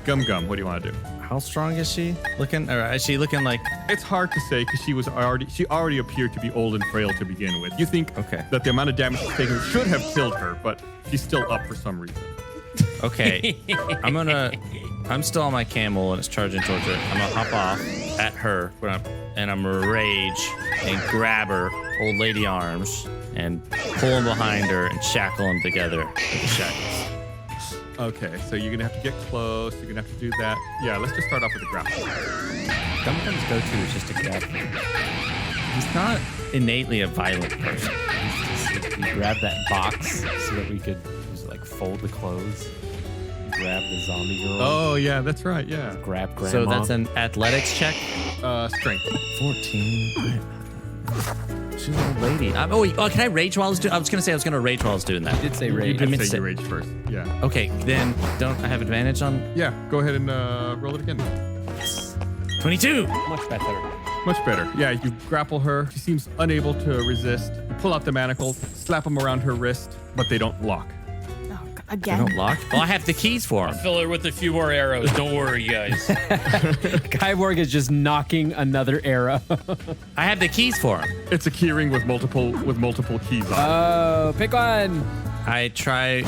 Gum Gum, what do you want to do? How strong is she looking? Or is she looking like? It's hard to say because she already appeared to be old and frail to begin with. You think that the amount of damage she's taken should have killed her, but she's still up for some reason. Okay, I'm still on my camel and it's charging towards her. I'm gonna hop off at her and I'm gonna rage and grab her old lady arms and pull them behind her and shackle them together with the shackles. Okay, so you're gonna have to get close. You're gonna have to do that. Yeah, let's just start off with a grapple. Gum Gum's go-to is just to grab. He's not innately a violent person. He grabbed that box so that we could just like fold the clothes, grab the zombie girl. Oh yeah, that's right. Yeah. Grab grandma. So that's an athletics check. Strength. 14. She's an old lady. Can I rage while I was doing? I was gonna say I was gonna rage while I was doing that. You did say rage. You did say you rage first. Yeah. Okay, then don't I have advantage on? Yeah. Go ahead and roll it again. Yes. 22. Much better. Much better. Yeah, you grapple her. She seems unable to resist. You pull out the manacles, slap them around her wrist, but they don't lock. Oh, They again. don't lock? Well, I have the keys for them. Fill her with a few more arrows. Don't worry, guys. Kyborg is just knocking another arrow. I have the keys for them. It's a key ring with multiple keys on it. Oh, pick one. I try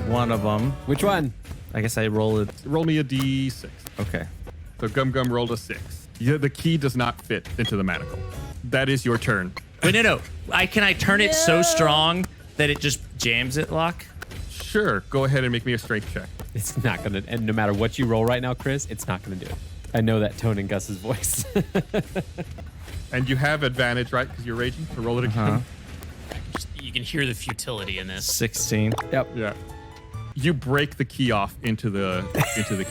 one of them. Which one? I guess I roll it. Roll me a d6. Okay. So Gum Gum rolled a 6. Yeah, the key does not fit into the manacle. That is your turn. Wait, no. Can I turn it so strong that it just jams it lock? Sure. Go ahead and make me a strength check. It's not gonna. And no matter what you roll right now, Chris, it's not gonna do it. I know that tone in Gus's voice. And you have advantage, right? Because you're raging. So roll it again. You can hear the futility in this. 16. Yep. Yeah. You break the key off into the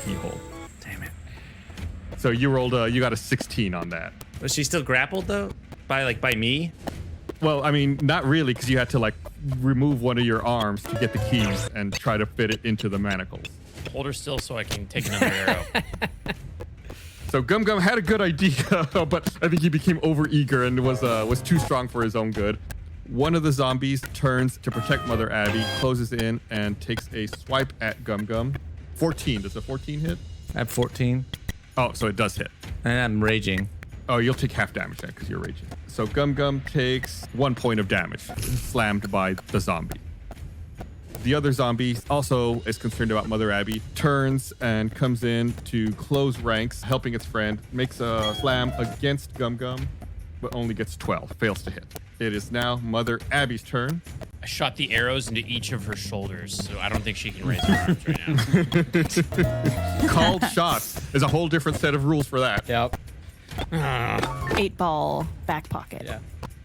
keyhole. Damn it. So you rolled you got a 16 on that. Was she still grappled though? By me? Well, I mean, not really, because you had to like remove one of your arms to get the keys and try to fit it into the manacles. Hold her still so I can take another arrow. So Gum Gum had a good idea, but I think he became overeager and was too strong for his own good. One of the zombies turns to protect Mother Abby, closes in, and takes a swipe at Gum Gum. 14. Does a 14 hit? I have 14. Oh, so it does hit. And I'm raging. Oh, you'll take half damage then because you're raging. So Gum Gum takes 1 point of damage, slammed by the zombie. The other zombie also is concerned about Mother Abby, turns and comes in to close ranks, helping its friend, makes a slam against Gum Gum, but only gets 12, fails to hit. It is now Mother Abby's turn. I shot the arrows into each of her shoulders, so I don't think she can raise her arms right now. Called shots. There's a whole different set of rules for that. Yep. 8-ball back pocket. Yeah.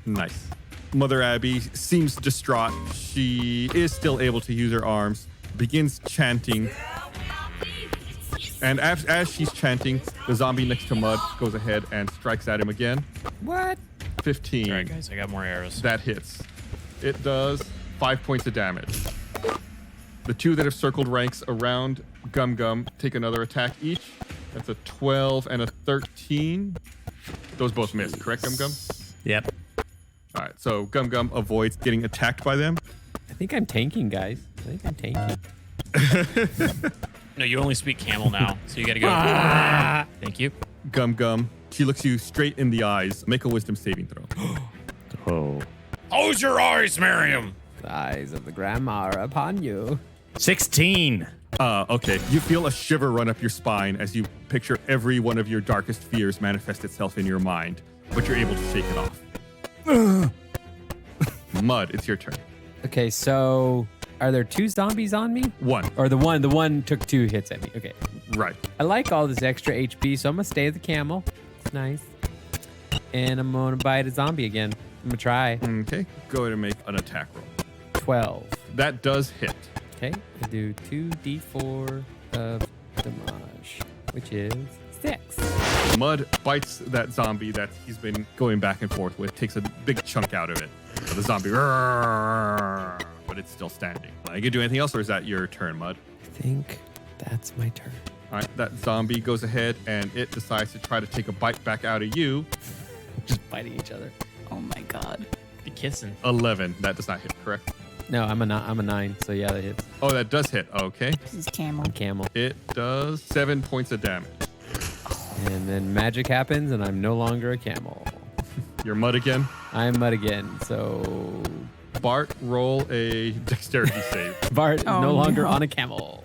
Nice. Mother Abby seems distraught. She is still able to use her arms, begins chanting. And as she's chanting, the zombie next to Mud goes ahead and strikes at him again. What? 15. All right, guys, I got more arrows. That hits. It does 5 points of damage. The two that have circled ranks around Gum Gum take another attack each. That's a 12 and a 13. Those both miss, correct, Gum Gum? Yep. All right, so Gum Gum avoids getting attacked by them. I think I'm tanking, guys. I think I'm tanking. No, you only speak camel now, so you gotta go. Thank you. Gum Gum, she looks you straight in the eyes. Make a wisdom saving throw. Oh. Close your eyes, Miriam. The eyes of the grandma are upon you. 16. Okay. You feel a shiver run up your spine as you picture every one of your darkest fears manifest itself in your mind, but you're able to shake it off. Mud, it's your turn. Okay, so are there 2 zombies on me? 1. Or the one took 2 hits at me. Okay. Right. I like all this extra HP, so I'm gonna stay the camel. It's nice. And I'm gonna bite a zombie again. I'm gonna try. Okay. Go ahead and make an attack roll. 12. That does hit. Okay, I do 2d4 of damage, which is 6. Mud bites that zombie that he's been going back and forth with, takes a big chunk out of it. So the zombie, but it's still standing. You can do anything else, or is that your turn, Mud? I think that's my turn. All right, that zombie goes ahead and it decides to try to take a bite back out of you. Just biting each other. Oh my god. The kissing. 11. That does not hit, correct? No, I'm a 9, so yeah, that hits. Oh, that does hit. Okay. This is camel. Camel. It does 7 points of damage. And then magic happens, and I'm no longer a camel. You're Mud again. I'm mud again, so Bart, roll a dexterity save. Bart is Oh, no longer no. on a camel.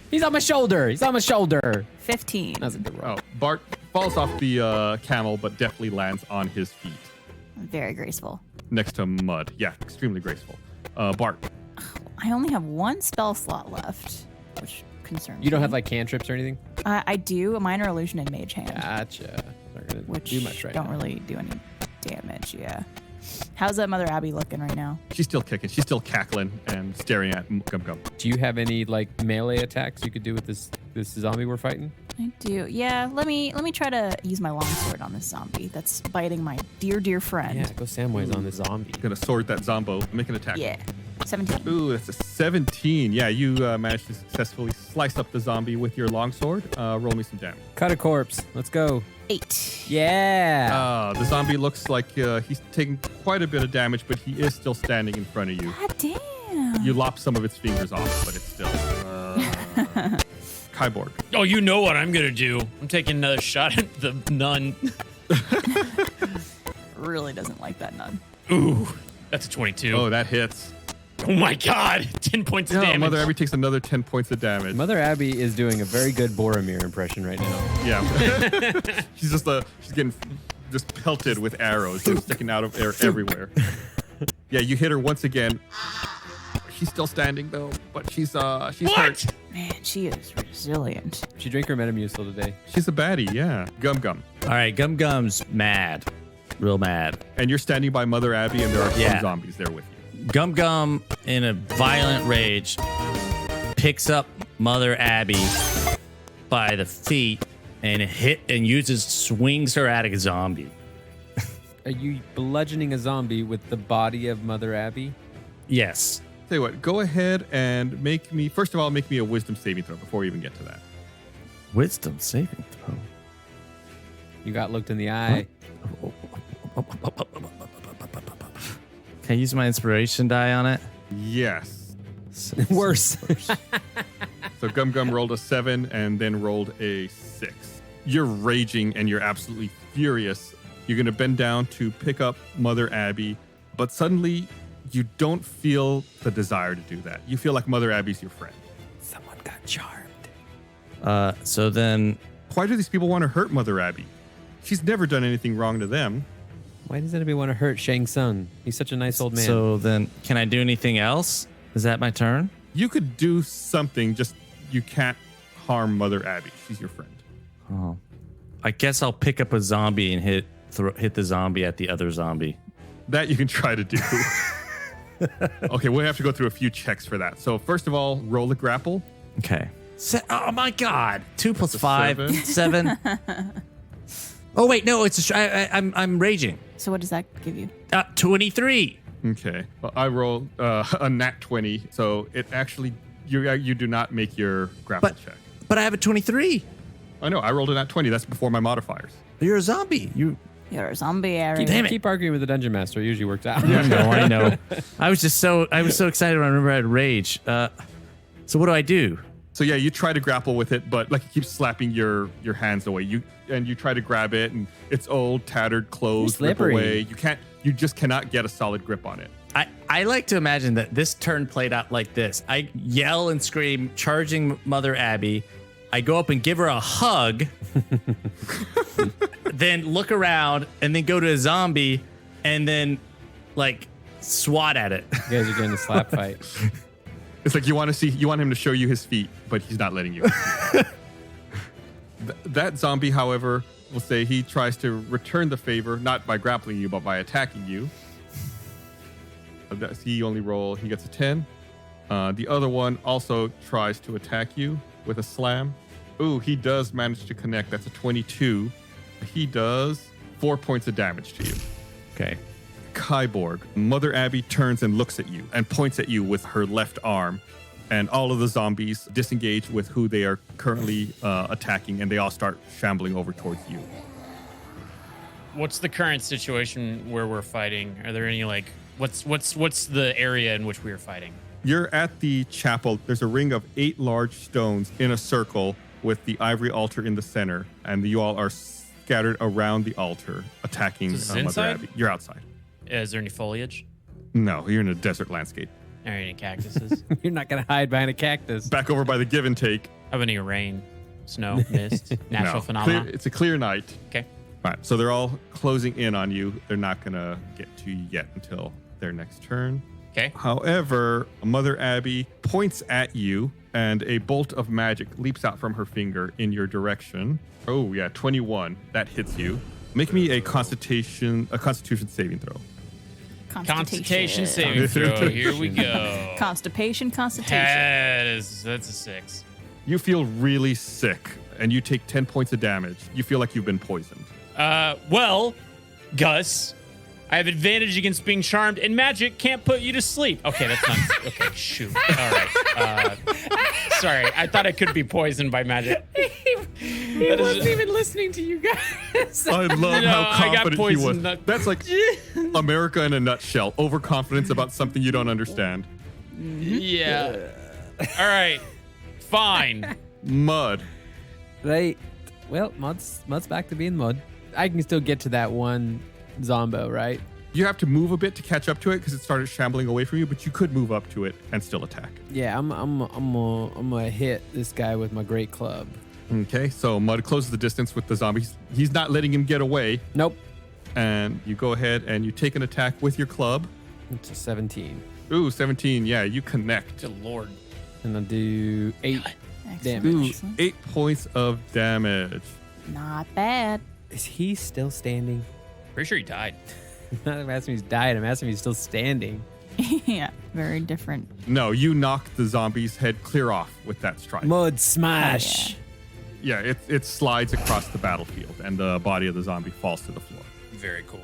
He's on my shoulder. He's on my shoulder. 15. That's a good roll. Oh, Bart falls off the camel, but definitely lands on his feet Very graceful. next to Mud. Yeah, extremely graceful. Bart, I only have one spell slot left, which concerns You don't me. have like cantrips or anything? I do a minor illusion and mage hand, Gotcha. Not gonna which do much right don't now. really do any damage. Yeah. How's that Mother Abby looking right now? she's still kicking. She's still cackling and staring at Gum Gum. Do you have any like melee attacks you could do with this zombie we're fighting? I do. Yeah. Let me try to use my longsword on this zombie that's biting my dear friend. Yeah, go Samwise on this zombie. Gonna sword that zombo. Make an attack. Yeah. 17. Ooh, that's a 17. Yeah, you managed to successfully slice up the zombie with your longsword. Roll me some damage. Cut a corpse. Let's go. 8. Yeah. The zombie looks like he's taking quite a bit of damage, but he is still standing in front of you. God damn. You lop some of its fingers off, but it's still. Kyborg. Oh, you know what I'm gonna do. I'm taking another shot at the nun. Really doesn't like that nun. Ooh, that's a 22. Oh, that hits. Oh my god, 10 points of No, damage. Mother Abby takes another 10 points of damage. Mother Abby is doing a very good Boromir impression right now. Yeah. she's she's getting just pelted with arrows, just sticking out of air everywhere. Yeah, you hit her once again. She's still standing though, but she's What? hurt. Man, she is resilient. She drank her Metamucil today. She's a baddie, yeah. Gum Gum. All right, Gum Gum's mad. Real mad. And you're standing by Mother Abby, and there are Yeah. some zombies there with you. Gum Gum, in a violent rage, picks up Mother Abby by the feet and swings her at a zombie. Are you bludgeoning a zombie with the body of Mother Abby? Yes. Tell you what, go ahead and make me a wisdom saving throw before we even get to that. Wisdom saving throw. You got looked in the eye. Can I use my inspiration die on it? Yes. Worse. So Gum Gum rolled a 7 and then rolled a 6. You're raging and you're absolutely furious. You're going to bend down to pick up Mother Abby, but suddenly you don't feel the desire to do that. You feel like Mother Abby's your friend. Someone got charmed. So then, Why do these people want to hurt Mother Abby? She's never done anything wrong to them. Why does anybody want to hurt Shang Tsung? He's such a nice old man. can I do anything else? Is that my turn? You could do something, just you can't harm Mother Abby. She's your friend. Oh, I guess I'll pick up a zombie and hit the zombie at the other zombie. That you can try to do. Okay, we'll have to go through a few checks for that. So first of all, roll a grapple. Okay. Oh my God! 2 plus a 5, 7. Oh wait, no, I'm raging. So what does that give you? 23. Okay. Well, I rolled a nat 20, so it actually you do not make your grapple check. But I have a 23. I know. I rolled a nat 20. That's before my modifiers. You're a zombie. You're a zombie, Ari. Damn it. Keep arguing with the dungeon master. It usually works out. I know. I was so excited when I remember I had rage. So what do I do? So yeah, you try to grapple with it, but like it keeps slapping your hands away. You try to grab it, and it's old, tattered clothes rip slippery. away. You just cannot get a solid grip on it. I like to imagine that this turn played out like this. I yell and scream, charging Mother Abby. I go up and give her a hug, then look around, and then go to a zombie, and then like swat at it. You guys are getting the slap fight. It's like you want him to show you his feet, but he's not letting you. That zombie, however, will say he tries to return the favor, not by grappling you, but by attacking you. He gets a 10. The other one also tries to attack you with a slam. Ooh, he does manage to connect. That's a 22. He does 4 points of damage to you. Okay. Kyborg, Mother Abby turns and looks at you and points at you with her left arm. And all of the zombies disengage with who they are currently attacking, and they all start shambling over towards you. What's the current situation where we're fighting? Are there any like what's the area in which we are fighting? You're at the chapel. There's a ring of 8 large stones in a circle with the ivory altar in the center, and you all are scattered around the altar attacking Is this Mother inside? Abby. You're outside. Is there any foliage? No, you're in a desert landscape. Are there any cactuses? You're not gonna hide behind a cactus. Back over by the give and take. How any rain, snow, mist, natural No, phenomena? it's a clear night. Okay. All right, so they're all closing in on you. They're not going to get to you yet until their next turn. Okay. However, Mother Abby points at you, and a bolt of magic leaps out from her finger in your direction. Oh, yeah, 21. That hits you. Make me a Constitution saving throw. Constitution saving throw. Here we go. Constipation. That's a 6. You feel really sick, and you take 10 points of damage. You feel like you've been poisoned. Well, Gus, I have advantage against being charmed, and magic can't put you to sleep. Okay, that's not. Okay, shoot. All right. Sorry, I thought I could be poisoned by magic. He wasn't even listening to you guys. I love No, how I got confident he was. poisoned. That's like America in a nutshell. Overconfidence about something you don't understand. Yeah. All right. Fine. Mud. Right. Well, Mud's back to being Mud. I can still get to that one Zombo, right? You have to move a bit to catch up to it because it started shambling away from you, but you could move up to it and still attack. Yeah, I'm gonna hit this guy with my great club. Okay, so Mud closes the distance with the zombies. He's not letting him get away. Nope. And you go ahead and you take an attack with your club. It's a 17. Ooh, 17. Yeah, you connect. Good Lord. And I'll do 8 Excellent. damage. Ooh, 8 points of damage. Not bad. Is he still standing? Pretty sure he died. I'm not asking if he's died. I'm asking if he's still standing. Yeah, very different. No, you knock the zombie's head clear off with that strike. Mud smash. Yeah, it slides across the battlefield, and the body of the zombie falls to the floor. Very cool.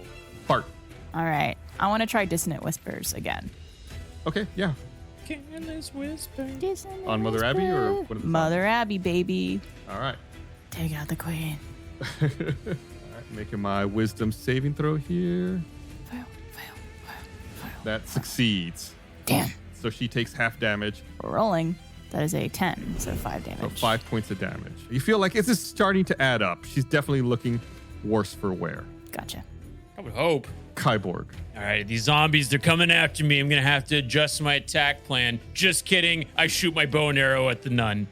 Fart. All right. I want to try Dissonant Whispers again. Okay, yeah. Careless whisper. Dissonant On Mother Abby or one of the Mother Abby, baby. All right. Take out the queen. All right, making my wisdom saving throw here. Fail. That succeeds. Damn. So she takes half damage, Rolling. That is a 10, so 5 damage. so 5 points of damage. You feel like this is starting to add up. She's definitely looking worse for wear. Gotcha. I would hope. Kyborg. All right, these zombies, they're coming after me. I'm going to have to adjust my attack plan. Just kidding. I shoot my bow and arrow at the nun.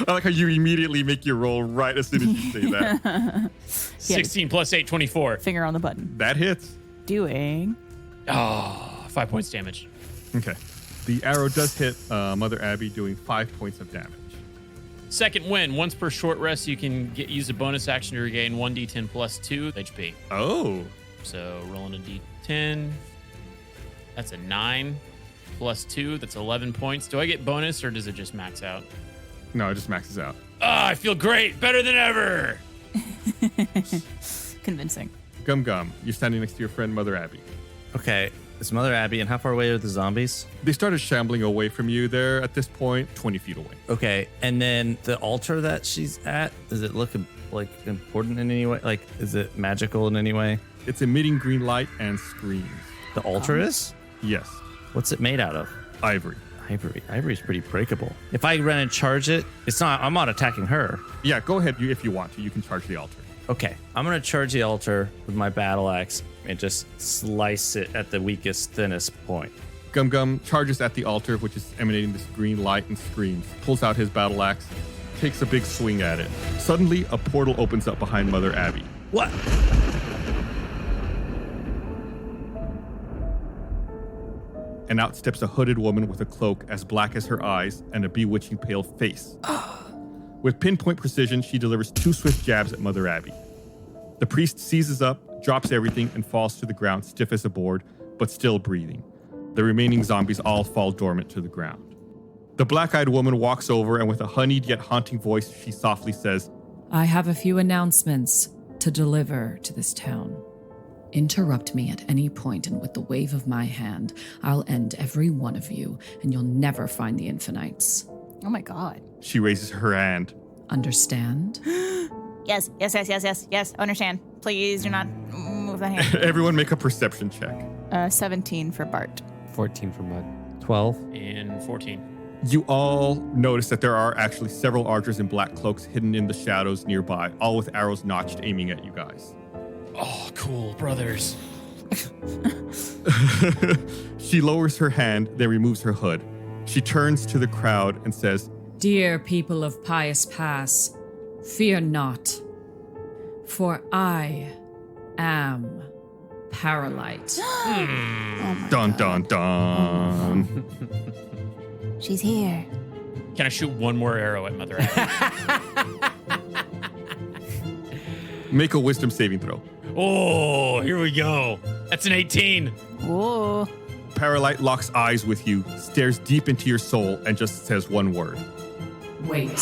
I like how you immediately make your roll right as soon as you say that. 16 plus 8, 24. Finger on the button. That hits. Doing. Oh, 5 points damage. Okay. The arrow does hit Mother Abby, doing 5 points of damage. Second win. Once per short rest, you can use a bonus action to regain 1d10 plus 2 HP. Oh. So rolling a d10. That's a 9 plus 2. That's 11 points. Do I get bonus or does it just max out? No, it just maxes out. I feel great. Better than ever. Convincing. Gum Gum, you're standing next to your friend Mother Abby. Okay. It's Mother Abby, and how far away are the zombies? They started shambling away from you. They're at this point 20 feet away. Okay, and then the altar that she's at, does it look like important in any way? Like, is it magical in any way? It's emitting green light and screams. The altar is? Yes. What's it made out of? Ivory. Ivory. Ivory's pretty breakable. If I run and charge it, I'm not attacking her. Yeah, go ahead. If you want to, you can charge the altar. Okay, I'm gonna charge the altar with my battle axe and just slice it at the weakest, thinnest point. Gum Gum charges at the altar, which is emanating this green light and screams, pulls out his battle axe, takes a big swing at it. Suddenly, a portal opens up behind Mother Abby. What? And out steps a hooded woman with a cloak as black as her eyes and a bewitching pale face. With pinpoint precision, she delivers 2 swift jabs at Mother Abby. The priest seizes up, drops everything, and falls to the ground, stiff as a board, but still breathing. The remaining zombies all fall dormant to the ground. The black-eyed woman walks over, and with a honeyed yet haunting voice, she softly says, I have a few announcements to deliver to this town. Interrupt me at any point, and with the wave of my hand, I'll end every one of you, and you'll never find the Infinites. Oh my god. She raises her hand. Understand? Yes. Understand. Please do not move that hand. Everyone make a perception check. 17 for Bart. 14 for Mud. 12. And 14. You all notice that there are actually several archers in black cloaks hidden in the shadows nearby, all with arrows notched aiming at you guys. Oh, cool, brothers. She lowers her hand, then removes her hood. She turns to the crowd and says, Dear people of Pious Pass, fear not, for I am Paralyte. dun dun dun. She's here. Can I shoot one more arrow at Mother Abby? Make a wisdom saving throw. Oh, here we go. That's an 18. Whoa. Paralyte locks eyes with you, stares deep into your soul, and just says one word. Wait.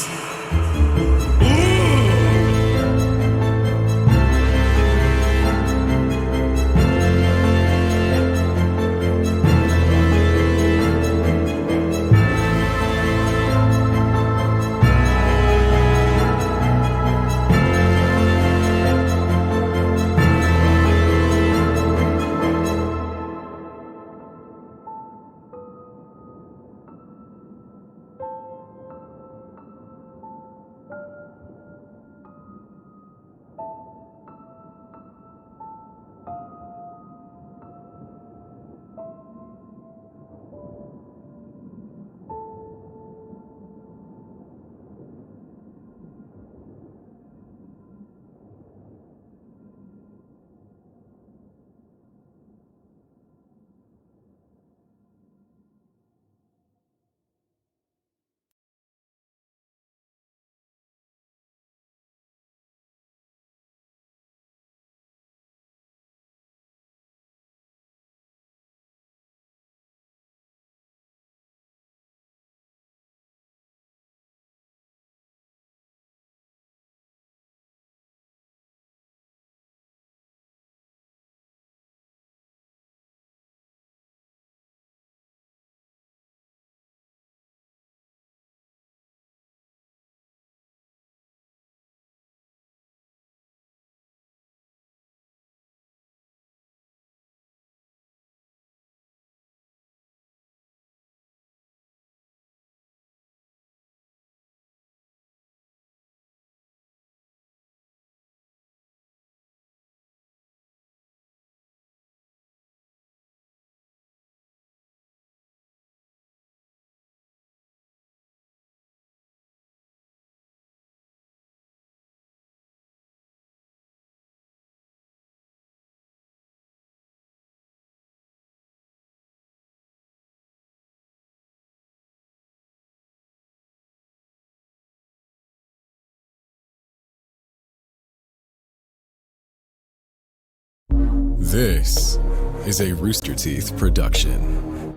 This is a Rooster Teeth production.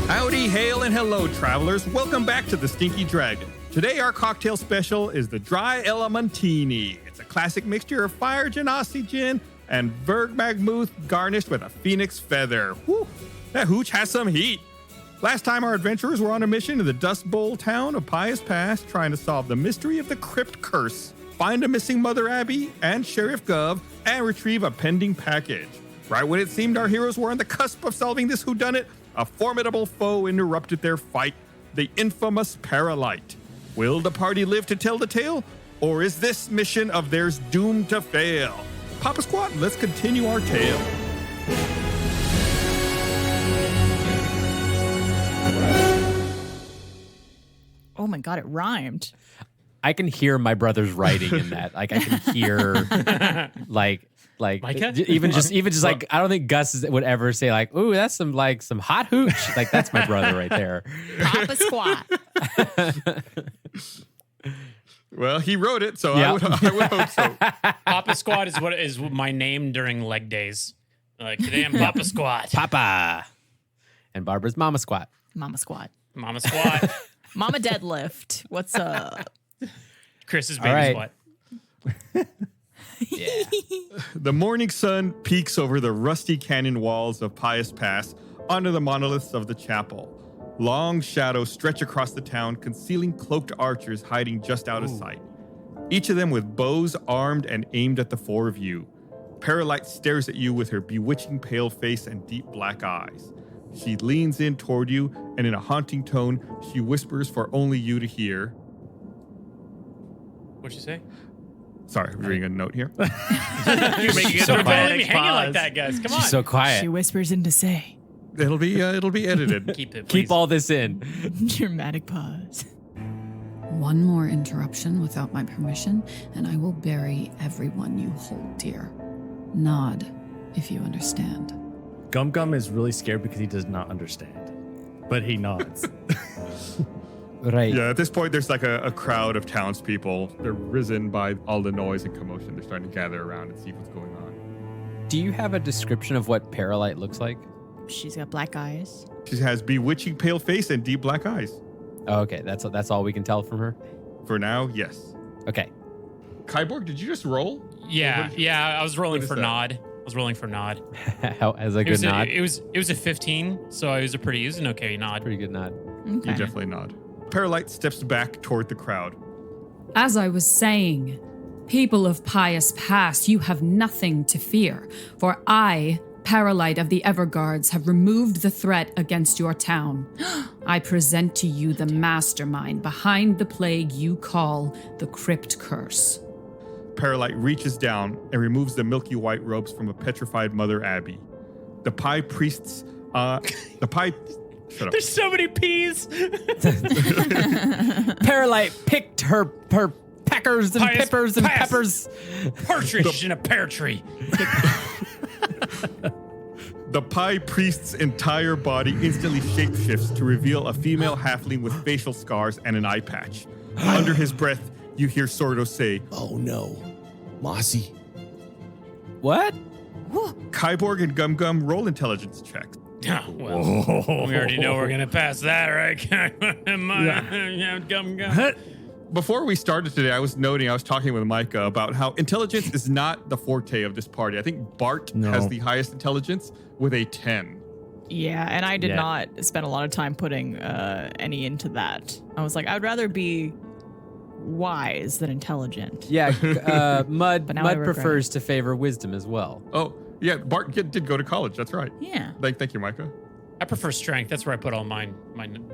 Howdy, hail, and hello, travelers. Welcome back to the Stinky Dragon. Today, our cocktail special is the Dry Elementini. It's a classic mixture of Fire Genasi gin and Vergmagmuth garnished with a phoenix feather. Whew, that hooch has some heat. Last time, our adventurers were on a mission to the Dust Bowl town of Pious Pass, trying to solve the mystery of the Crypt Curse, find a missing Mother Abbey and Sheriff Gov, and retrieve a pending package. Right when it seemed our heroes were on the cusp of solving this whodunit, a formidable foe interrupted their fight, the infamous Paralyte. Will the party live to tell the tale, or is this mission of theirs doomed to fail? Papa Squat, let's continue our tale. Oh my god, it rhymed. I can hear my brother's writing in that. Like I can hear like Micah? even just like I don't think Gus would ever say like, "Ooh, that's some hot hooch." Like that's my brother right there. Papa Squat. Well, he wrote it, so Yeah. I would hope so. Papa Squad is what is my name during leg days. Like, today I'm Papa Squat. Papa. And Barbara's Mama Squat. Mama squat. Mama Squat. Mama deadlift. What's up? Chris's baby All right. squat. Yeah. The morning sun peeks over the rusty canyon walls of Pious Pass onto the monoliths of the chapel. Long shadows stretch across the town, concealing cloaked archers hiding just out of sight. Each of them with bows armed and aimed at the four of you. Paralyte stares at you with her bewitching pale face and deep black eyes. She leans in toward you, and in a haunting tone, she whispers for only you to hear. What'd you say? Sorry, I'm reading a note here. You're making So a don't leave dramatic me hanging like pause. that, guys. Come on. She's so quiet. She whispers in to say. It'll be edited. Keep it, please. Keep all this in. Dramatic pause. One more interruption without my permission, and I will bury everyone you hold dear. Nod, if you understand. Gum Gum is really scared because he does not understand, but he nods. Right. Yeah, at this point, there's like a crowd of townspeople. They're risen by all the noise and commotion. They're starting to gather around and see what's going on. Do you have a description of what Paralyte looks like? She's got black eyes. She has bewitching pale face and deep black eyes. Oh, okay, that's all we can tell from her. For now, yes. Okay. Kyborg, did you just roll? Yeah, I was rolling what is for that? nod. I was rolling for nod. As a It good was nod. it was a 15, so it was an okay nod. Pretty good nod. Okay. You definitely nod. Paralyte steps back toward the crowd. As I was saying, people of Pious Pass, you have nothing to fear, for I, Paralyte of the Everguards, have removed the threat against your town. I present to you the mastermind behind the plague you call the Crypt Curse. Paralyte reaches down and removes the milky white robes from a petrified Mother Abbey. The Pie Priests, shut up. There's so many peas. Paralyte picked her peckers and Pious peppers and Pass. peppers. Partridge in a pear tree. The Pie Priest's entire body instantly shapeshifts to reveal a female halfling with facial scars and an eye patch. Under his breath, you hear Sordo say, Oh no. Mossy. What? Kyborg and Gum Gum roll intelligence checks. Oh, well, we already know we're gonna pass that, right? Gum gum. Before we started today, I was talking with Micah about how intelligence is not the forte of this party. I think Bart has the highest intelligence with a 10. Yeah, and I did Yeah. not spend a lot of time putting any into that. I was like, I would rather be wise than intelligent. Yeah, Mud But now I regret prefers to favor wisdom as well. Oh, yeah, Bart did go to college. That's right. Yeah. Thank you, Micah. I prefer strength. That's where I put all my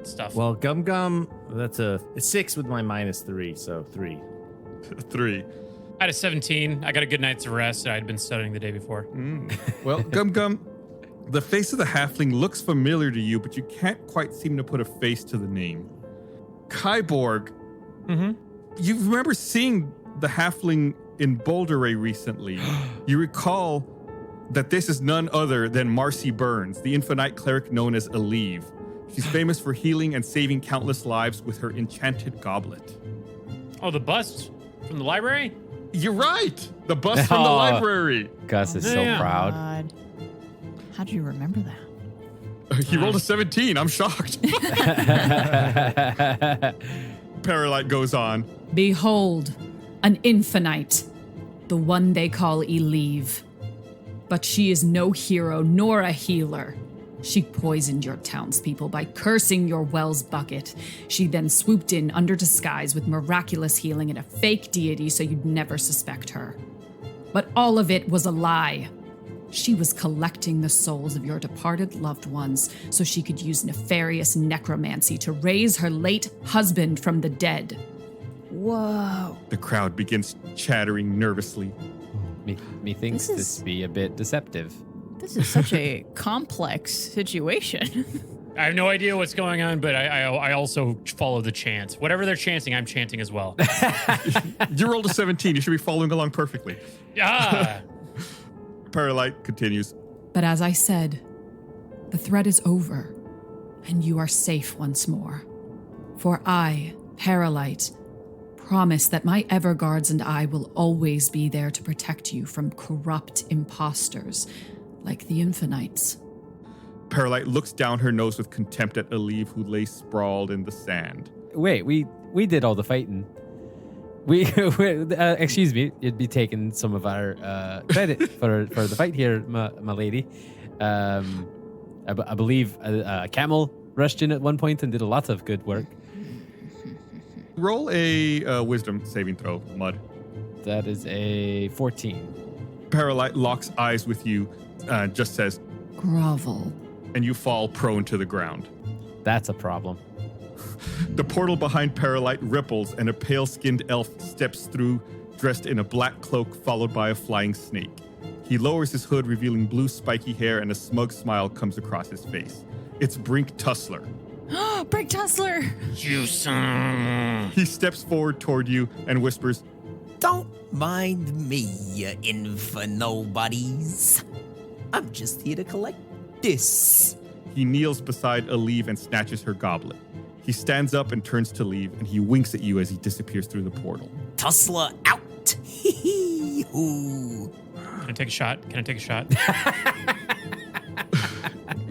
stuff. Well, Gum Gum, that's a 6 with my -3, so 3. 3. I had a 17. I got a good night's rest. I'd been studying the day before. Well, Gum Gum, the face of the halfling looks familiar to you, but you can't quite seem to put a face to the name. Kyborg, you remember seeing the halfling in Boulder Ray recently. You recall that this is none other than Marcy Burns, the Infinite cleric known as Aleve. She's famous for healing and saving countless lives with her enchanted goblet. Oh, the bust from the library? You're right! The bus from the Oh. library. Gus is so Yeah. proud. God. How'd you remember that? He rolled a 17. I'm shocked. Paralyte goes on. Behold, an Infinite, the one they call Eleve. But she is no hero nor a healer. She poisoned your townspeople by cursing your well's bucket. She then swooped in under disguise with miraculous healing and a fake deity so you'd never suspect her. But all of it was a lie. She was collecting the souls of your departed loved ones so she could use nefarious necromancy to raise her late husband from the dead. Whoa. The crowd begins chattering nervously. Me thinks This this is- be a bit deceptive. This is such a complex situation. I have no idea what's going on, but I also follow the chant. Whatever they're chanting, I'm chanting as well. You rolled a 17. You should be following along perfectly. Ah, Paralyte continues. But as I said, the threat is over, and you are safe once more. For I, Paralyte, promise that my Everguards and I will always be there to protect you from corrupt imposters like the Infinites. Perlite looks down her nose with contempt at Aleve, who lay sprawled in the sand. Wait, we did all the fighting. Excuse me, you'd be taking some of our credit for the fight here, my lady. I believe a camel rushed in at one point and did a lot of good work. Roll a wisdom saving throw, Mud. That is a 14. Perlite locks eyes with you, just says, Grovel. and you fall prone to the ground. That's a problem. The portal behind Perlite ripples, and a pale-skinned elf steps through, dressed in a black cloak, followed by a flying snake. He lowers his hood, revealing blue spiky hair, and a smug smile comes across his face. It's Brink Tussler. Brink Tussler! You son. He steps forward toward you and whispers, Don't mind me, you info-nobodies. I'm just here to collect this. He kneels beside Aleve and snatches her goblet. He stands up and turns to leave, and he winks at you as he disappears through the portal. Tussler out. Hee-hee-hoo. Can I take a shot?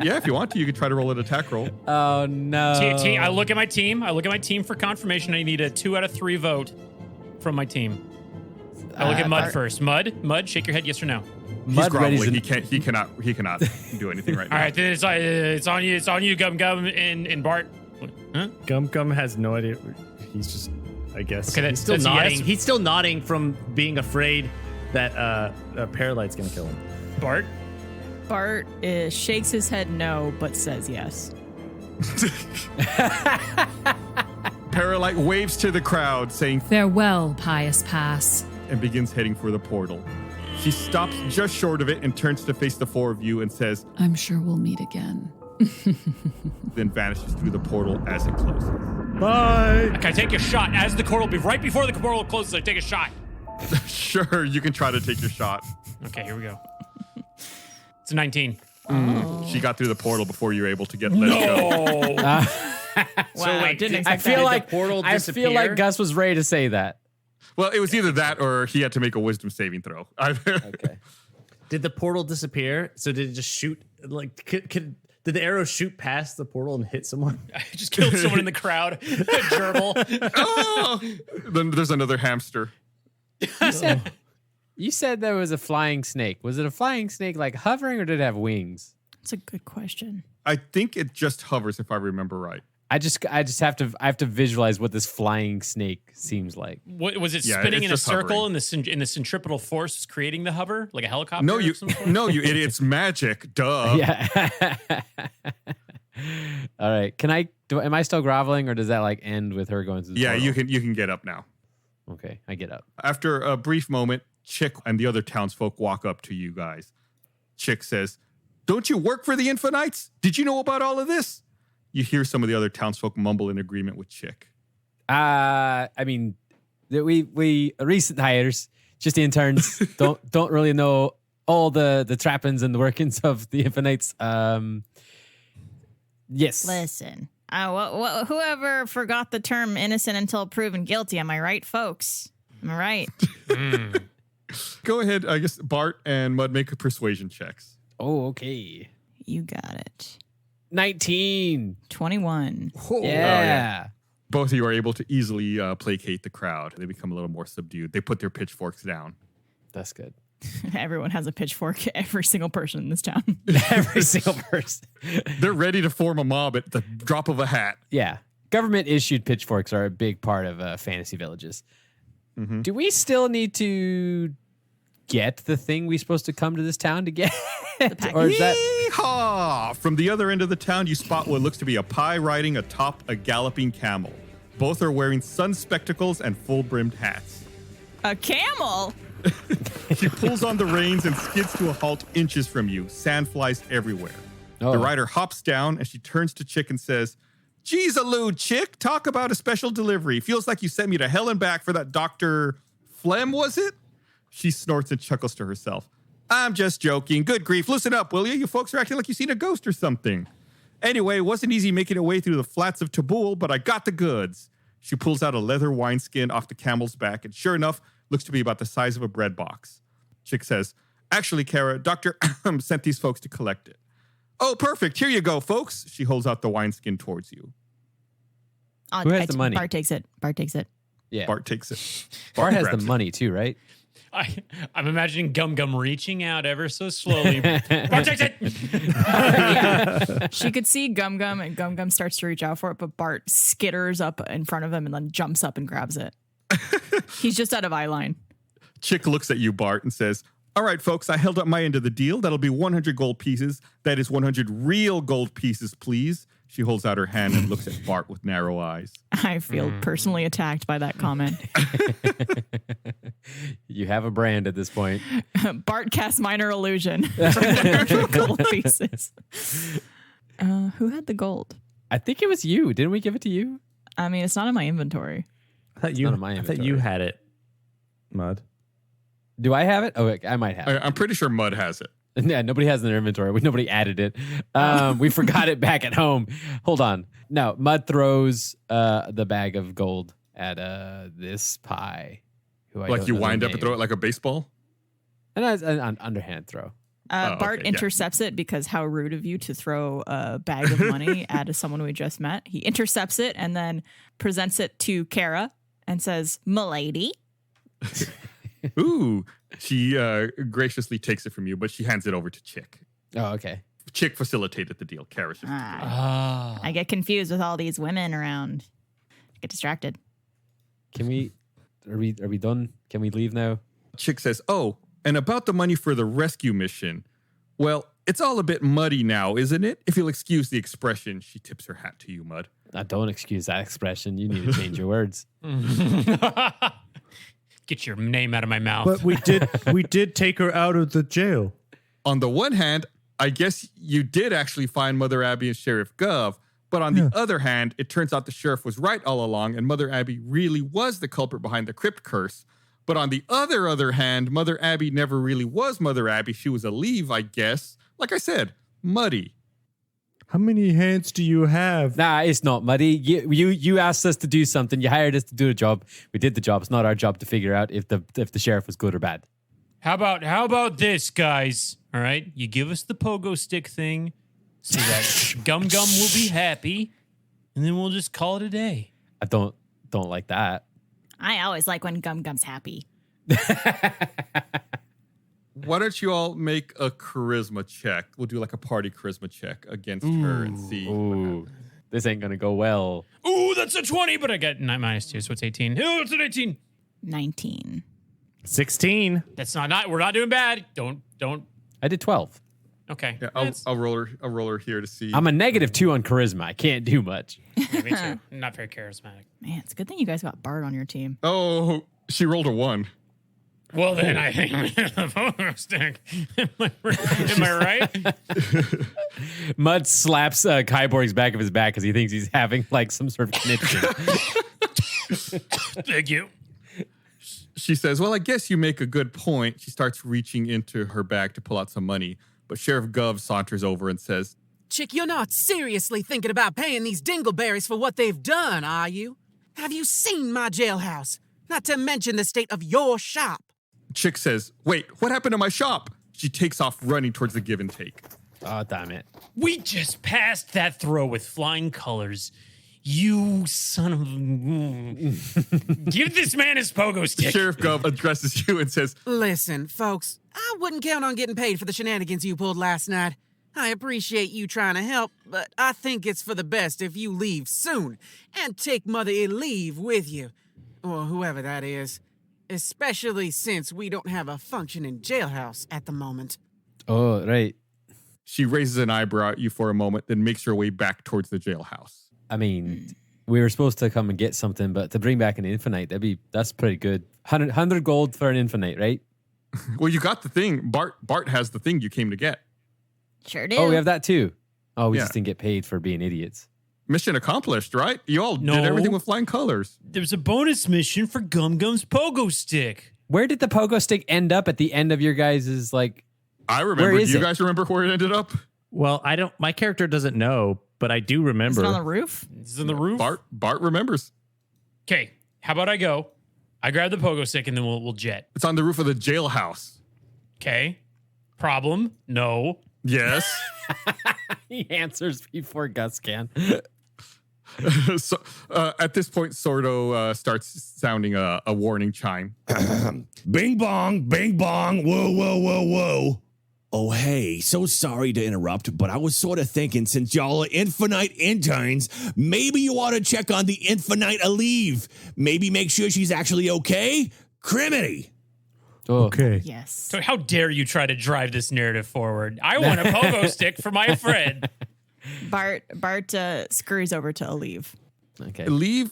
Yeah, if you want to, you could try to roll an attack roll. Oh no! I look at my team. I look at my team for confirmation. I need a 2 out of 3 vote from my team. I look at Mud first. Mud, shake your head, yes or no. He's Mud groveling. He cannot do anything right now. All right, then it's on you. It's on you, Gum and Bart. Huh? Gum has no idea. He's just, I guess. Okay, he's still that's a nodding. yes. He's still nodding from being afraid that Perlite's gonna kill him. Bart. Bart shakes his head no, but says yes. Perlite waves to the crowd, saying, Farewell, pious pass. and begins heading for the portal. She stops just short of it and turns to face the 4 of you and says, I'm sure we'll meet again. then vanishes through the portal as it closes. Bye. Can I take a shot as the portal? Right before the portal closes, I take a shot. Sure, you can try to take your shot. Okay, here we go. It's a 19. She got through the portal before you were able to get let go. Wow, wait, didn't I expect feel that. like I feel like Gus was ready to say that. Well, it was either that or he had to make a wisdom saving throw. Okay. Did the portal disappear? So did it just shoot? Like, did the arrow shoot past the portal and hit someone? I just killed someone in the crowd. A gerbil. Oh! Then there's another hamster. You said there was a flying snake. Was it a flying snake like hovering, or did it have wings? That's a good question. I think it just hovers, if I remember right. I just have to visualize what this flying snake seems like. What was it Yeah, spinning it's in a just circle hovering. in the centripetal force creating the hover like a helicopter? No, of you some sort? idiot. It's magic. Duh. Yeah. All right. Am I still groveling, or does that like end with her going through the Yeah, portal? you can get up now. Okay, I get up. After a brief moment, Chick and the other townsfolk walk up to you guys. Chick says, "Don't you work for the Infinites? Did you know about all of this?" You hear some of the other townsfolk mumble in agreement with Chick. I mean, we recent hires, just interns, don't really know all the trappings and the workings of the Infinites. Yes. Listen, whoever forgot the term innocent until proven guilty, am I right, folks? Am I right? Go ahead, I guess Bart and Mud make persuasion checks. Oh, okay. You got it. 19. 21. Yeah. Both of you are able to easily placate the crowd. They become a little more subdued. They put their pitchforks down. That's good. Everyone has a pitchfork. Every single person in this town. Every single person. They're ready to form a mob at the drop of a hat. Yeah. Government issued pitchforks are a big part of fantasy villages. Mm-hmm. Do we still need to get the thing we supposed to come to this town to get? Or is that Yeehaw! From the other end of the town, you spot what looks to be a pie riding atop a galloping camel. Both are wearing sun spectacles and full-brimmed hats. A camel? She pulls on the reins and skids to a halt inches from you. Sand flies everywhere. Oh. The rider hops down and she turns to Chick and says, "Geez, allude, Chick, talk about a special delivery. Feels like you sent me to hell and back for that Dr. Flem, was it?" She snorts and chuckles to herself. "I'm just joking. Good grief. Listen up, will you? You folks are acting like you've seen a ghost or something. Anyway, it wasn't easy making it way through the flats of Tabul, but I got the goods." She pulls out a leather wineskin off the camel's back, and sure enough, looks to be about the size of a bread box. Chick says, Actually, Kara, Dr. sent these folks to collect it. Oh, perfect. Here you go, folks. She holds out the wineskin towards you. Who has the money? Bart takes it. Yeah. Bart takes it. Bart has the grabs it. money too, right? I'm imagining Gum Gum reaching out ever so slowly. Bart takes it. She could see Gum Gum, and Gum Gum starts to reach out for it, but Bart skitters up in front of him and then jumps up and grabs it. He's just out of eye line. Chick looks at you, Bart, and says, all right, folks, I held up my end of the deal. That'll be 100 gold pieces. That is 100 real gold pieces, please. She holds out her hand and looks at Bart with narrow eyes. I feel personally attacked by that comment. You have a brand at this point. Bart casts minor illusion for 100 gold pieces. Who had the gold? I think it was you. Didn't we give it to you? I mean, it's not in my inventory. I thought not in my I thought inventory. you had it, Mud. Do I have it? Oh, I might have it. I'm pretty sure Mud has it. Yeah, nobody has it in their inventory. Nobody added it. We forgot it back at home. Hold on. No, Mud throws the bag of gold at this pie. Who I Like don't you know wind their up and name. throw it like a baseball? And it's an underhand throw. Oh, Bart okay, yeah. intercepts it because how rude of you to throw a bag of money at someone we just met. He intercepts it and then presents it to Kara and says, "Milady." Ooh. She graciously takes it from you, but she hands it over to Chick. Oh, okay. Chick facilitated the deal. Kara's just I get confused with all these women around. I get distracted. Can we? Are we done? Can we leave now? Chick says, oh, and about the money for the rescue mission. Well, it's all a bit muddy now, isn't it? If you'll excuse the expression, she tips her hat to you, Mud. Don't excuse that expression. You need to change your words. Get your name out of my mouth. But we did take her out of the jail. On the one hand, I guess you did actually find Mother Abby and Sheriff Gov. But on the other hand, it turns out the sheriff was right all along, and Mother Abby really was the culprit behind the crypt curse. But on the other hand, Mother Abby never really was Mother Abby. She was a leave, I guess. Like I said, muddy. How many hands do you have? Nah, it's not muddy. You asked us to do something. You hired us to do a job. We did the job. It's not our job to figure out if the sheriff was good or bad. How about this, guys? All right, you give us the pogo stick thing, so that Gum Gum will be happy, and then we'll just call it a day. I don't like that. I always like when Gum Gum's happy. Why don't you all make a charisma check? We'll do like a party charisma check against her and see. Ooh, this ain't gonna go well. Ooh, that's a 20, but I got -2, so it's 18. Oh, it's an 18. 19. 16. That's not. We're not doing bad. Don't. I did 12. Okay. Yeah, I'll roll her here to see. I'm a -2 on charisma. I can't do much. Yeah, me too. Not very charismatic. Man, it's a good thing you guys got Bart on your team. Oh, she rolled a 1. Well, then I think the pogo stick. Am I right? Mud slaps Kyborg's back of his back because he thinks he's having like some sort of conniption. Thank you. She says, well, I guess you make a good point. She starts reaching into her bag to pull out some money. But Sheriff Gov saunters over and says, Chick, you're not seriously thinking about paying these dingleberries for what they've done, are you? Have you seen my jailhouse? Not to mention the state of your shop. Chick says, wait, what happened to my shop? She takes off running towards the give and take. Oh, damn it. We just passed that throw with flying colors. You son of... Give this man his pogo stick. Sheriff Gov addresses you and says, Listen, folks, I wouldn't count on getting paid for the shenanigans you pulled last night. I appreciate you trying to help, but I think it's for the best if you leave soon and take Mother Eleve with you, or whoever that is, especially since we don't have a functioning jailhouse at the moment. Oh, right. she raises an eyebrow at you for a moment, then makes her way back towards the jailhouse. I mean, we were supposed to come and get something, but to bring back an infinite, that's pretty good. 100 gold for an infinite, right? Well, you got the thing. Bart has the thing you came to get. Sure do. Oh, we have that too. Oh, we Yeah. just didn't get paid for being idiots. Mission accomplished, right? You all No. did everything with flying colors. There's a bonus mission for Gum Gum's pogo stick. Where did the pogo stick end up at the end of your guys' like? I remember. Where Do is you it? guys remember where it ended up? Well, I don't. My character doesn't know, but I do Is remember. it on the roof? It's in the roof. Bart remembers. Okay, how about I go? I grab the pogo stick and then we'll jet. It's on the roof of the jailhouse. Okay. Problem? No. Yes. He answers before Gus can. So at this point, Sordo starts sounding a warning chime. Bing bong, whoa, whoa, whoa, whoa. Oh, hey, so sorry to interrupt, but I was sort of thinking since y'all are infinite interns, maybe you ought to check on the infinite Aleve. Maybe make sure she's actually okay? Criminy. Oh, Okay. Yes. So how dare you try to drive this narrative forward? I want a pogo stick for my friend. Bart scurries over to Aleve. okay. Aleve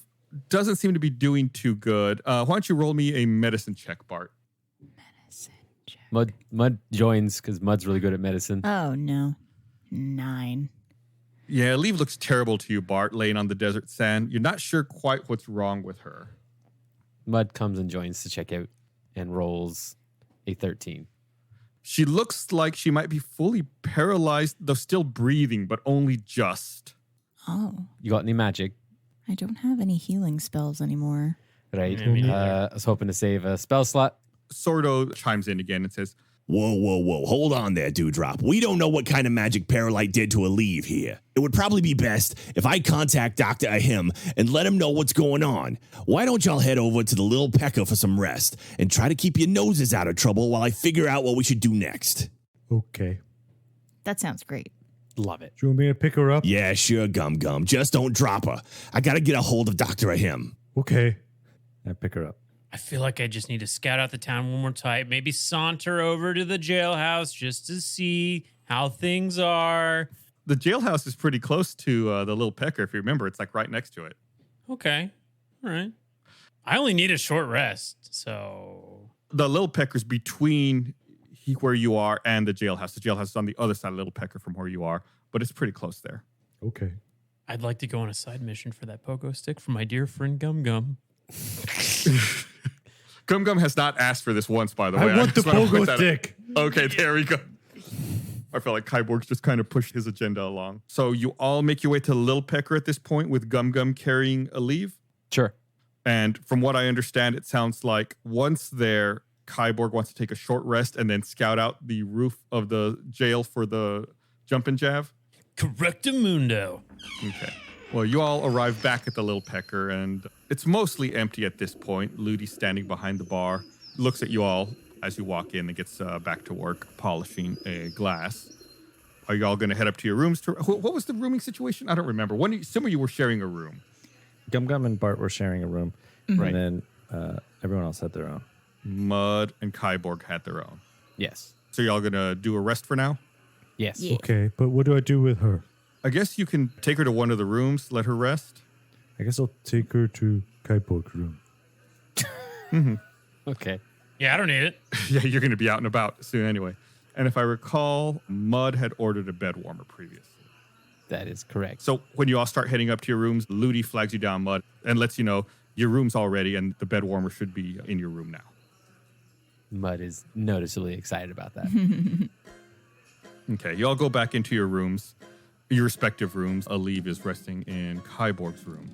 doesn't seem to be doing too good. Why don't you roll me a medicine check, Bart? Mud joins because Mud's really good at medicine. Oh no. 9. Yeah, Aleve looks terrible to you, Bart, laying on the desert sand. You're not sure quite what's wrong with her. Mud comes and joins to check out and rolls a 13. She looks like she might be fully paralyzed, though still breathing, but only just. Oh, You got any magic? I don't have any healing spells anymore. Right. Yeah, me neither. I was hoping to save a spell slot. Sordo chimes in again and says, Whoa, whoa, whoa. Hold on there, Dewdrop. We don't know what kind of magic Paralyte did to Aleve here. It would probably be best if I contact Dr. Ahim and let him know what's going on. Why don't y'all head over to the Little Pecker for some rest and try to keep your noses out of trouble while I figure out what we should do next? Okay. That sounds great. Love it. Do you want me to pick her up? Yeah, sure, Gum Gum. Just don't drop her. I gotta get a hold of Dr. Ahim. Okay. I pick her up. I feel like I just need to scout out the town one more time. Maybe saunter over to the jailhouse just to see how things are. the jailhouse is pretty close to the Little Pecker. If you remember, it's like right next to it. Okay. All right. I only need a short rest, so... The Little Pecker's between where you are and the jailhouse. The jailhouse is on the other side of Little Pecker from where you are, but it's pretty close there. Okay. I'd like to go on a side mission for that pogo stick for my dear friend Gum Gum. Gum Gum has not asked for this once, by the way. I want the just wanna point pogo that out. stick. Okay, there we go. I feel like Kyborg's just kind of pushed his agenda along. So you all make your way to Little Pecker at this point with Gum Gum carrying a leave. Sure. And from what I understand, it sounds like once there, Kyborg wants to take a short rest and then scout out the roof of the jail for the jump and jav. Correctamundo. Okay. Well, you all arrive back at the Little Pecker, and it's mostly empty at this point. Ludi's standing behind the bar, looks at you all as you walk in and gets back to work polishing a glass. Are you all going to head up to your rooms? What was the rooming situation? I don't remember. Some of you were sharing a room. Gum Gum and Bart were sharing a room, Right. and then everyone else had their own. Mud and Kyborg had their own. Yes. So y'all going to do a rest for now? Yes. Yeah. Okay, but what do I do with her? I guess you can take her to one of the rooms, let her rest. I guess I'll take her to Kaiborg's room. Okay. Yeah, I don't need it. Yeah, you're going to be out and about soon anyway. And if I recall, Mud had ordered a bed warmer previously. That is correct. So when you all start heading up to your rooms, Ludi flags you down, Mud, and lets you know your room's all ready and the bed warmer should be in your room now. Mud is noticeably excited about that. Okay, you all go back into your rooms, your respective rooms. Aleve is resting in Kyborg's room.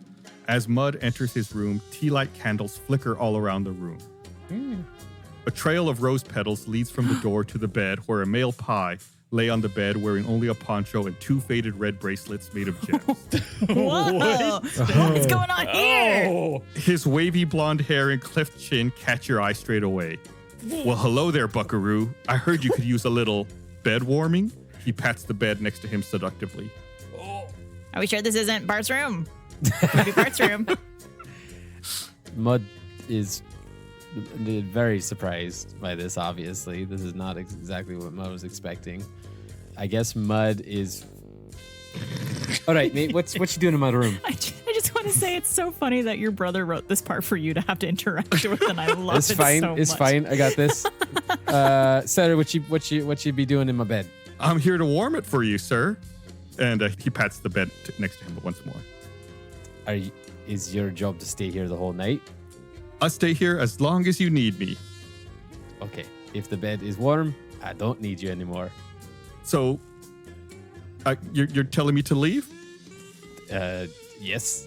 As Mud enters his room, tea light candles flicker all around the room. A trail of rose petals leads from the door to the bed, where a male pie lay on the bed wearing only a poncho and 2 faded red bracelets made of gems. Whoa! What's going on here? Oh, His wavy blonde hair and cleft chin catch your eye straight away. Well, hello there, buckaroo. I heard you could use a little bed warming. He pats the bed next to him seductively. Are we sure this isn't Bart's room? Could be Bart's room. Mud is very surprised by this, obviously. This is not exactly what Mud was expecting. I guess Mud is... All right, mate, what you doing in my room? I just want to say it's so funny that your brother wrote this part for you to have to interact with, and I love It's it fine. so It's much. fine. I got this. Sarah, what you be doing in my bed? I'm here to warm it for you, sir. And he pats the bed next to him once more. Is your job to stay here the whole night? I'll stay here as long as you need me. Okay. If the bed is warm, I don't need you anymore. So, you're telling me to leave? Yes.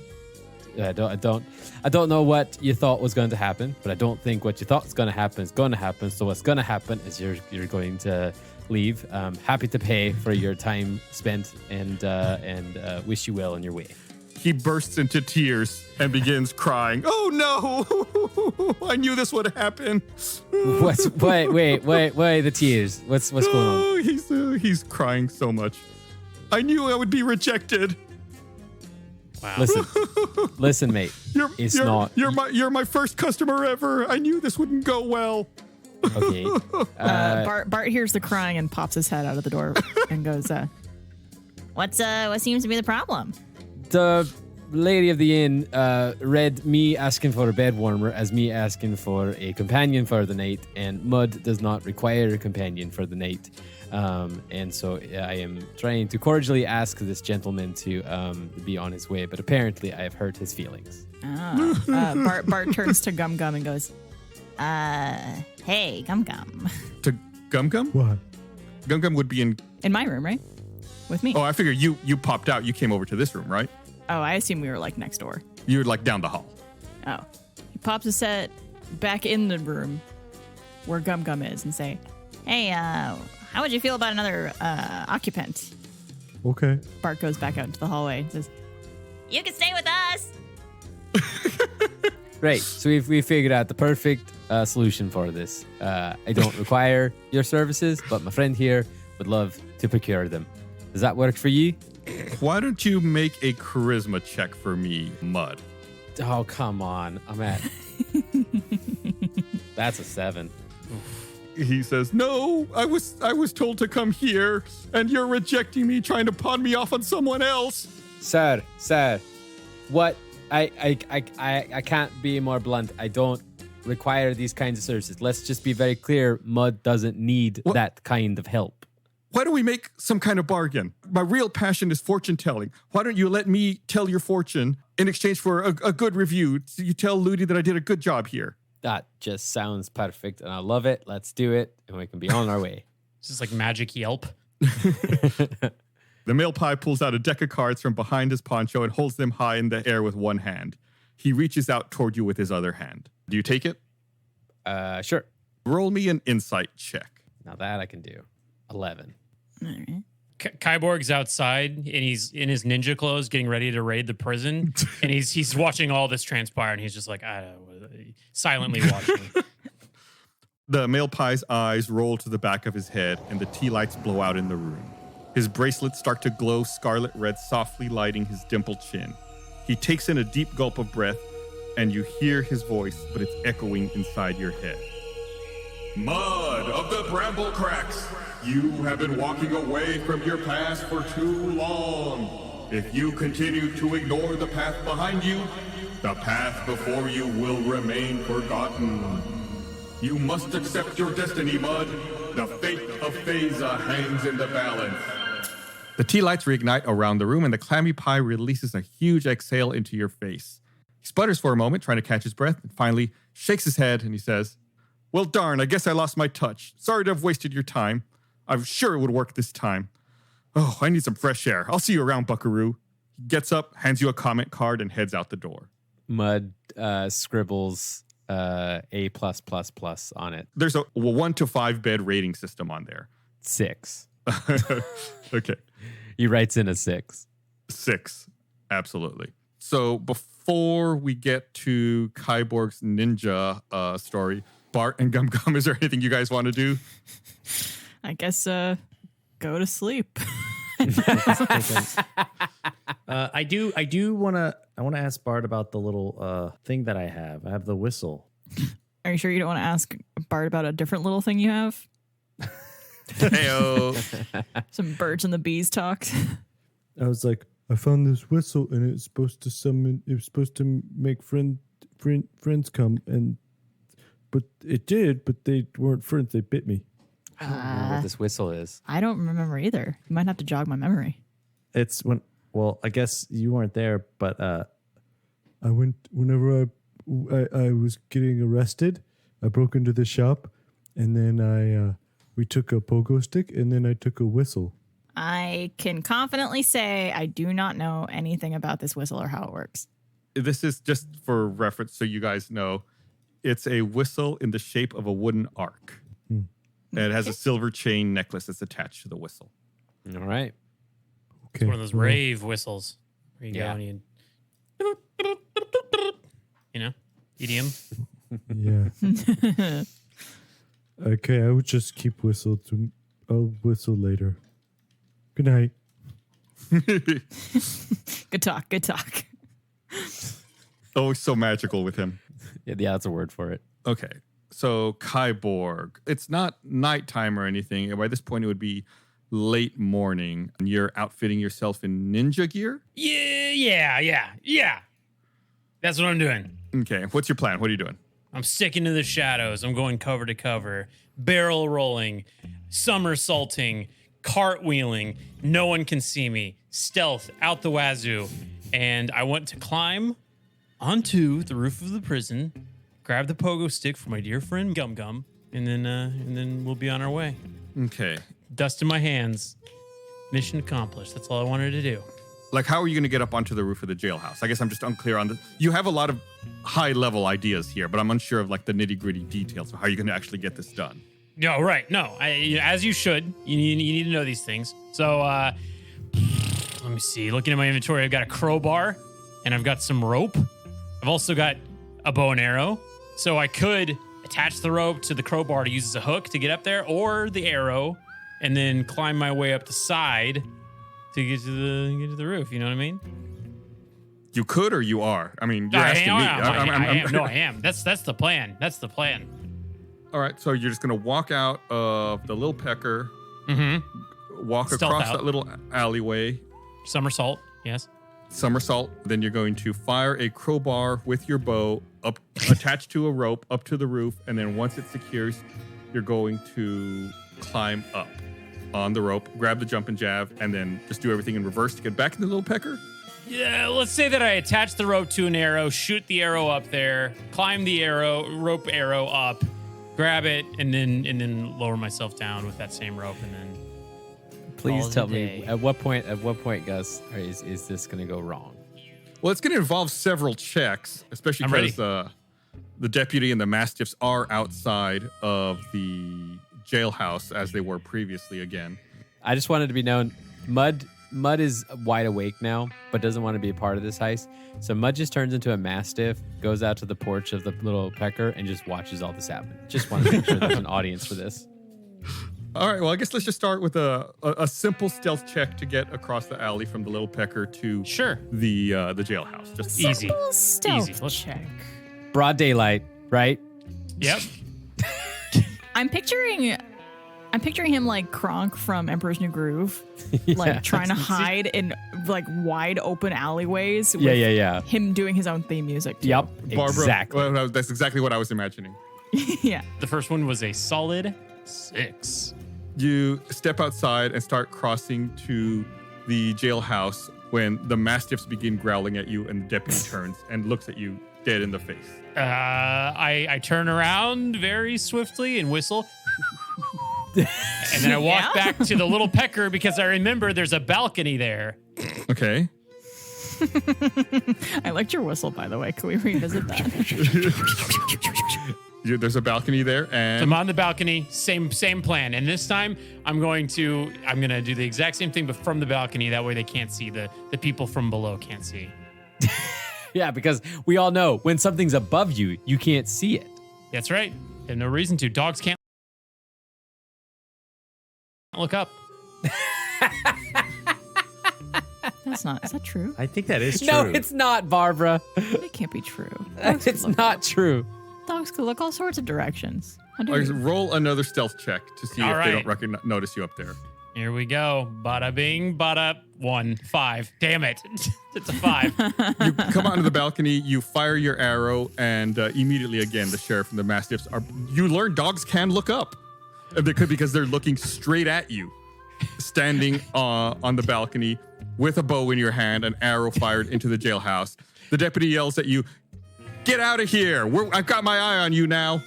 I don't know what you thought was going to happen, but I don't think what you thought was going to happen is going to happen. So what's going to happen is you're going to leave. Happy to pay for your time spent and wish you well on your way. He bursts into tears and begins crying. Oh no! I knew this would happen. Wait, the tears. What's going on? Oh, he's crying so much. I knew I would be rejected. Wow. Listen, mate. You're my first customer ever. I knew this wouldn't go well. Okay. Bart hears the crying and pops his head out of the door and goes, what seems to be the problem? The lady of the inn read me asking for a bed warmer as me asking for a companion for the night, and Mud does not require a companion for the night. And so I am trying to cordially ask this gentleman to be on his way, but apparently I have hurt his feelings. Bart turns to Gum Gum and goes, hey, Gum Gum. To Gum Gum? What? Gum Gum would be in My room, right? With me. Oh, I figure you popped out. You came over to this room, right? Oh, I assume we were like next door. You were like down the hall. Oh. He pops his head back in the room where Gum Gum is and say, hey, how would you feel about another occupant? Okay. Bart goes back out into the hallway and says, you can stay with us. Right. So we figured out the perfect solution for this. I don't require your services, but my friend here would love to procure them. Does that work for you? Why don't you make a charisma check for me, Mud? Oh, come on. I'm at... That's a 7. He says, no, I was told to come here, and you're rejecting me, trying to pawn me off on someone else. Sir, what? I can't be more blunt. I don't require these kinds of services. Let's just be very clear. Mud doesn't need that kind of help. Why don't we make some kind of bargain? My real passion is fortune telling. Why don't you let me tell your fortune in exchange for a good review? You tell Ludi that I did a good job here. That just sounds perfect, and I love it. Let's do it, and we can be on our way. This is like magic Yelp. The male pie pulls out a deck of cards from behind his poncho and holds them high in the air with one hand. He reaches out toward you with his other hand. Do you take it? Sure. Roll me an insight check. Now that I can do. 11. All right. Kyborg's outside and he's in his ninja clothes getting ready to raid the prison. And he's watching all this transpire and he's just like, I don't know, silently watching. The male pie's eyes roll to the back of his head and the tea lights blow out in the room. His bracelets start to glow scarlet red, softly lighting his dimpled chin. He takes in a deep gulp of breath and you hear his voice, but it's echoing inside your head. Mud of the Bramble Cracks, you have been walking away from your past for too long. If you continue to ignore the path behind you, the path before you will remain forgotten. You must accept your destiny, Mud. The fate of Phasa hangs in the balance. The tea lights reignite around the room and the clammy pie releases a huge exhale into your face. He sputters for a moment, trying to catch his breath, and finally shakes his head and he says, well, darn, I guess I lost my touch. Sorry to have wasted your time. I'm sure it would work this time. Oh, I need some fresh air. I'll see you around, buckaroo. He gets up, hands you a comment card, and heads out the door. Mud scribbles A+++ on it. There's a 1 to 5 bed rating system on there. 6. Okay. He writes in a 6. 6. Absolutely. So before we get to Kyborg's ninja story, Bart and Gum Gum, is there anything you guys want to do? I guess go to sleep. I want to ask Bart about the little thing that I have. I have the whistle. Are you sure you don't want to ask Bart about a different little thing you have? Heyo. Some birds and the bees talk. I was like, I found this whistle and it's supposed to summon. It was supposed to make friends come, but it did. But they weren't friends. They bit me. I don't know what this whistle is. I don't remember either. You might have to jog my memory. It's when. Well, I guess you weren't there, but I went whenever I was getting arrested. I broke into the shop, and then we took a pogo stick, and then I took a whistle. I can confidently say I do not know anything about this whistle or how it works. This is just for reference so you guys know. It's a whistle in the shape of a wooden arc. And it has a silver chain necklace that's attached to the whistle. All right. It's one of those rave whistles. Where you Yeah. go and EDM. Yeah. Okay, I would just keep whistle to. I'll whistle later. Good night. Good talk. Good talk. Always so magical with him. Yeah, that's a word for it. Okay. So Kyborg, it's not nighttime or anything. By this point, it would be late morning. And you're outfitting yourself in ninja gear? Yeah. That's what I'm doing. Okay. What's your plan? What are you doing? I'm sticking to the shadows. I'm going cover to cover, barrel rolling, somersaulting, cartwheeling. No one can see me. Stealth out the wazoo. And I want to climb onto the roof of the prison, grab the pogo stick for my dear friend Gum Gum, and then we'll be on our way. Okay. Dust in my hands. Mission accomplished. That's all I wanted to do. Like, how are you going to get up onto the roof of the jailhouse? I guess I'm just unclear on this. You have a lot of high-level ideas here, but I'm unsure of, like, the nitty-gritty details of how you're going to actually get this done. No, right. No, as you should. You need to know these things. So, let me see. Looking at my inventory, I've got a crowbar, and I've got some rope. I've also got a bow and arrow. So I could attach the rope to the crowbar to use as a hook to get up there, or the arrow, and then climb my way up the side to get to the roof. You know what I mean? You could, or you are. I mean, you're asking me. I am. No, I am. That's the plan. That's the plan. All right, so you're just going to walk out of the little pecker, walk Stealth across out. that little alleyway, Somersault. Yes. somersault. Then you're going to fire a crowbar with your bow up, attached to a rope, up to the roof, and then once it secures, you're going to climb up on the rope, grab the jump and jab, and then just do everything in reverse to get back in the little pecker. Yeah, let's say that I attach the rope to an arrow, shoot the arrow up there, climb the rope arrow up, grab it, and then lower myself down with that same rope, and then Please Calls tell a me day. at what point, Gus, is this going to go wrong? Well, it's going to involve several checks, especially I'm ready. because the deputy and the mastiffs are outside of the jailhouse as they were previously again. I just wanted to be known. Mud is wide awake now, but doesn't want to be a part of this heist. So Mud just turns into a mastiff, goes out to the porch of the little pecker, and just watches all this happen. Just want to make sure there's an audience for this. All right, well, I guess let's just start with a simple stealth check to get across the alley from the little pecker to the jailhouse. Just Easy. Little stealth Easy. Let's- check. Broad daylight, right? Yep. I'm picturing him like Kronk from Emperor's New Groove, like trying to hide in like wide open alleyways. With Yeah. Him doing his own theme music. Too. Yep, Barbara, exactly. well, that's exactly what I was imagining. Yeah. The first one was a solid 6. You step outside and start crossing to the jailhouse when the mastiffs begin growling at you and the deputy turns and looks at you dead in the face. I turn around very swiftly and whistle. And then I walk back to the little pecker because I remember there's a balcony there. Okay. I liked your whistle, by the way. Can we revisit that? There's a balcony there, and I'm on the balcony, same plan. And this time I'm gonna do the exact same thing, but from the balcony. That way they can't see the people from below can't see. Yeah, because we all know when something's above you, you can't see it. That's right. There's no reason to. Dogs can't look up. That's not. Is that true? I think that is true. No, it's not, Barbara. It can't be true. Dogs It's could look not true. Dogs could look all sorts of directions. How do All right, you- roll another stealth check to see All if they right. don't notice you up there. Here we go. Bada bing, bada 1, 5. Damn it. It's a 5. You come onto the balcony, you fire your arrow, and immediately again, the sheriff and the mastiffs are. You learn dogs can look up, and they could because they're looking straight at you, standing on the balcony with a bow in your hand, an arrow fired into the jailhouse. The deputy yells at you, "Get out of here! I've got my eye on you now."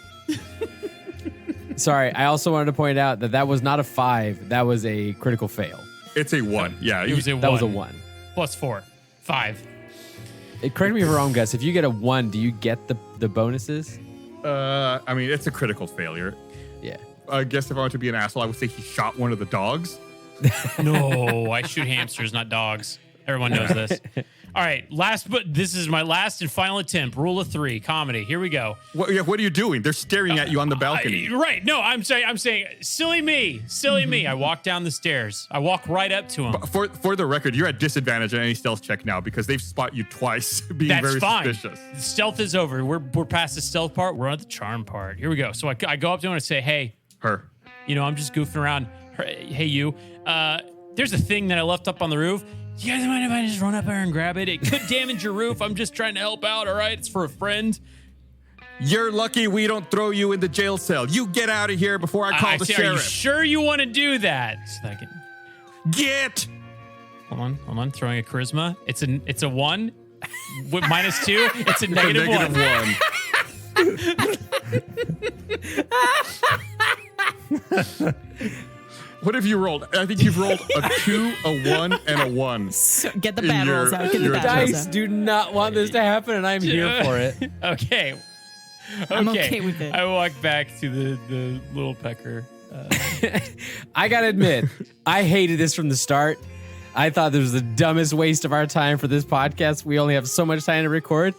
Sorry, I also wanted to point out that was not a 5. That was a critical fail. It's a 1. Yeah, It was a 1. That was a 1. Plus 4. 5. Correct me if I'm wrong, Gus. If you get a 1, do you get the bonuses? I mean, it's a critical failure. Yeah. I guess if I want to be an asshole, I would say he shot one of the dogs. No, I shoot hamsters, not dogs. Everyone knows this. All right, this is my last and final attempt. Rule of 3, comedy. Here we go. What are you doing? They're staring at you on the balcony. Right. No, I'm saying, silly me. I walk down the stairs. I walk right up to him. For the record, you're at disadvantage on any stealth check now because they've spot you twice being That's very fine. suspicious. The stealth is over. We're past the stealth part. We're on the charm part. Here we go. So I go up to him and I say, hey, Her. I'm just goofing around. Hey, you. There's a thing that I left up on the roof. You guys mind if I just run up there and grab it? It could damage your roof. I'm just trying to help out, all right? It's for a friend. You're lucky we don't throw you in the jail cell. You get out of here before I call the Are you sheriff. sure you want to do that? So that I can... Get! Hold on. Throwing a charisma. It's a 1 with -2. It's a negative 1. What have you rolled? I think you've rolled a 2, a 1, and a 1. So get the In bad your- rolls out. Get the your bad rolls Dice out. do not want this to happen, and I'm here for it. Okay. I'm okay with it. I walk back to the little pecker. I gotta admit, I hated this from the start. I thought this was the dumbest waste of our time for this podcast. We only have so much time to record.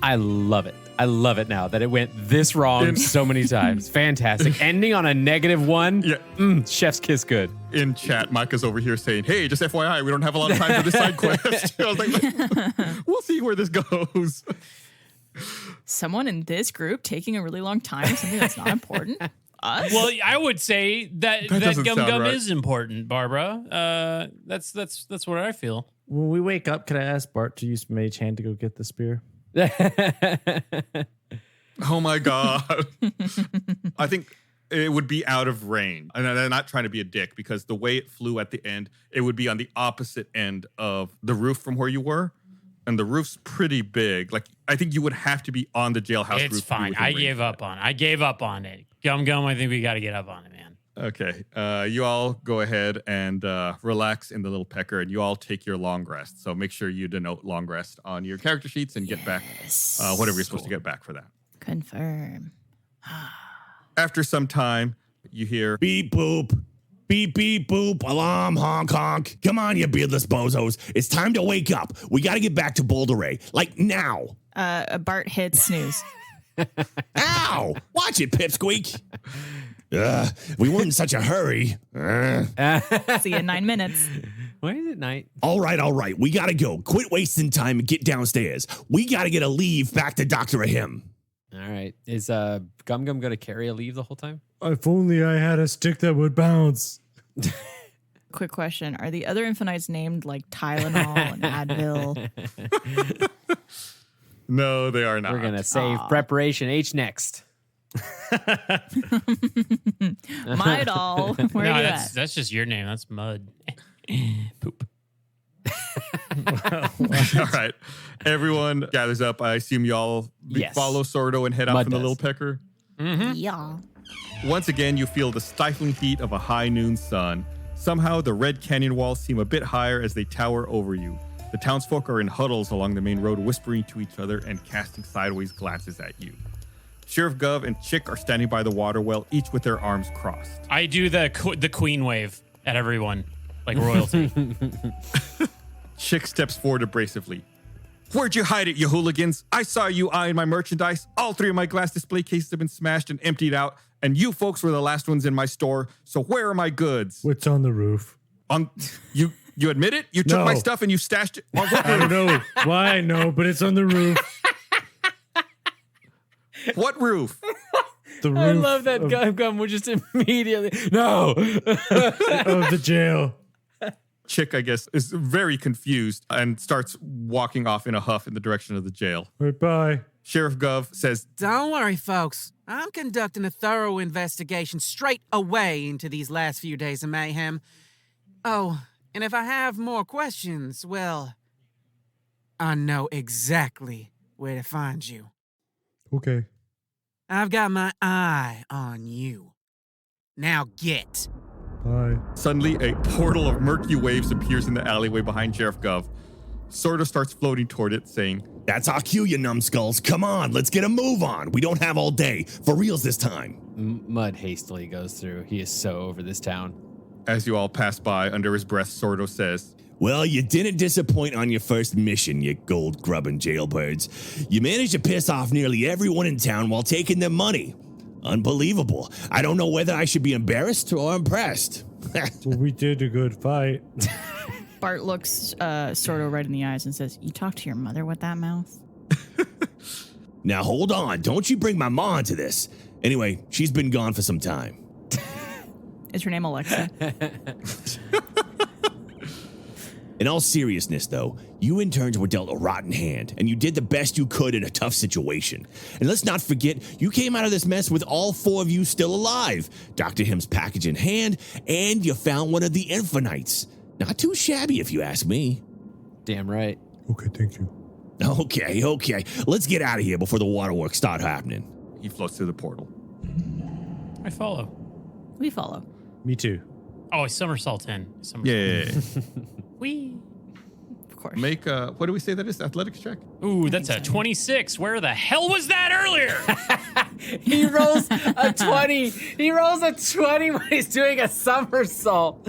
I love it. I love it now that it went this wrong so many times. Fantastic. Ending on a -1. Yeah. Chef's kiss good. In chat, Micah's over here saying, hey, just FYI, we don't have a lot of time for this side quest. I was like, we'll see where this goes. Someone in this group taking a really long time for something that's not important. Us? Well, I would say that doesn't Gum sound Gum right. is important, Barbara. That's what I feel. When we wake up, can I ask Bart to use Mage Hand to go get the spear? Oh my God. I think it would be out of range. And I'm not trying to be a dick because the way it flew at the end, it would be on the opposite end of the roof from where you were. And the roof's pretty big. Like, I think you would have to be on the jailhouse roof. It's to be fine. within I range gave of up that. on it. I gave up on it. Gum Gum, I think we got to get up on it, man. Okay. You all go ahead and relax in the little pecker, and you all take your long rest. So make sure you denote long rest on your character sheets and get back whatever you're supposed to get back for that. Confirm. After some time, you hear Beep boop. Beep beep boop. Alarm honk honk. Come on, you beardless bozos. It's time to wake up. We got to get back to Boulder Ray. Like now. Bart hits snooze. Ow! Watch it, Pipsqueak. We weren't in such a hurry. See you in 9 minutes. Why is it night? All right. We got to go. Quit wasting time and get downstairs. We got to get a leave back to Dr. Ahim. All right. Is Gum Gum going to carry a leave the whole time? If only I had a stick that would bounce. Quick question. Are the other Infinites named like Tylenol and Advil? No, they are not. We're going to save preparation H next. My doll. Where are you at? That's just your name. That's Mud. Poop. All right. Everyone gathers up. I assume y'all Yes. follow Sordo and head out Mud from the does. little pecker. Yeah. Once again, you feel the stifling heat of a high noon sun. Somehow, the red canyon walls seem a bit higher as they tower over you. The townsfolk are in huddles along the main road, whispering to each other and casting sideways glances at you. Sheriff Gov and Chick are standing by the water well, each with their arms crossed. I do the queen wave at everyone, like royalty. Chick steps forward abrasively. Where'd you hide it, you hooligans? I saw you eyeing my merchandise. All 3 of my glass display cases have been smashed and emptied out, and you folks were the last ones in my store, so where are my goods? What's on the roof? You admit it? You took No. my stuff and you stashed it? On what I don't roof? know why I know, but it's on the roof. What roof? The roof I love that of, Gum Gum would just immediately, no. of the jail. Chick, I guess, is very confused and starts walking off in a huff in the direction of the jail. Right, bye. Sheriff Gov says, Don't worry, folks. I'm conducting a thorough investigation straight away into these last few days of mayhem. Oh, and if I have more questions, well, I know exactly where to find you. Okay. I've got my eye on you. Now get. Bye. suddenly a portal of murky waves appears in the alleyway behind Sheriff Gov. sort of starts floating toward it, saying, That's our cue, you numbskulls. Come on, let's get a move on. We don't have all day. For reals this time. Mud hastily goes through. He is so over this town. as you all pass by, under his breath, Sordo says, Well, you didn't disappoint on your first mission, you gold-grubbing jailbirds. You managed to piss off nearly everyone in town while taking their money. Unbelievable. I don't know whether I should be embarrassed or impressed. Well, we did a good fight. Bart looks Sordo right in the eyes and says, "You talk to your mother with that mouth?" Now, hold on. Don't you bring my ma into this. Anyway, she's been gone for some time. Is her name Alexa? In all seriousness, though, you interns were dealt a rotten hand, and you did the best you could in a tough situation. And let's not forget, you came out of this mess with all four of you still alive, Dr. Him's package in hand, and you found one of the Infinites. Not too shabby, if you ask me. Damn right. Okay, thank you. Okay. Let's get out of here before the waterworks start happening. He floats through the portal. I follow. We follow. Me too. Oh, I somersault in. Yeah. Whee. Of course. Make what do we say that is? Athletics check? Ooh, that's a 26. Where the hell was that earlier? He rolls a 20. He rolls a 20 when he's doing a somersault.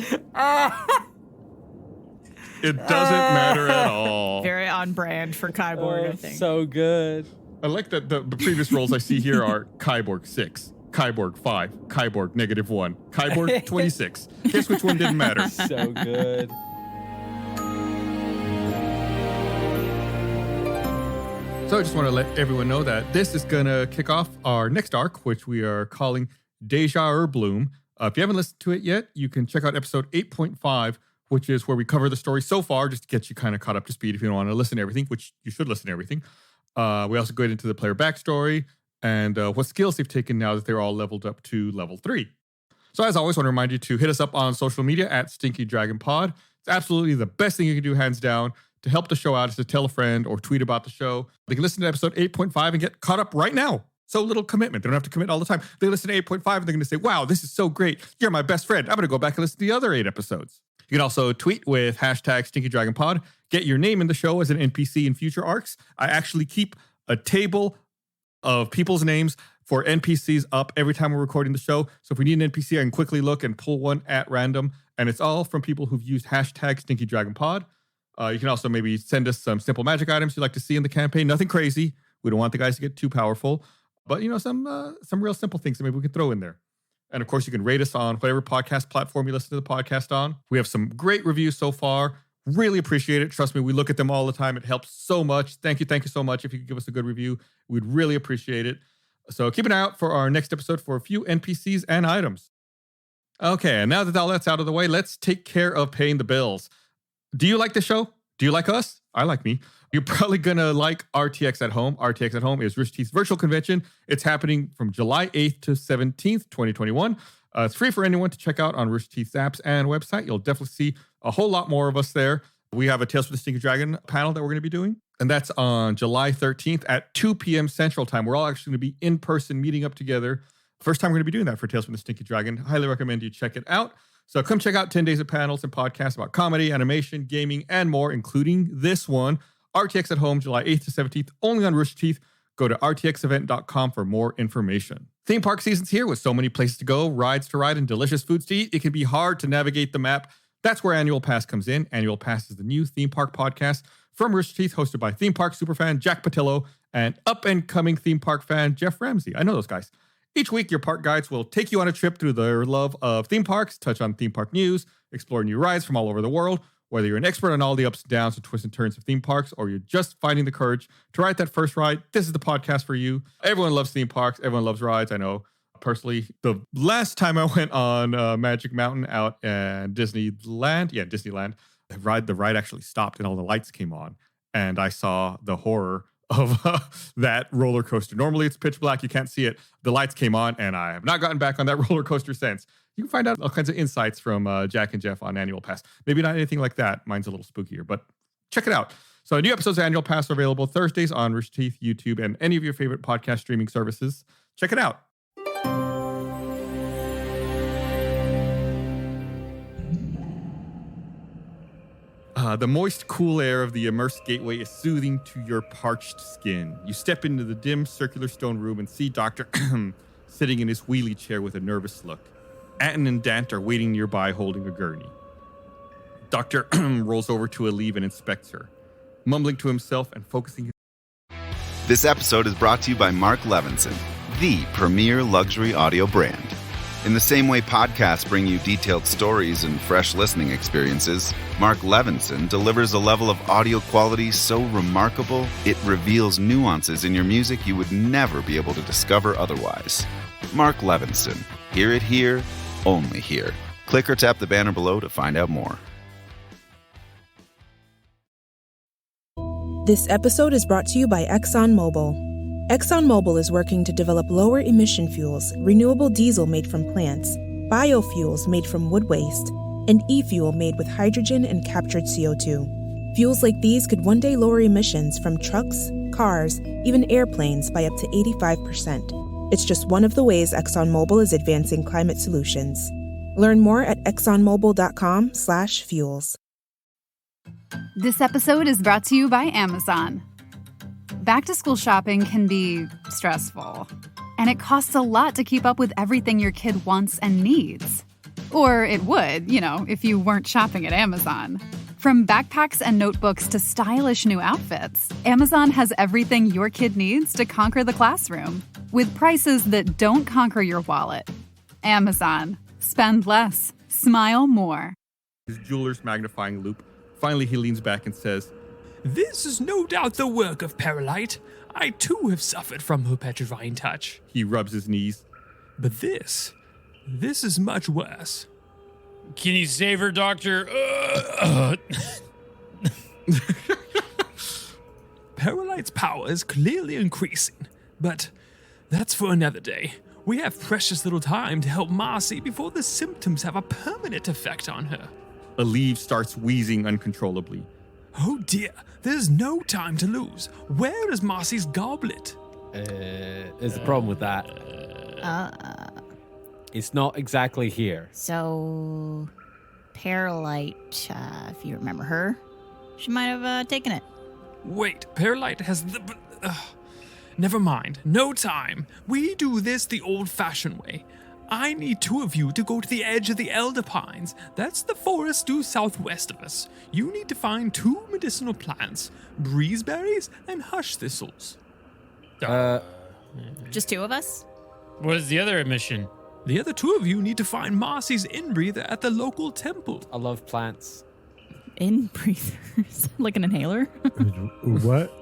It doesn't matter at all. Very on brand for Kyborg, I think. So good. I like that the previous rolls I see here are Kyborg 6, Kyborg 5, Kyborg -1, Kyborg 26. Guess which one didn't matter? So good. So I just want to let everyone know that this is going to kick off our next arc, which we are calling Deja Bloom. If you haven't listened to it yet, you can check out episode 8.5, which is where we cover the story so far, just to get you kind of caught up to speed if you don't want to listen to everything, which you should listen to everything. We also go into the player backstory and what skills they've taken now that they're all leveled up to level 3. So as always, I want to remind you to hit us up on social media at Stinky Dragon Pod. It's absolutely the best thing you can do, hands down, to help the show out, is to tell a friend or tweet about the show. They can listen to episode 8.5 and get caught up right now. So little commitment. They don't have to commit all the time. They listen to 8.5 and they're going to say, wow, this is so great. You're my best friend. I'm going to go back and listen to the other 8 episodes. You can also tweet with hashtag Stinky Dragon Pod. Get your name in the show as an NPC in future arcs. I actually keep a table of people's names for NPCs up every time we're recording the show. So if we need an NPC, I can quickly look and pull one at random. And it's all from people who've used hashtag Stinky Dragon Pod. You can also maybe send us some simple magic items you'd like to see in the campaign. Nothing crazy. We don't want the guys to get too powerful. But, you know, some real simple things that maybe we can throw in there. And of course, you can rate us on whatever podcast platform you listen to the podcast on. We have some great reviews so far. Really appreciate it. Trust me, we look at them all the time. It helps so much. Thank you so much. If you could give us a good review, we'd really appreciate it. So keep an eye out for our next episode for a few NPCs and items. Okay, and now that all that's out of the way, let's take care of paying the bills. Do you like the show? Do you like us? I like me. You're probably going to like RTX at Home. RTX at Home is Rooster Teeth's virtual convention. It's happening from July 8th to 17th, 2021. It's free for anyone to check out on Rooster Teeth's apps and website. You'll definitely see a whole lot more of us there. We have a Tales from the Stinky Dragon panel that we're going to be doing. And that's on July 13th at 2 p.m. Central Time. We're all actually going to be in person meeting up together. First time we're going to be doing that for Tales from the Stinky Dragon. Highly recommend you check it out. So come check out 10 days of panels and podcasts about comedy, animation, gaming, and more, including this one. RTX at Home, July 8th to 17th, only on Rooster Teeth. Go to rtxevent.com for more information. Theme park season's here with so many places to go, rides to ride, and delicious foods to eat. It can be hard to navigate the map. That's where Annual Pass comes in. Annual Pass is the new theme park podcast from Rooster Teeth, hosted by theme park superfan Jack Patillo and up-and-coming theme park fan Jeff Ramsey. I know those guys. Each week, your park guides will take you on a trip through their love of theme parks, touch on theme park news, explore new rides from all over the world. Whether you're an expert on all the ups and downs and twists and turns of theme parks, or you're just finding the courage to ride that first ride, this is the podcast for you. Everyone loves theme parks. Everyone loves rides. I know. Personally, the last time I went on Magic Mountain out at Disneyland, the ride actually stopped and all the lights came on. And I saw the horror of that roller coaster. Normally it's pitch black. You can't see it. The lights came on and I have not gotten back on that roller coaster since. You can find out all kinds of insights from Jack and Jeff on Annual Pass. Maybe not anything like that. Mine's a little spookier, but check it out. So new episodes of Annual Pass are available Thursdays on Rooster Teeth, YouTube, and any of your favorite podcast streaming services. Check it out. The moist, cool air of the immersed gateway is soothing to your parched skin. You step into the dim, circular stone room and see Dr. sitting in his wheelie chair with a nervous look. Atten and Dant are waiting nearby holding a gurney. Doctor rolls over to Aleve and inspects her, mumbling to himself and focusing. This episode is brought to you by Mark Levinson, the premier luxury audio brand. In the same way podcasts bring you detailed stories and fresh listening experiences, Mark Levinson delivers a level of audio quality so remarkable it reveals nuances in your music you would never be able to discover otherwise. Mark Levinson. Hear it here, only here. Click or tap the banner below to find out more. This episode is brought to you by ExxonMobil. ExxonMobil is working to develop lower emission fuels, renewable diesel made from plants, biofuels made from wood waste, and e-fuel made with hydrogen and captured CO2. Fuels like these could one day lower emissions from trucks, cars, even airplanes by up to 85%. It's just one of the ways ExxonMobil is advancing climate solutions. Learn more at exxonmobil.com/fuels. This episode is brought to you by Amazon. Back-to-school shopping can be stressful, and it costs a lot to keep up with everything your kid wants and needs. Or it would, if you weren't shopping at Amazon. From backpacks and notebooks to stylish new outfits, Amazon has everything your kid needs to conquer the classroom, with prices that don't conquer your wallet. Amazon. Spend less. Smile more. His jeweler's magnifying loupe. Finally, he leans back and says, "This is no doubt the work of Paralyte. I too have suffered from her petrifying touch." He rubs his knees. "But this is much worse." Can you save her, Doctor? Paralyte's power is clearly increasing, but that's for another day. We have precious little time to help Marcy before the symptoms have a permanent effect on her. Aleve starts wheezing uncontrollably. "Oh dear, there's no time to lose. Where is Marcy's goblet?" There's a problem with that. It's not exactly here. So, Paralyte, if you remember her, she might have taken it. Wait, Paralyte has the... never mind, no time. We do this the old-fashioned way. I need two of you to go to the edge of the Elder Pines. That's the forest due southwest of us. You need to find 2 medicinal plants, breezeberries and hush thistles. Just 2 of us? What is the other mission? The other 2 of you need to find Marcy's inbreather at the local temple. I love plants. Inbreathers? Like an inhaler? What?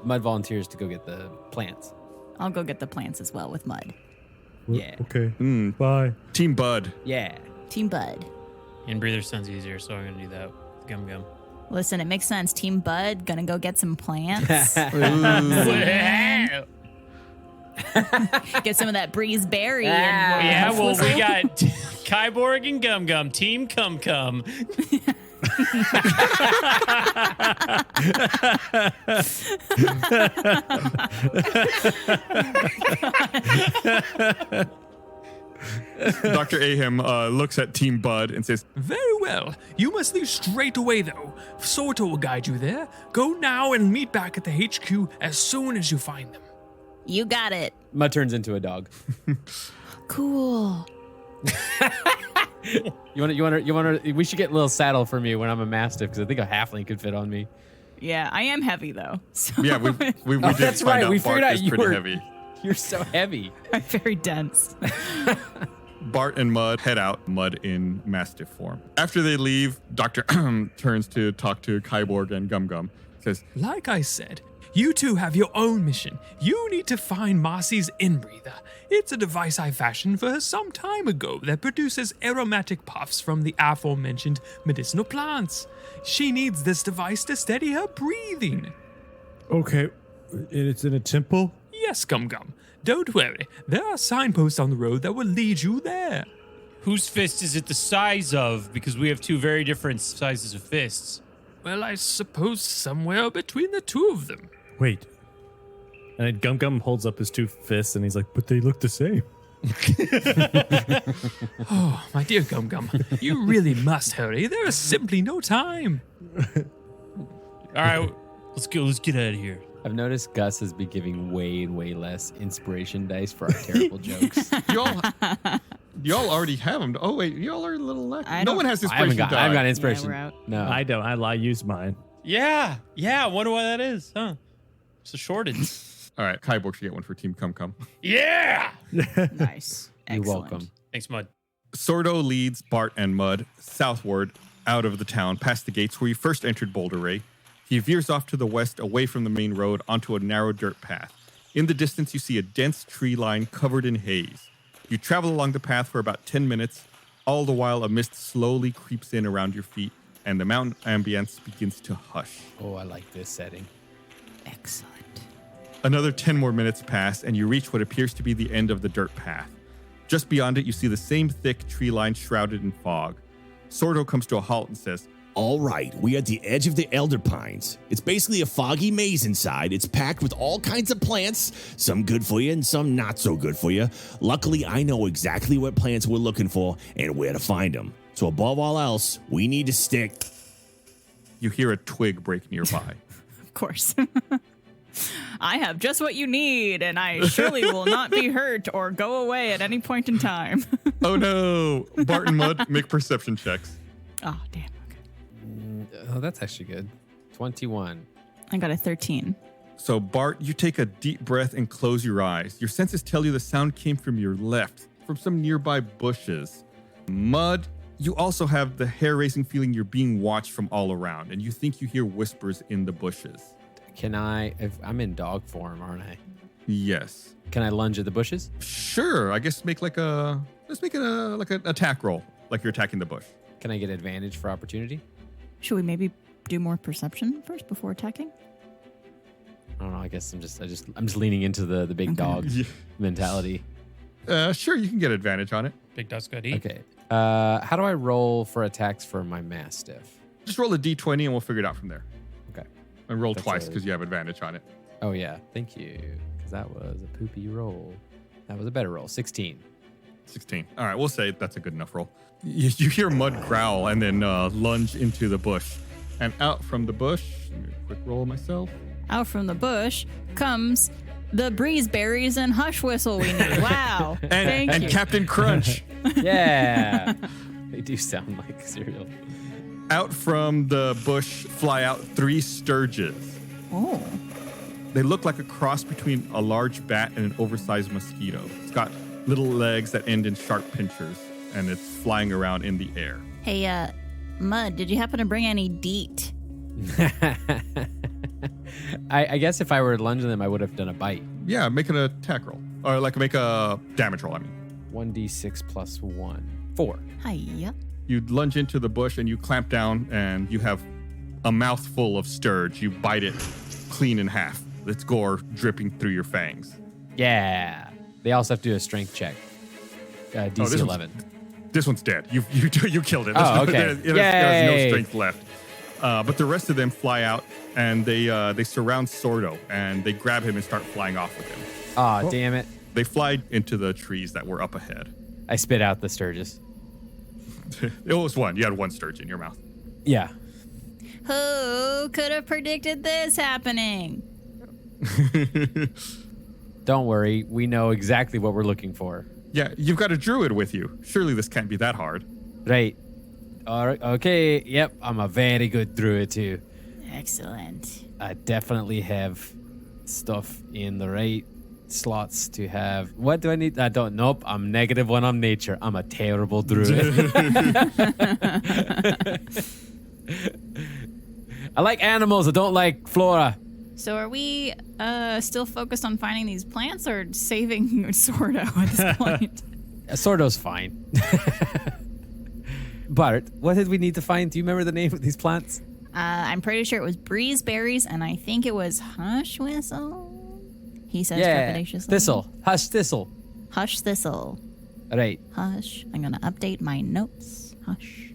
Mud volunteers to go get the plants. I'll go get the plants as well with Mud. Yeah. Okay. Bye. Team Bud. Yeah. Team Bud. Inbreather sounds easier, so I'm going to do that. Gum Gum. Listen, it makes sense. Team Bud, gonna go get some plants. Get some of that breezeberry. We got Kyborg and Gum Gum. Team Cum Cum. Dr. Ahem looks at Team Bud and says, "Very well. You must leave straight away, though. Sorto will guide you there. Go now and meet back at the HQ as soon as you find them." You got it. Mud turns into a dog. Cool. You want to? We should get a little saddle for me when I'm a mastiff because I think a halfling could fit on me. Yeah, I am heavy though. So yeah, we did that's find right. out We Bart figured out is you pretty were heavy. You're so heavy. I'm very dense. Bart and Mud head out, Mud in mastiff form. After they leave, Dr. turns to talk to Kyborg and Gum Gum. Says, "Like I said, you two have your own mission. You need to find Marcy's inbreather. It's a device I fashioned for her some time ago that produces aromatic puffs from the aforementioned medicinal plants. She needs this device to steady her breathing." Okay. And it's in a temple? "Yes, Gum Gum. Don't worry. There are signposts on the road that will lead you there." Whose fist is it the size of? Because we have 2 very different sizes of fists. "Well, I suppose somewhere between the 2 of them." Wait. And then Gum Gum holds up his 2 fists and he's like, "But they look the same." Oh, my dear Gum Gum, you really must hurry. There is simply no time. All right, let's go. Let's get out of here. I've noticed Gus has been giving way and way less inspiration dice for our terrible jokes. Y'all already have them. Oh wait, y'all are a little lack. No one has I haven't inspiration. got die. inspiration. Yeah, we're out. No, I don't. I use mine. Yeah. I wonder why that is, huh? It's a shortage. All right, Kyborg should get one for Team Cum Cum. Yeah. Nice. You're Excellent. welcome. Thanks, Mud. Sordo leads Bart and Mud southward out of the town, past the gates where you first entered Boulder Ray. He veers off to the west, away from the main road, onto a narrow dirt path. In the distance, you see a dense tree line covered in haze. You travel along the path for about 10 minutes, all the while a mist slowly creeps in around your feet, and the mountain ambience begins to hush. Oh, I like this setting. Excellent. Another 10 more minutes pass, and you reach what appears to be the end of the dirt path. Just beyond it, you see the same thick tree line shrouded in fog. Sordo comes to a halt and says, All right, we're at the edge of the Elder Pines. It's basically a foggy maze inside. It's packed with all kinds of plants, some good for you and some not so good for you. Luckily, I know exactly what plants we're looking for and where to find them. So above all else, we need to stick. You hear a twig break nearby. Of course. I have just what you need, and I surely will not be hurt or go away at any point in time. Oh no! Bart and Mud, make perception checks. Oh, damn. Okay. Oh, that's actually good. 21. I got a 13. So Bart, you take a deep breath and close your eyes. Your senses tell you the sound came from your left, from some nearby bushes. Mud, you also have the hair-raising feeling you're being watched from all around, and you think you hear whispers in the bushes. Can I, if I'm in dog form, aren't I? Yes. Can I lunge at the bushes? Sure. I guess make an attack roll, like you're attacking the bush. Can I get advantage for opportunity? Should we maybe do more perception first before attacking? I don't know. I guess I'm just leaning into the big dog mentality. Sure, you can get advantage on it. Big dog's good eat. Okay. How do I roll for attacks for my mastiff? Just roll a d20 and we'll figure it out from there. Okay. And roll That's twice a- because you have advantage on it. Oh yeah, thank you. Because that was a poopy roll. That was a better roll. 16. 16. All right, we'll say that's a good enough roll. You hear Mud growl and then lunge into the bush. And out from the bush, let me quick roll myself. Out from the bush comes the breeze berries and hush whistle we need. Wow. Thank And you. Captain Crunch. Yeah. They do sound like cereal. Out from the bush fly out 3 sturges. Oh. They look like a cross between a large bat and an oversized mosquito. It's got little legs that end in sharp pinchers, and it's flying around in the air. Hey, Mud, did you happen to bring any DEET? I guess if I were lunging them, I would have done a bite. Yeah, make an attack roll. Or like make a damage roll, I mean. 1d6 plus 1. 4. Hiya. You lunge into the bush and you clamp down and you have a mouthful of sturge. You bite it clean in half. Its gore dripping through your fangs. Yeah. They also have to do a strength check. DC 11. This one's dead. You killed it. Oh, okay. It has no strength left. But the rest of them fly out and they surround Sordo and they grab him and start flying off with him. Aw, damn it. They fly into the trees that were up ahead. I spit out the Sturgis. It was one. You had one sturge in your mouth. Yeah. Who could have predicted this happening? Don't worry. We know exactly what we're looking for. Yeah, you've got a druid with you. Surely this can't be that hard. Right. All right. Okay. Yep. I'm a very good druid too. Excellent. I definitely have stuff in the right slots to have. What do I need? I don't. Nope. I'm -1 on nature. I'm a terrible druid. I like animals. I don't like flora. So are we still focused on finding these plants or saving Sordo at this point? Sordo's fine. Bart, what did we need to find? Do you remember the name of these plants? I'm pretty sure it was breeze berries, and I think it was hush whistle. He says Yeah. trepidatiously. Thistle. Hush thistle. Hush thistle. Right. Hush. I'm going to update my notes. Hush.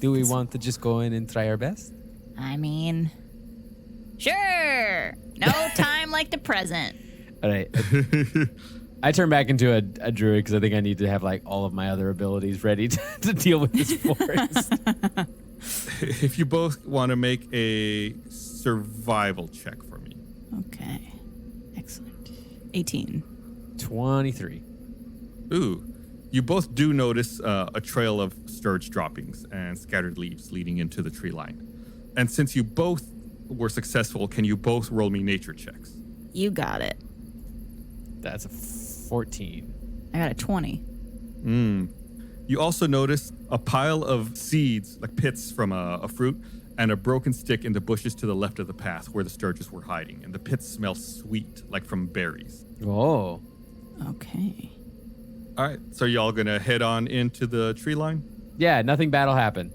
Do we want to just go in and try our best? I mean, sure. No time like the present. All right. I turn back into a druid because I think I need to have like all of my other abilities ready to deal with this forest. If you both want to make a survival check for me. Okay. Excellent. 18. 23. Ooh. You both do notice a trail of sturge droppings and scattered leaves leading into the tree line. And since you both were successful, can you both roll me nature checks? You got it. That's a 14. I got a 20. You also notice a pile of seeds, like pits from a fruit, and a broken stick in the bushes to the left of the path where the sturges were hiding. And the pits smell sweet, like from berries. Oh. Okay. All right, so y'all gonna head on into the tree line? Yeah, nothing bad will happen.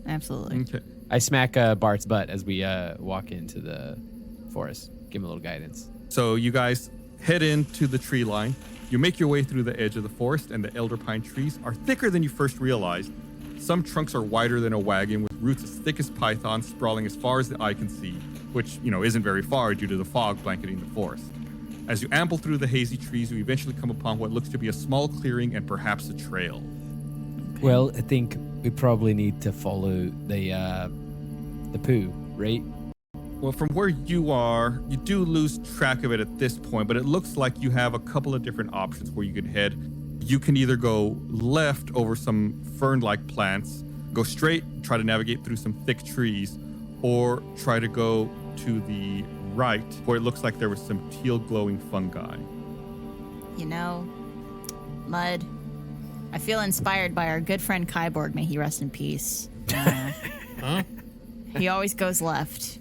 Absolutely. Okay. I smack Bart's butt as we walk into the forest. Give him a little guidance. So you guys head into the tree line. You make your way through the edge of the forest, and the elder pine trees are thicker than you first realized. Some trunks are wider than a wagon, with roots as thick as pythons sprawling as far as the eye can see, which, isn't very far due to the fog blanketing the forest. As you amble through the hazy trees, you eventually come upon what looks to be a small clearing and perhaps a trail. Well, I think we probably need to follow the poo, right? Well, from where you are, you do lose track of it at this point, but it looks like you have a couple of different options where you could head. You can either go left over some fern-like plants, go straight, try to navigate through some thick trees, or try to go to the right, where it looks like there was some teal glowing fungi. Mud, I feel inspired by our good friend Kyborg, may he rest in peace. Huh? He always goes left.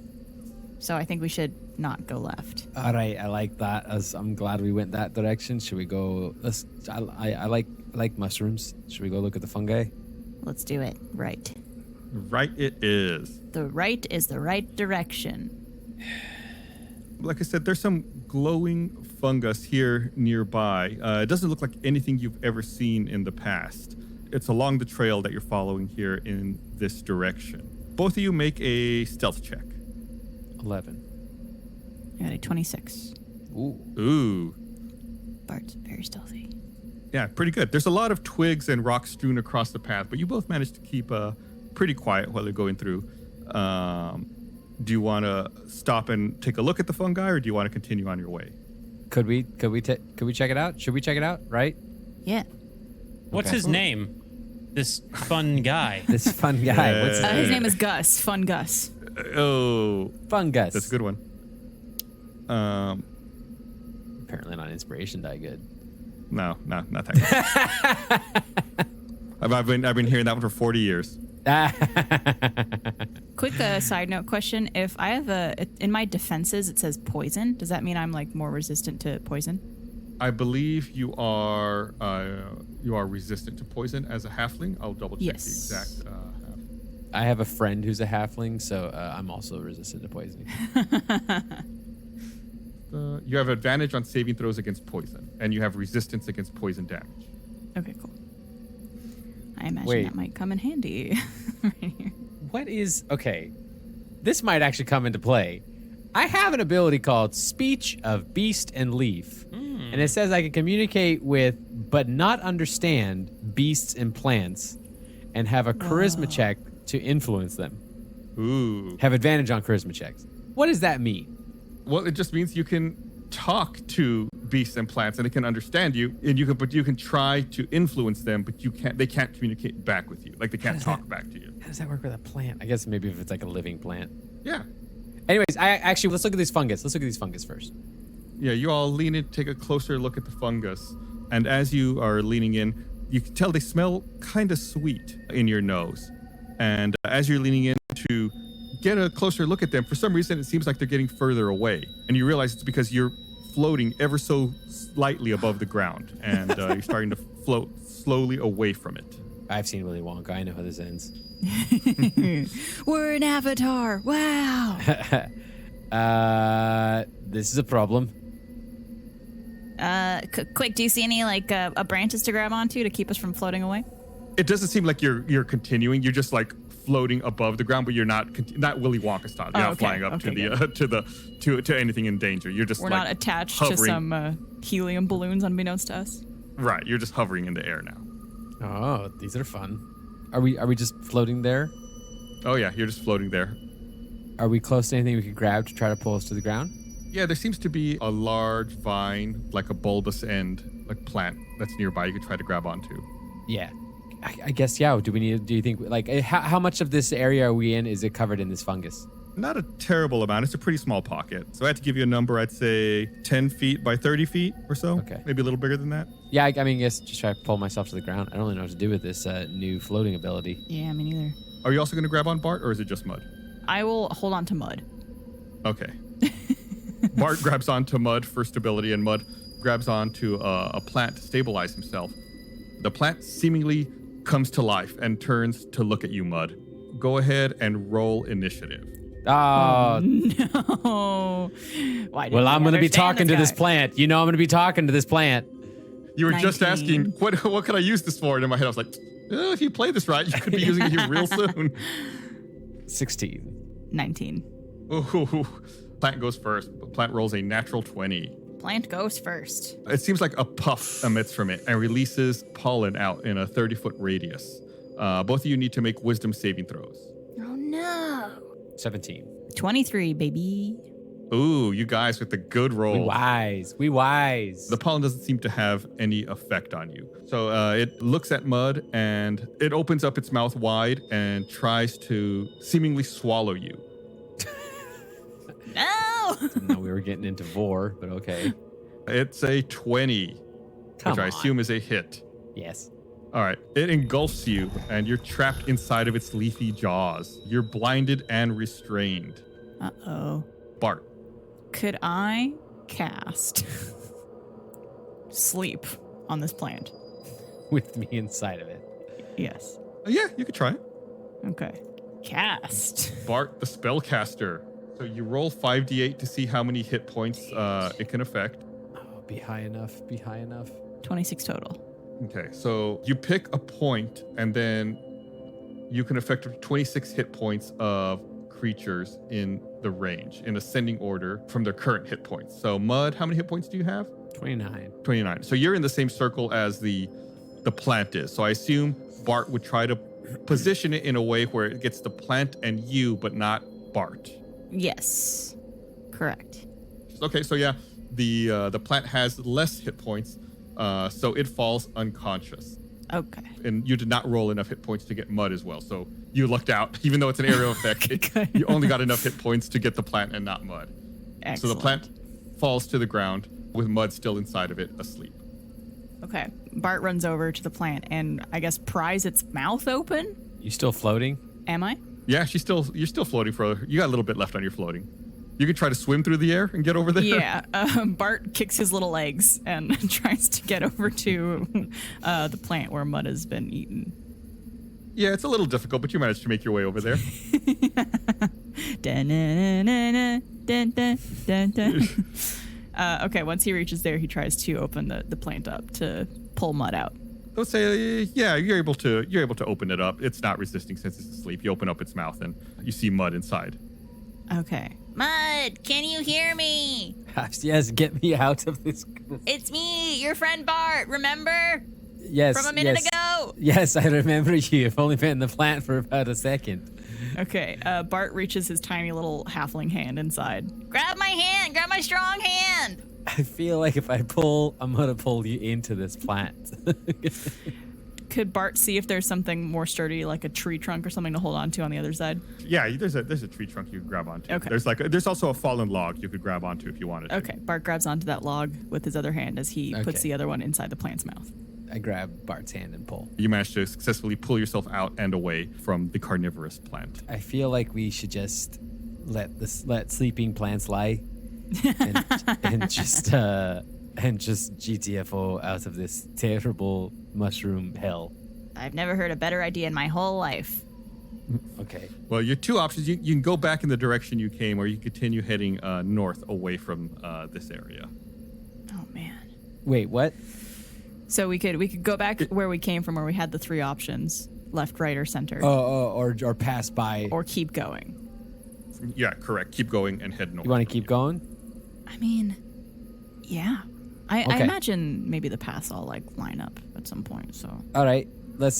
So I think we should not go left. All right, I like that. As I'm glad we went that direction. Should we go? I like mushrooms. Should we go look at the fungi? Let's do it. Right. Right it is. The right is the right direction. Like I said, there's some glowing fungus here nearby. It doesn't look like anything you've ever seen in the past. It's along the trail that you're following here in this direction. Both of you make a stealth check. 11. I got a 26. Ooh. Bart's very stealthy. Yeah, pretty good. There's a lot of twigs and rocks strewn across the path, but you both managed to keep pretty quiet while you're going through. Do you want to stop and take a look at the fungi, or do you want to continue on your way? Could we check it out? Should we check it out? Right? Yeah. What's his name? This fun guy. This fun guy. What's His name is Gus. Fun Gus. Oh, Fungus. That's a good one. Apparently not inspiration die good. No, not that good. I've been hearing that one for 40 years. Quick side note question: if I have in my defenses it says poison, does that mean I'm like more resistant to poison? I believe you are resistant to poison as a halfling. I'll double check the exact. I have a friend who's a halfling, so I'm also resistant to poison. You have advantage on saving throws against poison, and you have resistance against poison damage. Okay, cool. I imagine that might come in handy right here. What is... Okay, this might actually come into play. I have an ability called Speech of Beast and Leaf. And it says I can communicate with, but not understand, beasts and plants, and have a charisma check to influence them. Ooh. Have advantage on charisma checks. What does that mean? Well, it just means you can talk to beasts and plants, and they can understand you, and you can try to influence them, but they can't communicate back with you. Like they can't talk back to you. How does that work with a plant? I guess maybe if it's like a living plant. Yeah. Anyways, let's look at these fungus. Let's look at these fungus first. Yeah, you all lean in, take a closer look at the fungus, and as you are leaning in, you can tell they smell kind of sweet in your nose. And as you're leaning in to get a closer look at them, for some reason it seems like they're getting further away, and you realize it's because you're floating ever so slightly above the ground, and you're starting to float slowly away from it. I've seen Willy Wonka. I know how this ends. We're an avatar. Wow. This is a problem. Quick, do you see any branches to grab onto to keep us from floating away? It doesn't seem like you're continuing. You're just like floating above the ground, but you're not Willy Wonka style. You're not flying up to anything in danger. You're just We're not attached hovering. to some helium balloons, unbeknownst to us. Right, you're just hovering in the air now. Oh, these are fun. Are we just floating there? Oh yeah, you're just floating there. Are we close to anything we could grab to try to pull us to the ground? Yeah, there seems to be a large vine, like a bulbous end, like plant that's nearby. You could try to grab onto. Yeah. I guess, yeah. Do you think, like, how much of this area are we in? Is it covered in this fungus? Not a terrible amount. It's a pretty small pocket. So I had to give you a number, I'd say 10 feet by 30 feet or so. Okay. Maybe a little bigger than that. Yeah, I mean, guess just try to pull myself to the ground. I don't really know what to do with this new floating ability. Yeah, me neither. Are you also going to grab on Bart, or is it just Mud? I will hold on to Mud. Okay. Bart grabs onto Mud, first ability, and Mud grabs onto a plant to stabilize himself. The plant seemingly comes to life and turns to look at you, Mud. Go ahead and roll initiative. Oh, no. Why well, I'm going to be talking to this guy? plant. You know I'm going to be talking to this plant. You were just 19. asking, what can I use this for? And in my head, I was like, if you play this right, you could be using it here real soon. 16. 19. Ooh, plant goes first. Plant rolls a natural 20. Plant goes first. It seems like a puff emits from it and releases pollen out in a 30-foot radius. Both of you need to make wisdom saving throws. Oh, no. 17. 23, baby. Ooh, you guys with the good roll. We wise. The pollen doesn't seem to have any effect on you. So it looks at Mud and it opens up its mouth wide and tries to seemingly swallow you. No! Didn't know we were getting into vor, but okay. It's a 20, Come which I on. assume is a hit. Yes. All right, it engulfs you and you're trapped inside of its leafy jaws. You're blinded and restrained. Uh-oh. Bart. Could I cast sleep on this plant? With me inside of it. Yes. Yeah, you could try it. Okay. Cast. Bart, the spellcaster. So you roll 5d8 to see how many hit points it can affect. Oh, be high enough. 26 total. Okay, so you pick a point and then you can affect 26 hit points of creatures in the range in ascending order from their current hit points. So Mud, how many hit points do you have? 29. 29. So you're in the same circle as the plant is. So I assume Bart would try to position it in a way where it gets the plant and you, but not Bart. Yes. Correct. Okay, so yeah, the plant has less hit points, so it falls unconscious. Okay. And you did not roll enough hit points to get Mud as well, so you lucked out. Even though it's an aerial effect, you only got enough hit points to get the plant and not Mud. Excellent. So the plant falls to the ground with Mud still inside of it, asleep. Okay. Bart runs over to the plant and I guess pries its mouth open. You still floating? Am I? Yeah, you're still floating you got a little bit left on your floating. You could try to swim through the air and get over there. Yeah. Bart kicks his little legs and tries to get over to the plant where Mud has been eaten. Yeah, it's a little difficult, but you managed to make your way over there. Okay, once he reaches there, he tries to open the plant up to pull Mud out. Let's say, yeah, you're able to open it up. It's not resisting since it's asleep. You open up its mouth and you see Mud inside. Okay. Mud, can you hear me? Yes, get me out of this. It's me, your friend Bart, remember? Yes. From a minute yes. ago. Yes, I remember you. I've only been in the plant for about a second. Okay, Bart reaches his tiny little halfling hand inside. Grab my hand, grab my strong hand. I feel like if I pull, I'm going to pull you into this plant. Could Bart see if there's something more sturdy, like a tree trunk or something to hold on to on the other side? Yeah, there's a tree trunk you can grab onto. Okay. There's also a fallen log you could grab onto if you wanted to. Okay, Bart grabs onto that log with his other hand as he puts Okay. the other one inside the plant's mouth. I grab Bart's hand and pull. You managed to successfully pull yourself out and away from the carnivorous plant. I feel like we should just let sleeping plants lie and just GTFO out of this terrible mushroom hell. I've never heard a better idea in my whole life. Okay. Well, your two options, you can go back in the direction you came, or you continue heading north away from this area. Oh man. Wait, what? So we could go back where we came from, where we had the three options, left, right, or center. Or pass by. Or keep going. Yeah, correct. Keep going and head north. You want to keep going? I mean, yeah. I Okay. imagine maybe the paths all like line up at some point. So All right, let's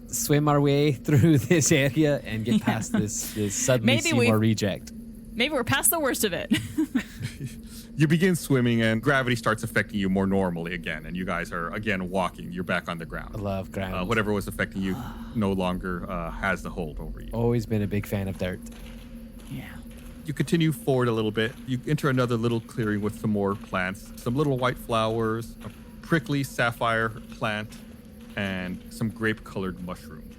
swim our way through this area and get past this suddenly Maybe Seymour reject. maybe we're past the worst of it. You begin swimming and gravity starts affecting you more normally again, and you guys are again walking. You're back on the ground. I love ground. Whatever was affecting you no longer has the hold over you. Always been a big fan of dirt. Yeah. You continue forward a little bit. You enter another little clearing with some more plants, some little white flowers, a prickly sapphire plant, and some grape-colored mushrooms.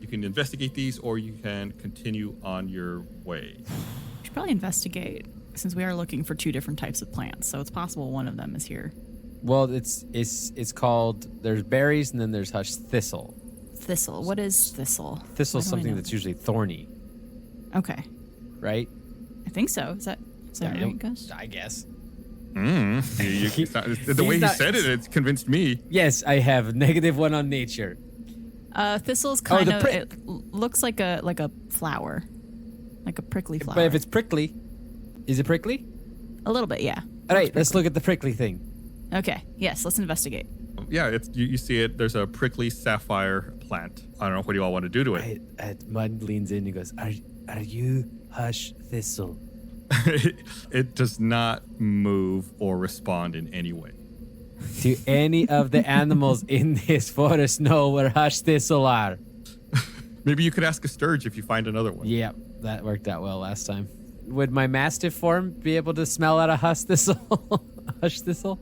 You can investigate these, or you can continue on your way. We should probably investigate since we are looking for 2 different types of plants. So it's possible one of them is here. Well, it's called. There's berries and then there's hush thistle. Thistle. What is thistle? Thistle's Why do I something know? that's usually thorny, Okay. right? I think so. Is that right, Gus? I guess. The way he said it, it's convinced me. Yes, I have -1 on nature. Thistle's kind the of prick. it looks like a flower. Like a prickly flower. But if it's prickly, is it prickly? a little bit, yeah. All right, let's look at the prickly thing. Okay. Yes, let's investigate. Yeah, it's you see it. There's a prickly sapphire plant. I don't know. What do you all want to do to it? Mud leans in and goes, "Are you hush thistle?" It does not move or respond in any way. Do any of the animals in this forest know where hush thistle are? Maybe you could ask a sturge if you find another one. Yeah, that worked out well last time. Would my mastiff form be able to smell out a hush thistle? Hush thistle?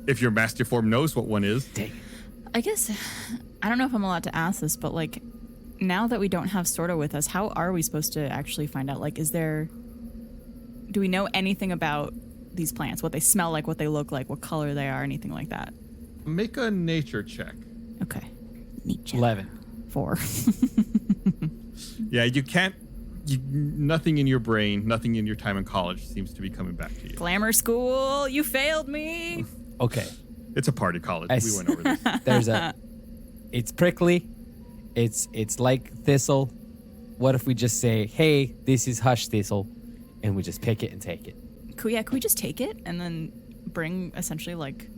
If your mastiff form knows what one is. I guess I don't know if I'm allowed to ask this, but like now that we don't have Sorta with us, how are we supposed to actually find out? Like, do we know anything about these plants? What they smell like, what they look like, what color they are, anything like that? Make a nature check. Okay. Nature. 11. 4. Yeah, you can't. Nothing in your brain, nothing in your time in college seems to be coming back to you. Glamour school, you failed me. Okay. It's a party college. We went over this. It's prickly. It's like thistle. What if we just say, "Hey, this is hush thistle," and we just pick it and take it? Could we just take it and then bring essentially like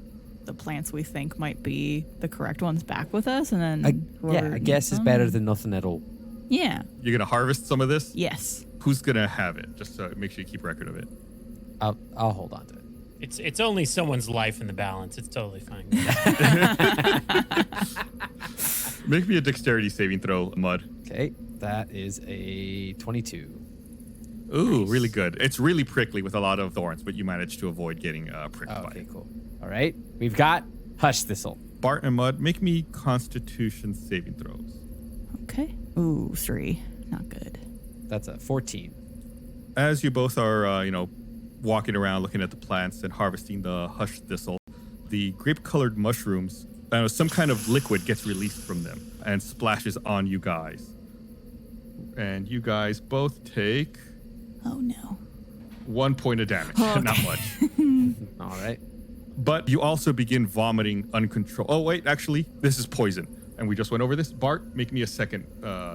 the plants we think might be the correct ones back with us, and then I guess it's better than nothing at all. Yeah. You're gonna harvest some of this? Yes. Who's gonna have it? Just so make sure you keep record of it. I'll hold on to it. It's only someone's life in the balance. It's totally fine. Make me a dexterity saving throw, Mud. Okay, that is a 22. Ooh, Nice. really good. It's really prickly with a lot of thorns, but you managed to avoid getting pricked by Okay, it. cool. All right, we've got hush thistle. Bart and Mud, make me Constitution saving throws. Okay. Ooh, 3. Not good. That's a 14. As you both are, walking around looking at the plants and harvesting the hush thistle, the grape-colored mushrooms, some kind of liquid gets released from them and splashes on you guys. And you guys both take Oh no. 1 point of damage. Okay. Not much. All right. But you also begin vomiting uncontrolled. Oh, wait, actually, this is poison. And we just went over this. Bart, make me a second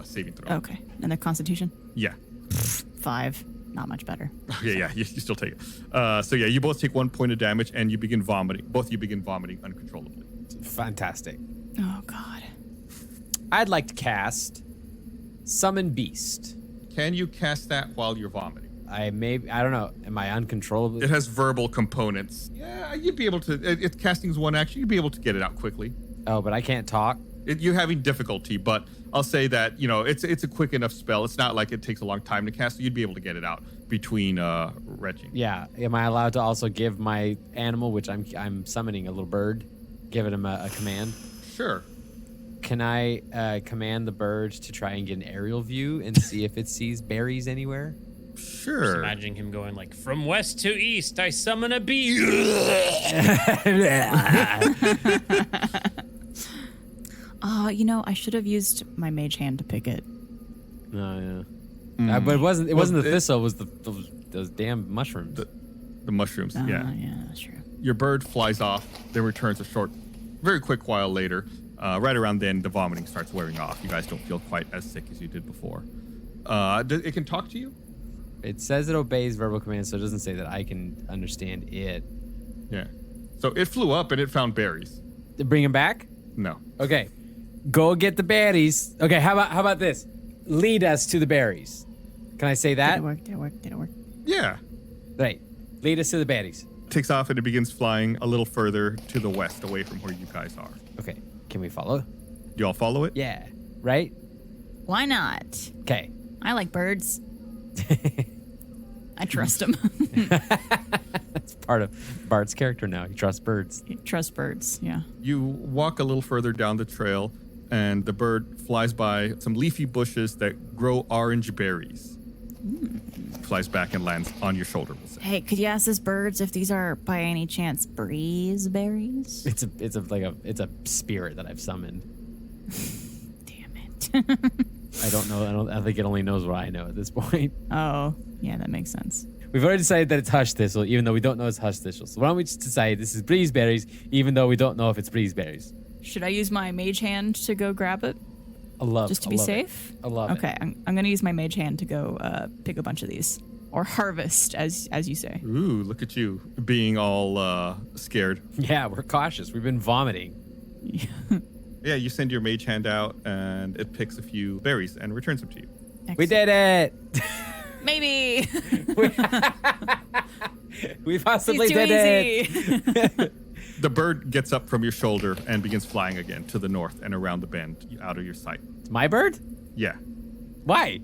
saving throw. Okay. And the Constitution? Yeah. 5. Not much better. Okay, yeah, you still take it. So yeah, you both take 1 point of damage and you begin vomiting. Both of you begin vomiting uncontrollably. Fantastic. Oh God. I'd like to cast Summon Beast. Can you cast that while you're vomiting? I don't know. Am I uncontrollable? It has verbal components. Yeah, you'd be able to. It's casting's one action. You'd be able to get it out quickly. Oh, but I can't talk. You're having difficulty, but I'll say that it's a quick enough spell. It's not like it takes a long time to cast. So you'd be able to get it out between retching. Yeah. Am I allowed to also give my animal, which I'm summoning a little bird, give it a command? Sure. Can I command the bird to try and get an aerial view and see if it sees berries anywhere? Sure. Just imagining him going like, from west to east, I summon a bee. I should have used my mage hand to pick it. Oh yeah. But it wasn't the thistle. It was those damn mushrooms. The mushrooms. Yeah. Yeah, that's true. Your bird flies off, then returns a very quick while later. Right around then, the vomiting starts wearing off. You guys don't feel quite as sick as you did before. It can talk to you? It says it obeys verbal commands, so it doesn't say that I can understand it. Yeah. So it flew up and it found berries. To bring him back? No. Okay. Go get the berries. Okay, how about this? Lead us to the berries. Can I say that? Did it work? Yeah. Right. Lead us to the berries. Takes off and it begins flying a little further to the west, away from where you guys are. Okay. Can we follow? Do you all follow it? Yeah. Right? Why not? Okay. I like birds. I trust him. That's part of Bart's character now. He trusts birds. Trust birds, yeah. You walk a little further down the trail, and the bird flies by some leafy bushes that grow orange berries. Flies back and lands on your shoulder. We'll say. Hey, could you ask these birds if these are by any chance breeze berries? It's a spirit that I've summoned. Damn it. I don't know. I think it only knows what I know at this point. Oh, yeah, that makes sense. We've already decided that it's hush thistle, even though we don't know it's hush thistle. So why don't we just decide this is breeze berries, even though we don't know if it's breeze berries? Should I use my mage hand to go grab it? Just to be safe? I love it. Okay, I'm going to use my mage hand to go pick a bunch of these. Or harvest, as you say. Ooh, look at you being all scared. Yeah, we're cautious. We've been vomiting. Yeah, you send your mage hand out, and it picks a few berries and returns them to you. Excellent. We did it! Maybe. We possibly He's too did easy. it! The bird gets up from your shoulder and begins flying again to the north and around the bend, out of your sight. It's my bird? Yeah. Why?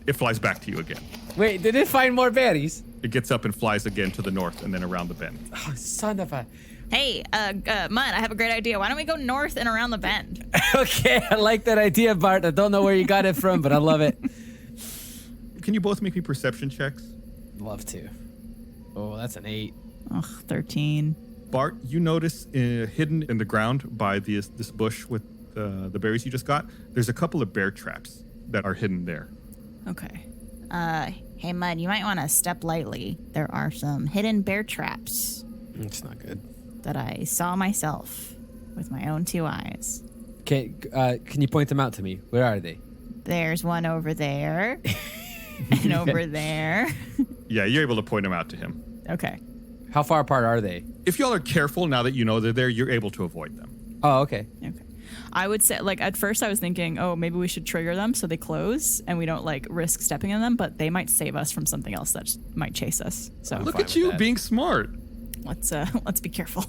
It flies back to you again. Wait, did it find more berries? It gets up and flies again to the north and then around the bend. Oh, son of a... Hey, Mutt, I have a great idea. Why don't we go north and around the bend? Okay, I like that idea, Bart. I don't know where you got it from, but I love it. Can you both make me perception checks? Love to. Oh, that's an 8. Ugh, 13. Bart, you notice hidden in the ground by this bush with the berries you just got, there's a couple of bear traps that are hidden there. Okay. Hey, Mud, you might want to step lightly. There are some hidden bear traps It's not good. that I saw myself with my own 2 eyes. Okay, can you point them out to me? Where are they? There's one over there and over there. Yeah, you're able to point them out to him. Okay. How far apart are they? If y'all are careful, now that you know they're there, you're able to avoid them. Oh, okay. Okay. I would say, like, at first I was thinking, oh, maybe we should trigger them so they close and we don't, like, risk stepping in them, but they might save us from something else that might chase us. So Look at you being smart. let's be careful.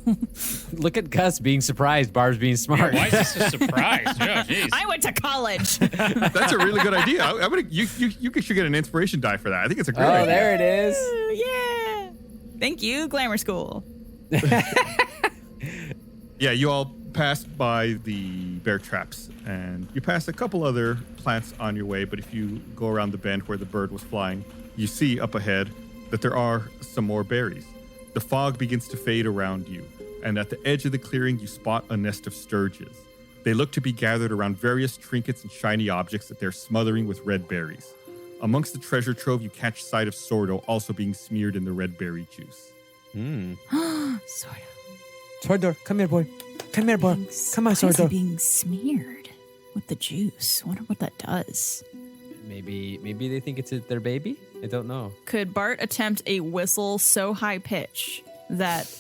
Look at Gus being surprised. Barb's being smart. Why is this a surprise? Yeah, jeez. I went to college. That's a really good idea. I'm gonna you should get an inspiration die for that. I think it's a great idea. Oh, there it is. Yeah. Thank you, Glamour School. Yeah, you all passed by the bear traps, and you passed a couple other plants on your way, but if you go around the bend where the bird was flying, you see up ahead that there are some more berries. The fog begins to fade around you, and at the edge of the clearing, you spot a nest of sturges. They look to be gathered around various trinkets and shiny objects that they're smothering with red berries. Amongst the treasure trove, you catch sight of Sordo also being smeared in the red berry juice. Sordo. Sordo, come here, boy. Come here, boy. Come on, Why is he Sordo. being smeared with the juice? I wonder what that does. Maybe they think it's their baby? I don't know. Could Bart attempt a whistle so high pitch that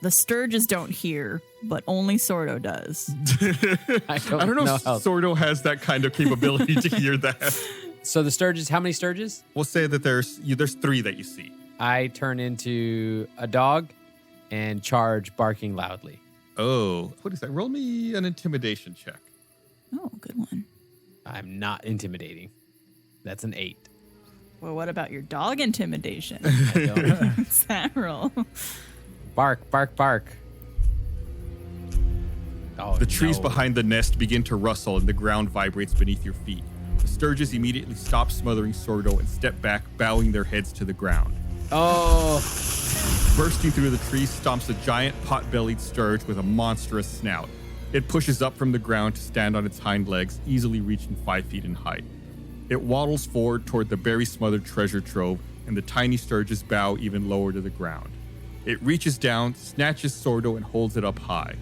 the Sturges don't hear, but only Sordo does? I don't know if Sordo has that kind of capability to hear that. So the Sturges, how many Sturges? We'll say that there's 3 that you see. I turn into a dog and charge barking loudly. Oh, what is that? Roll me an intimidation check. Oh, good one. I'm not intimidating. That's an 8. Well, what about your dog intimidation? I don't. What's that roll? Bark, bark, bark. Oh, the trees no. behind the nest begin to rustle and the ground vibrates beneath your feet. The Sturges immediately stop smothering Sordo and step back, bowing their heads to the ground. Oh. Bursting through the trees stomps a giant pot-bellied sturge with a monstrous snout. It pushes up from the ground to stand on its hind legs, easily reaching 5 feet in height. It waddles forward toward the berry-smothered treasure trove, and the tiny Sturges bow even lower to the ground. It reaches down, snatches Sordo, and holds it up high.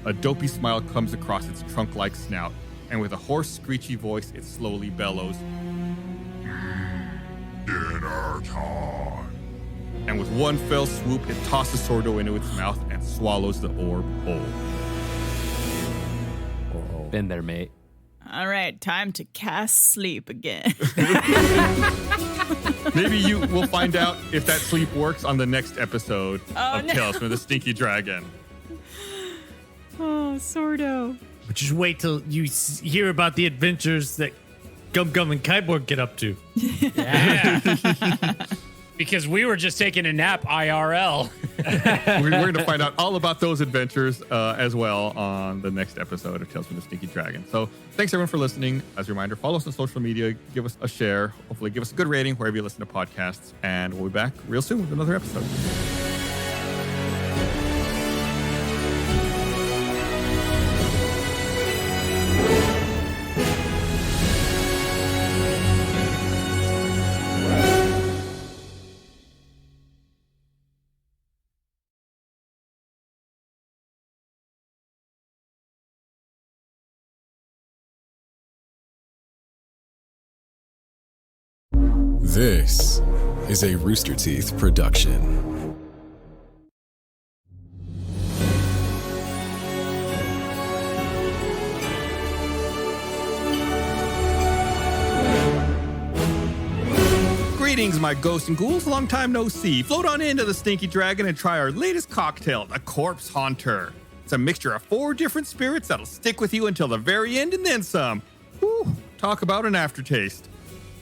A dopey smile comes across its trunk-like snout, and with a hoarse, screechy voice, it slowly bellows, "Dinner time." And with one fell swoop, it tosses Sordo into its mouth and swallows the orb whole. Been there, mate. All right, time to cast sleep again. Maybe you will find out if that sleep works on the next episode of no. Tales from the Stinky Dragon. Oh, Sordo. But just wait till you hear about the adventures that Gum Gum and Kyborg get up to. Because we were just taking a nap IRL. We're going to find out all about those adventures as well on the next episode of Tales from the Stinky Dragon. So thanks everyone for listening. As a reminder, follow us on social media, give us a share, hopefully give us a good rating wherever you listen to podcasts, and we'll be back real soon with another episode. This is a Rooster Teeth production. Greetings, my ghosts and ghouls. Long time no see. Float on into the Stinky Dragon and try our latest cocktail, the Corpse Haunter. It's a mixture of 4 different spirits that'll stick with you until the very end and then some. Whew, talk about an aftertaste.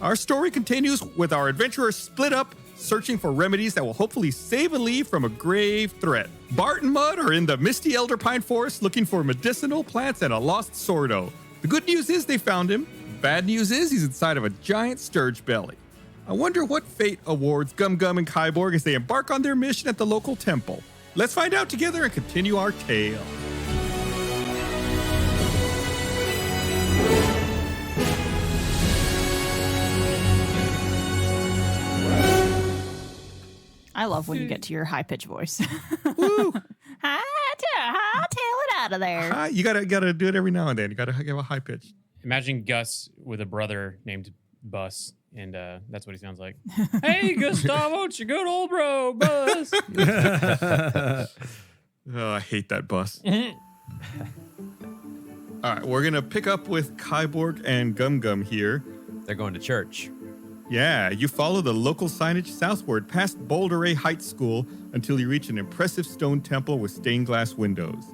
Our story continues with our adventurers split up, searching for remedies that will hopefully save a leaf from a grave threat. Bart and Mud are in the misty elder pine forest looking for medicinal plants and a lost Sordo. The good news is they found him. Bad news is he's inside of a giant sturge belly. I wonder what fate awards Gum Gum and Kyborg as they embark on their mission at the local temple. Let's find out together and continue our tale. I love when you get to your high-pitched voice. Woo! I'll tail it out of there. You gotta do it every now and then. You gotta give a high pitch. Imagine Gus with a brother named Bus, and that's what he sounds like. Hey, Gustavo, it's your good old bro, Bus. Oh, I hate that bus. All right, we're gonna pick up with Kyborg and Gum Gum here. They're going to church. Yeah, you follow the local signage southward past Boulder A Heights School until you reach an impressive stone temple with stained glass windows.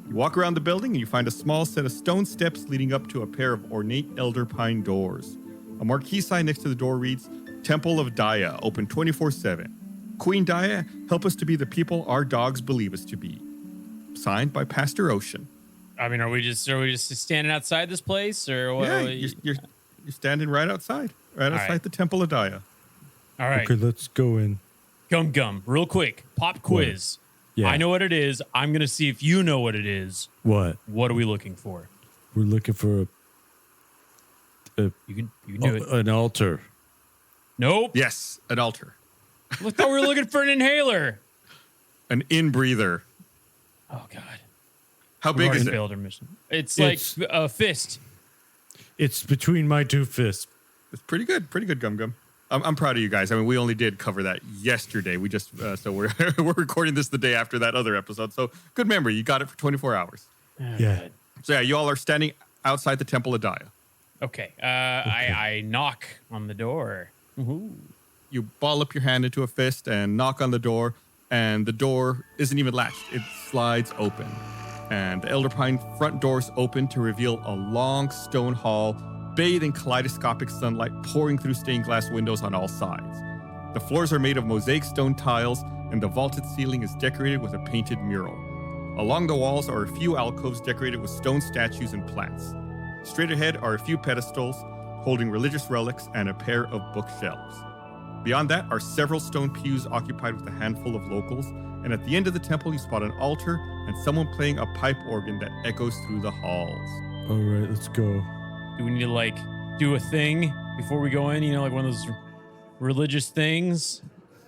You walk around the building and you find a small set of stone steps leading up to a pair of ornate elder pine doors. A marquee sign next to the door reads, Temple of Daya, open 24/7. Queen Daya, help us to be the people our dogs believe us to be. Signed by Pastor Ocean. I mean, are we just standing outside this place, or what? Yeah, you're standing right outside. Right outside the Temple of Daya. All right. Okay, let's go in. Gum Gum, real quick, pop quiz. Yeah. I know what it is. I'm going to see if you know what it is. What? What are we looking for? We're looking for You can do it. an altar. Nope. Yes, an altar. I thought we were looking for an inhaler. An in-breather. Oh, God. How big is it? Failed our mission. It's like a fist. It's between my 2 fists. It's pretty good. Pretty good, Gum Gum. I'm proud of you guys. I mean, we only did cover that yesterday. We just, so we're we're recording this the day after that other episode. So good memory. You got it for 24 hours. Yeah. So yeah, you all are standing outside the Temple of Daya. Okay. I knock on the door. Ooh. You ball up your hand into a fist and knock on the door, and the door isn't even latched. It slides open. And the Elder Pine front doors open to reveal a long stone hall bathed in kaleidoscopic sunlight pouring through stained glass windows on all sides. The floors are made of mosaic stone tiles, and the vaulted ceiling is decorated with a painted mural. Along the walls are a few alcoves decorated with stone statues and plants. Straight ahead are a few pedestals holding religious relics and a pair of bookshelves. Beyond that are several stone pews occupied with a handful of locals, and at the end of the temple you spot an altar and someone playing a pipe organ that echoes through the halls. All right, let's go. Do we need to do a thing before we go in? You know, like one of those religious things?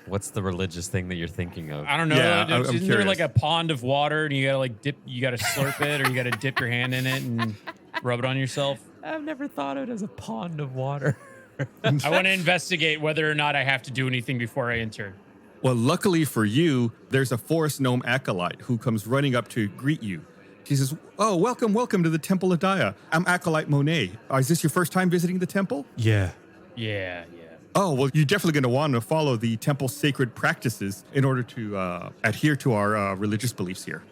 What's the religious thing that you're thinking of? I don't know. Yeah, I'm Isn't there curious. like a pond of water and you gotta like dip, you gotta slurp it, or you gotta dip your hand in it and rub it on yourself? I've never thought of it as a pond of water. I want to investigate whether or not I have to do anything before I enter. Well, luckily for you, there's a forest gnome acolyte who comes running up to greet you. She says, "Oh, welcome to the Temple of Daya. I'm Acolyte Monet. Is this your first time visiting the temple?" Yeah. Yeah. Oh, well, you're definitely going to want to follow the temple's sacred practices in order to adhere to our religious beliefs here.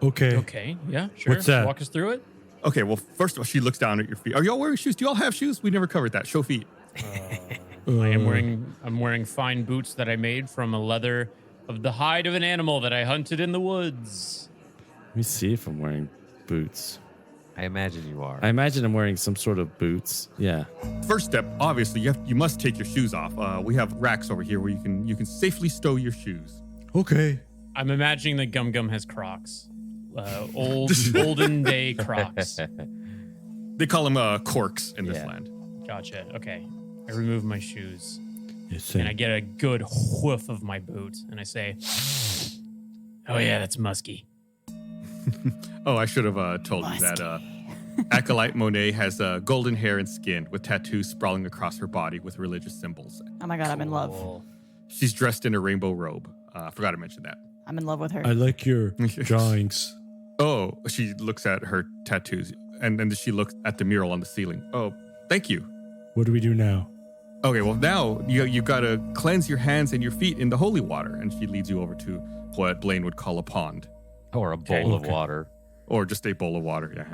Okay. Okay. Yeah. Sure. What's that? Walk us through it. Okay, well, first of all, she looks down at your feet. Are y'all wearing shoes? Do y'all have shoes? We never covered that. Show feet. I'm wearing fine boots that I made from a leather of the hide of an animal that I hunted in the woods. Let me see if I'm wearing boots. I imagine you are. I imagine I'm wearing some sort of boots. Yeah. First step, obviously, you must take your shoes off. We have racks over here where you can safely stow your shoes. Okay. I'm imagining that Gum Gum has Crocs, olden day Crocs. They call them corks in this land. Gotcha. Okay. I remove my shoes Yes, and I get a good whiff of my boot and I say, "Oh yeah, that's musky." Oh, I should have told you that Acolyte Monet has golden hair and skin with tattoos sprawling across her body with religious symbols. Oh my god, I'm in love. She's dressed in a rainbow robe. Forgot to mention that. I'm in love with her. I like your drawings. Oh, she looks at her tattoos and then she looks at the mural on the ceiling. Oh, thank you. What do we do now? Okay, well now you got to cleanse your hands and your feet in the holy water, and she leads you over to what Blaine would call a pond. Or a bowl of water. Or just a bowl of water, yeah.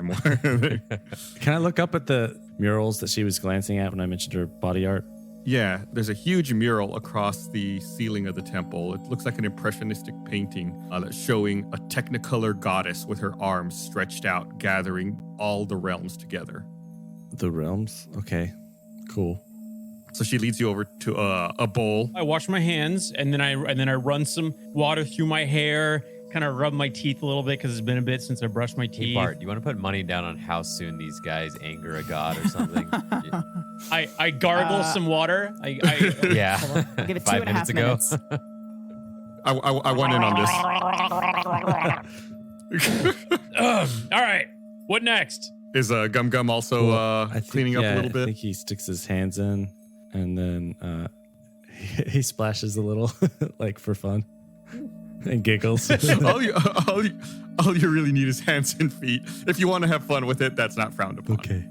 Can I look up at the murals that she was glancing at when I mentioned her body art? Yeah, there's a huge mural across the ceiling of the temple. It looks like an impressionistic painting that's showing a technicolor goddess with her arms stretched out, gathering all the realms together. The realms? Okay, cool. So she leads you over to a bowl. I wash my hands and then I run some water through my hair, kind of rub my teeth a little bit because it's been a bit since I brushed my teeth. Hey Bart, do you want to put money down on how soon these guys anger a god or something? I gargle some water. Yeah. I'll give it 5 minutes ago. I went in on this. All right. What next? Is Gum Gum also cleaning up a little I bit? think he sticks his hands in and then he splashes a little, like for fun, and giggles. all you really need is hands and feet. If you want to have fun with it, that's not frowned upon. Okay.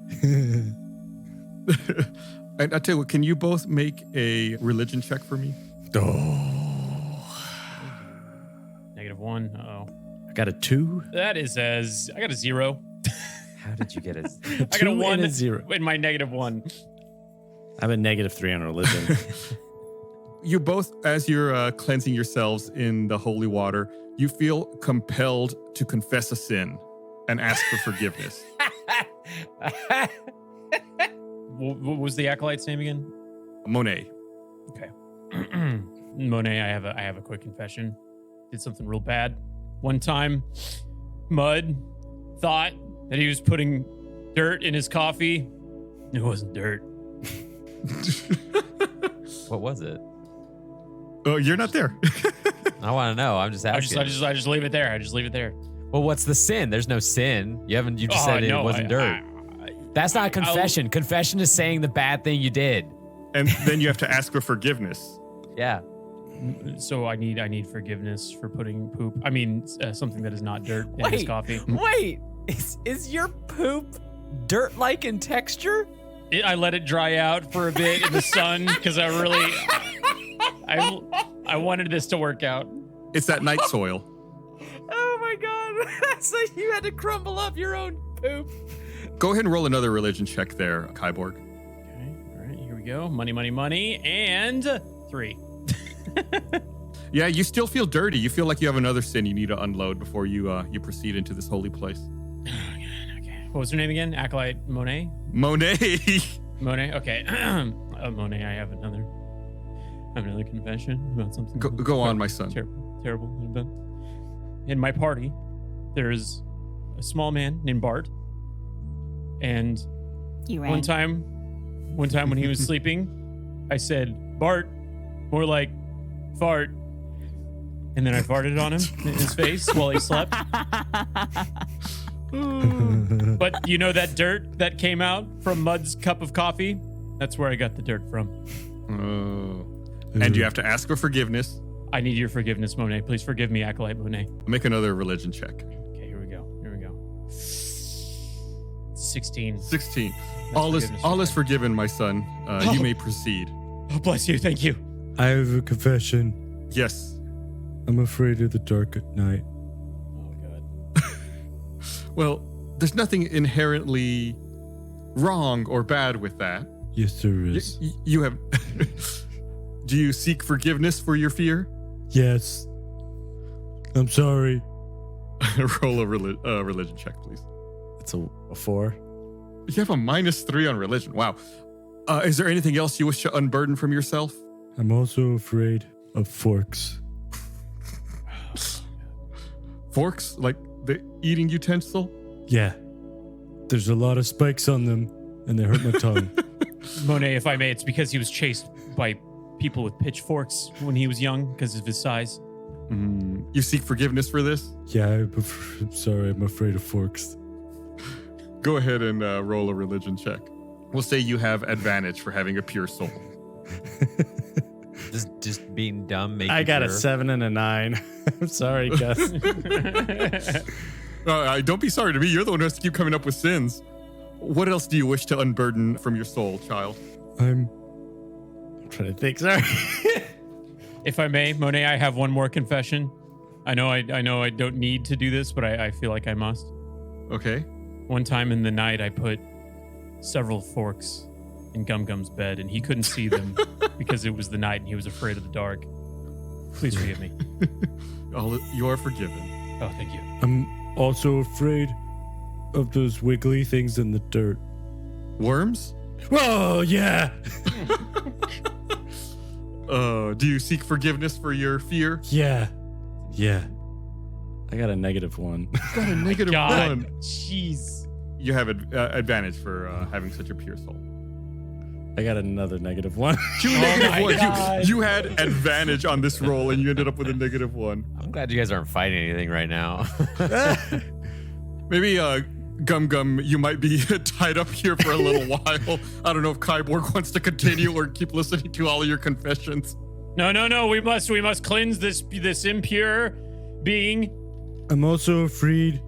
And I tell you what, can you both make a religion check for me? -1. Uh-oh. I got a 2. That is I got a 0. How did you get a I got a 1 and a 0 in my -1. I have a -3 on religion. You both, as you're cleansing yourselves in the holy water, you feel compelled to confess a sin and ask for forgiveness. What was the acolyte's name again? Monet. Okay. Monet, I have a quick confession. Did something real bad. One time, Mud thought that he was putting dirt in his coffee. It wasn't dirt. What was it? Oh, you're not there. I want to know. I'm just asking. I just leave it there. I just leave it there. Well, what's the sin? There's no sin. You just said it wasn't dirt. That's not confession. Confession is saying the bad thing you did. And then you have to ask for forgiveness. Yeah. So I need forgiveness for putting poop. I mean, something that is not dirt in his coffee. Wait. Is your poop dirt-like in texture? I let it dry out for a bit in the sun because I wanted this to work out. It's that night soil. Oh my god. So you had to crumble up your own poop. Go ahead and roll another religion check there, Kyborg. Okay. All right. Here we go. Money, and 3. Yeah, you still feel dirty. You feel like you have another sin you need to unload before you proceed into this holy place. Okay. What was her name again? Acolyte Monet? Monet. Monet. Okay. Monet, I have another confession about something. Go on, my son. Terrible. In my party, there's a small man named Bart. And one time when he was sleeping, I said, "Bart," more like fart. And then I farted on him in his face while he slept. But you know that dirt that came out from Mud's cup of coffee? That's where I got the dirt from. And you have to ask for forgiveness. I need your forgiveness, Monet. Please forgive me, Acolyte Monet. Make another religion check. Okay, here we go. 16. 16. That's All is forgiven, my son. You may proceed. Oh, bless you. Thank you. I have a confession. Yes. I'm afraid of the dark at night. Oh, God. Well, there's nothing inherently wrong or bad with that. Yes, there is. You have... Do you seek forgiveness for your fear? Yes. I'm sorry. Roll a religion check, please. It's a 4. You have a -3 on religion. Wow. Is there anything else you wish to unburden from yourself? I'm also afraid of forks. Forks? Like the eating utensil? Yeah. There's a lot of spikes on them, and they hurt my tongue. Monet, if I may, it's because he was chased by people with pitchforks when he was young because of his size. You seek forgiveness for this? Yeah, I'm sorry. I'm afraid of forks. Go ahead and roll a religion check. We'll say you have advantage for having a pure soul. Just being dumb. I got a 7 and a 9. I'm sorry, Gus. Don't be sorry to me. You're the one who has to keep coming up with sins. What else do you wish to unburden from your soul, child? I'm trying to think. Sorry. If I may, Monet, I have one more confession. I know I don't need to do this, but I feel like I must. Okay. One time in the night, I put several forks in Gum Gum's bed, and he couldn't see them because it was the night and he was afraid of the dark. Please forgive me. You are forgiven. Oh, thank you. I'm also afraid of those wiggly things in the dirt. Worms? Oh, yeah. Do you seek forgiveness for your fear? Yeah. I got a -1. You got a -1. Jeez. You have advantage for having such a pure soul. I got another -1. Two -1. You had advantage on this roll, and you ended up with a -1. I'm glad you guys aren't fighting anything right now. Maybe Gum Gum, you might be tied up here for a little while. I don't know if Kyborg wants to continue or keep listening to all of your confessions. No. We must cleanse this impure being. I'm also afraid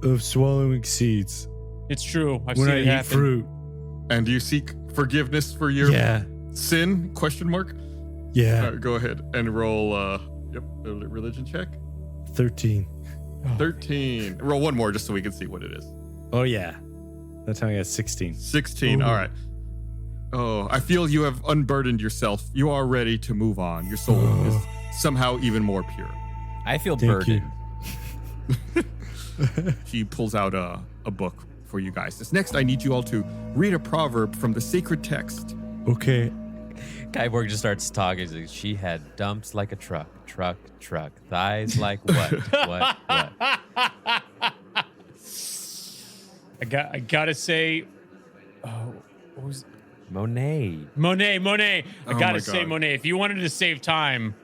of swallowing seeds. It's true. I've when seen I it eat happen. fruit. And do you seek forgiveness for your sin? Question mark. Yeah. Go ahead and roll. A religion check. 13. 13. Roll one more just so we can see what it is. Oh yeah. That time I got 16. 16. Ooh. All right. Oh, I feel you have unburdened yourself. You are ready to move on. Your soul is somehow even more pure. I feel Thank burdened. He pulls out a book for you guys. This next, I need you all to read a proverb from the sacred text. Okay. Kyborg just starts talking. He's like, she had dumps like a truck. Thighs like what? what? I gotta say, what was Monet. I gotta say, Monet, if you wanted to save time,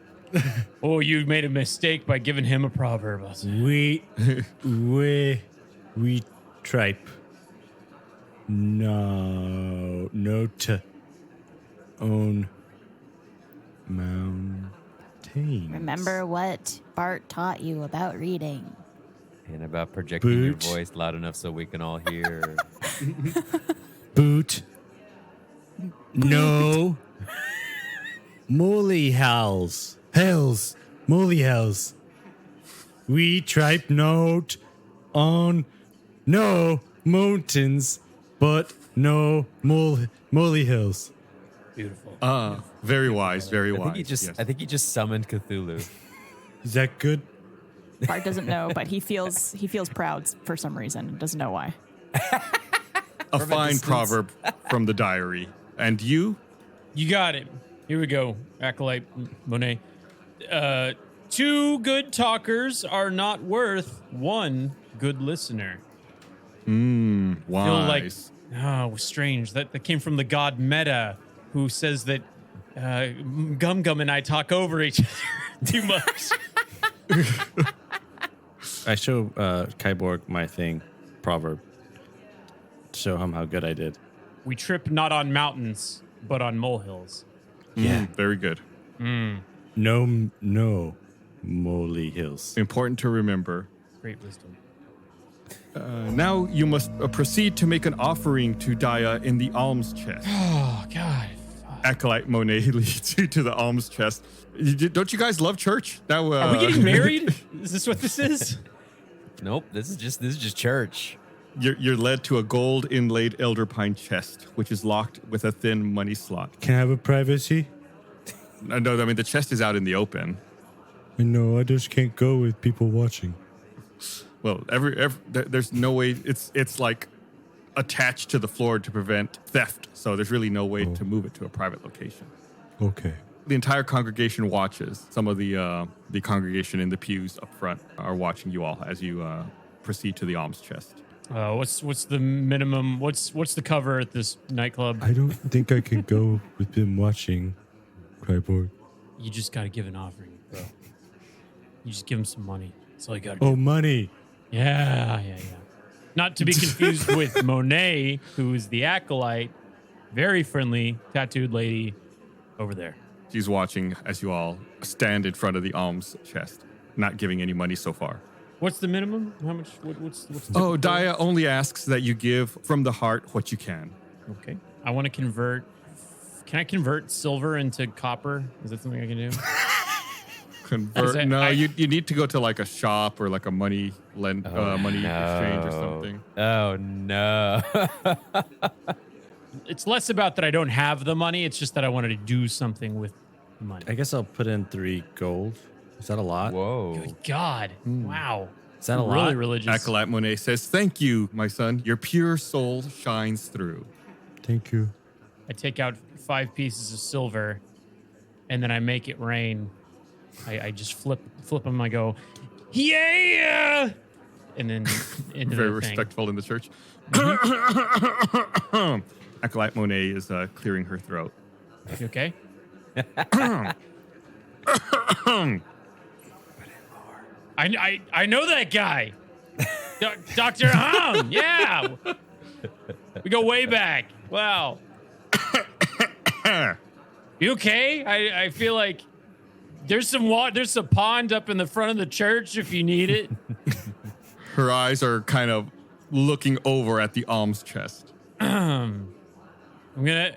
you made a mistake by giving him a proverb. We tripe. No to own mountains. Remember what Bart taught you about reading. And about projecting your Boot. voice loud enough so we can all hear. Boot. No. Molly hells. Molly hells. We tripe note on no mountains, but no molly hills. Beautiful. Very wise, very I wise. think he just summoned Cthulhu. Is that good? Bart doesn't know, but he feels proud for some reason. Doesn't know why. A fine proverb from the diary. And you? You got it. Here we go, Acolyte Monet. 2 good talkers are not worth 1 good listener. Wise. Feel like, strange. That came from the god Meta, who says that Gum Gum and I talk over each other too much. I show Kyborg my thing, proverb, to show him how good I did. We trip not on mountains, but on molehills. Yeah. Very good. No, moly hills. Important to remember. Great wisdom. Now you must proceed to make an offering to Daya in the alms chest. Oh, God. Acolyte Monet leads you to the alms chest. Don't you guys love church? Now, Are we getting married? Is this what this is? Nope. This is just church. You're led to a gold inlaid elder pine chest, which is locked with a thin money slot. Can I have a privacy? No, I mean the chest is out in the open. No, I just can't go with people watching. Well, there's no way. It's like attached to the floor to prevent theft. So there's really no way to move it to a private location. Okay. The entire congregation watches. Some of the congregation in the pews up front are watching you all as you proceed to the alms chest. What's the minimum? What's the cover at this nightclub? I don't think I can go with them watching, Cyborg. You just gotta give an offering, bro. You just give him some money. That's all you gotta Oh, do. money. Yeah. Not to be confused with Monet, who is the acolyte, very friendly, tattooed lady over there. She's watching as you all stand in front of the alms chest, not giving any money so far. What's the minimum? How much? What's the Daya only asks that you give from the heart what you can. Okay. I want to convert. Can I convert silver into copper? Is that something I can do? Convert? No, you need to go to like a shop or like a money exchange or something. Oh no. It's less about that I don't have the money. It's just that I wanted to do something with the money. I guess I'll put in 3 gold. Is that a lot? Whoa. Good God. Wow. Is that a really lot? religious? Acolyte Monet says, "Thank you, my son. Your pure soul shines through." Thank you. I take out 5 pieces of silver, and then I make it rain. I just flip them. I go, yeah, and then into Very the thing. respectful in the church. Acolyte Monet is clearing her throat. You okay? I know that guy, Dr. Hum. Yeah, we go way back. Wow. You okay? I feel like there's some water. There's a pond up in the front of the church if you need it. Her eyes are kind of looking over at the alms chest. I'm gonna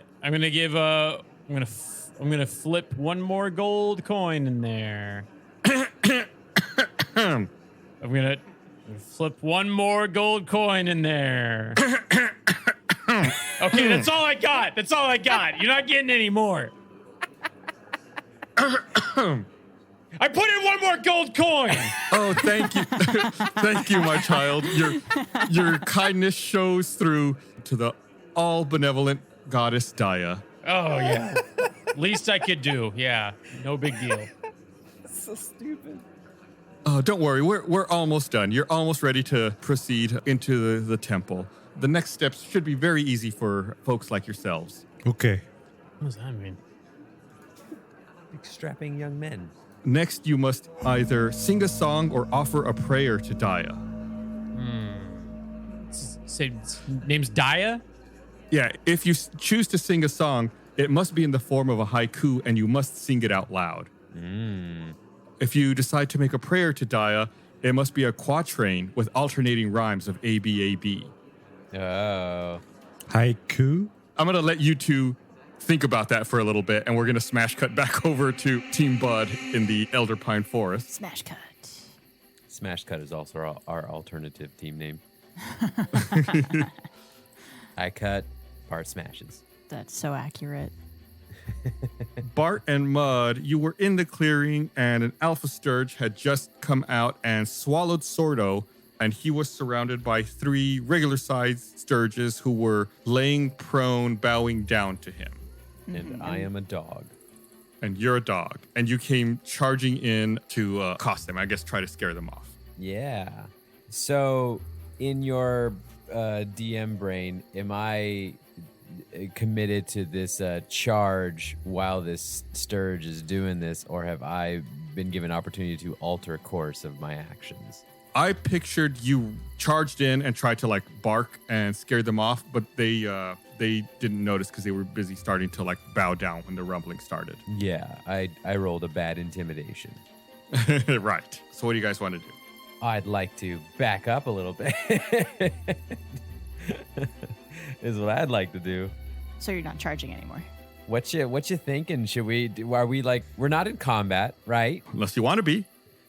flip one more gold coin in there. I'm gonna flip one more gold coin in there. Okay, that's all I got. That's all I got. You're not getting any more. I put in one more gold coin. Oh, thank you. Thank you, my child. Your kindness shows through to the all benevolent goddess Daya. Oh, yeah. Least I could do. Yeah. No big deal. So stupid. Oh, don't worry. We're almost done. You're almost ready to proceed into the temple. The next steps should be very easy for folks like yourselves. Okay. What does that mean? Big strapping young men. Next, you must either sing a song or offer a prayer to Daya. Say name's Daya? Yeah, if you choose to sing a song, it must be in the form of a haiku and you must sing it out loud. If you decide to make a prayer to Daya, it must be a quatrain with alternating rhymes of A, B, A, B. Oh. Haiku? I'm going to let you two think about that for a little bit, and we're going to smash cut back over to Team Bud in the Elder Pine Forest. Smash cut. Smash Cut is also our alternative team name. I cut, Bart smashes. That's so accurate. Bart and Mud, you were in the clearing, and an alpha sturge had just come out and swallowed Sordo, and he was surrounded by 3 regular-sized sturges who were laying prone, bowing down to him. And I am a dog. And you're a dog, and you came charging in to accost them. I guess try to scare them off. Yeah. So, in your DM brain, am I committed to this charge while this Sturge is doing this, or have I been given opportunity to alter course of my actions? I pictured you charged in and tried to like bark and scare them off, but they didn't notice because they were busy starting to like bow down when the rumbling started. Yeah, I rolled a bad intimidation. Right. So what do you guys want to do? I'd like to back up a little bit. Is what I'd like to do. So you're not charging anymore. What you thinking? Should we do, are we like, we're not in combat, right? Unless you want to be.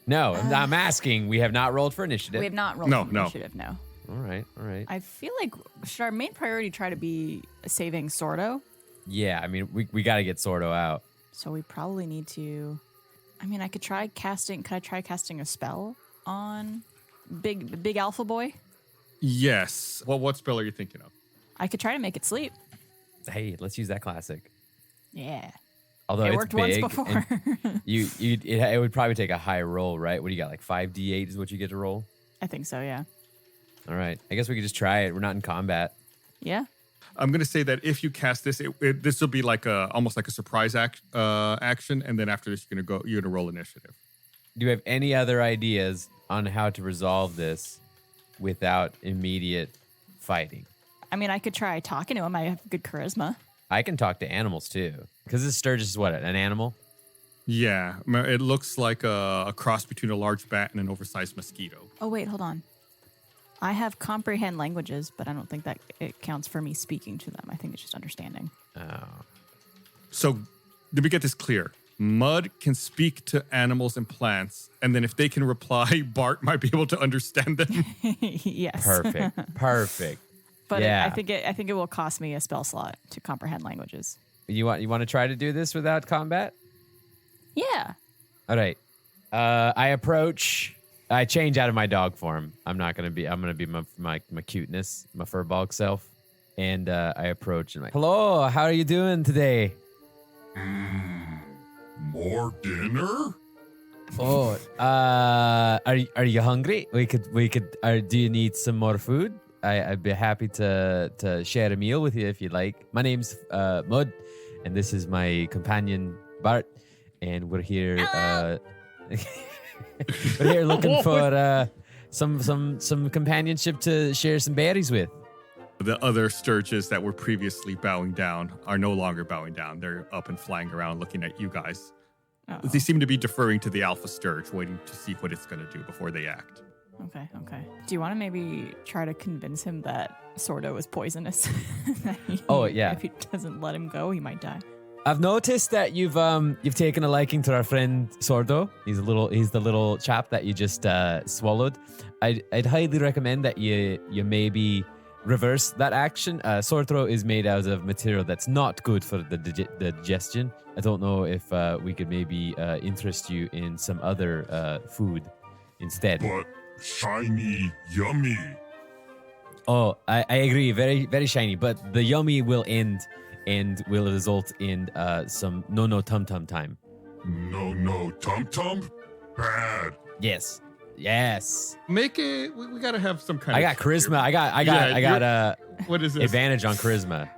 No, I'm asking. We have not rolled for initiative. We have not rolled for initiative, no. All right. I feel like, should our main priority try to be saving Sordo? Yeah, I mean, we got to get Sordo out. So we probably need to, I mean, I could try casting, could I try casting a spell on Big Alpha Boy? Yes. Well, what spell are you thinking of? I could try to make it sleep. Hey, let's use that classic. Yeah. Although it it's worked big, once before. it would probably take a high roll, right? What do you got? Like 5d8 is what you get to roll? I think so, yeah. All right. I guess we could just try it. We're not in combat. Yeah. I'm going to say that if you cast this, this will be like almost like a surprise action, and then after this, you're going to roll initiative. Do you have any other ideas on how to resolve this without immediate fighting? I mean, I could try talking to him. I have good charisma. I can talk to animals too. Because this Sturgis is what, an animal? Yeah. It looks like a cross between a large bat and an oversized mosquito. Oh, wait, hold on. I have comprehend languages, but I don't think that it counts for me speaking to them. I think it's just understanding. Oh. So, did we get this clear? Mud can speak to animals and plants, and then if they can reply, Bart might be able to understand them. Yes. Perfect. But yeah. I think it will cost me a spell slot to comprehend languages. You want to try to do this without combat? Yeah. All right. I change out of my dog form. I'm going to be my cuteness, my furball self. And I approach and like, hello, how are you doing today? More dinner? Oh, are you hungry? Do you need some more food? I'd be happy to share a meal with you if you'd like. My name's Mud, and this is my companion Bart, and we're here. We're here looking for some companionship to share some berries with. The other Sturges that were previously bowing down are no longer bowing down. They're up and flying around looking at you guys. Uh-oh. They seem to be deferring to the Alpha Sturge, waiting to see what it's going to do before they act. Okay. Do you want to maybe try to convince him that Sordo is poisonous? Yeah. If he doesn't let him go, he might die. I've noticed that you've taken a liking to our friend Sordo. He's the little chap that you just swallowed. I'd highly recommend that you maybe reverse that action. Sordo is made out of material that's not good for the digestion. I don't know if we could maybe interest you in some other food instead. But shiny, yummy. Oh, I agree. Very, very shiny. But the yummy will end and will result in some no tum tum time. No tum tum? Bad. Yes. Make it. We gotta have some kind. I got charisma. I got what is this? Advantage on charisma.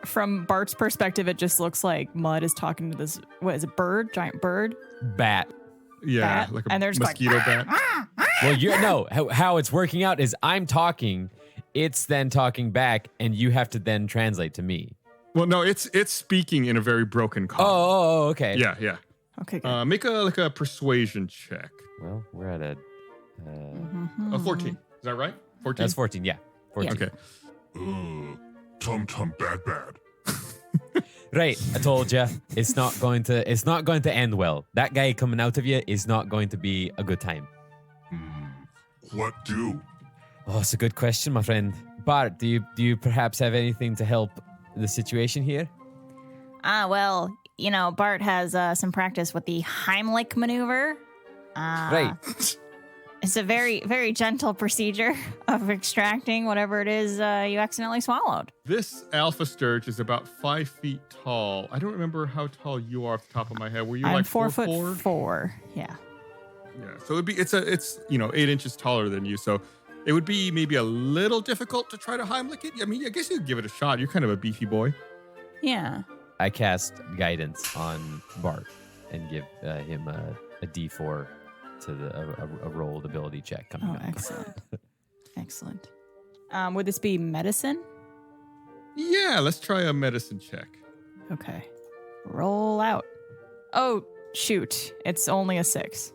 From Bart's perspective, it just looks like Mud is talking to this. What is it? Bird? Giant bird? Bat. Yeah, bat. like a and they're just mosquito bat. Well, how it's working out is I'm talking, it's then talking back, and you have to then translate to me. Well, no, it's speaking in a very broken call. Oh, okay. Yeah. Okay. Good. Make a persuasion check. Well, we're at a 14. Is that right? 14. That's 14. Yeah. 14. Okay. Tum tum bad. Right, I told you it's not going to end well. That guy coming out of you is not going to be a good time. What do? Oh, it's a good question, my friend. Bart, do you perhaps have anything to help the situation here? Well, Bart has some practice with the Heimlich maneuver. Right. It's a very, very gentle procedure of extracting whatever it is you accidentally swallowed. This Alpha Sturge is about 5 feet tall. I don't remember how tall you are off the top of my head. Were you I'm like 4'4"? Yeah. Yeah. So it's 8 inches taller than you. So It would be maybe a little difficult to try to Heimlich it. I mean, I guess you could give it a shot. You're kind of a beefy boy. Yeah. I cast guidance on Bart and give him a D4 to a rolled ability check coming up. Excellent. Excellent. Would this be medicine? Yeah, let's try a medicine check. Okay. Roll out. Oh, shoot. It's only a 6.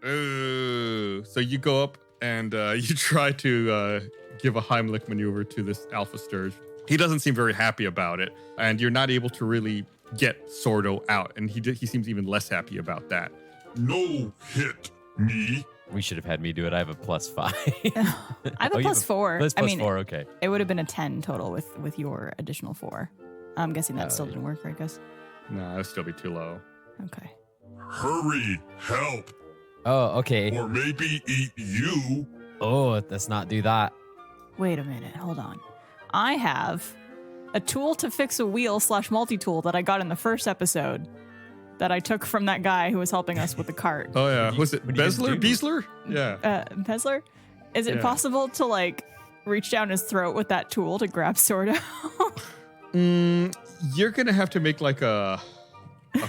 Ooh. So you go up and you try to give a Heimlich maneuver to this Alpha Sturge. He doesn't seem very happy about it, and you're not able to really get Sordo out, and he seems even less happy about that. No hit me. We should have had me do it. I have a +5. I have a +4. Plus 4, okay. It would have been a 10 total with your additional 4. I'm guessing that still didn't work, right, Gus? No, it'd still be too low. Okay. Hurry, help. Oh, okay. Or maybe eat you. Oh, let's not do that. Wait a minute. Hold on. I have a tool to fix a wheel / multi-tool that I got in the first episode that I took from that guy who was helping us with the cart. Oh, yeah. Was it Beasler? Yeah. Beasler? Is it possible to, like, reach down his throat with that tool to grab Sordo? You're going to have to make, like, a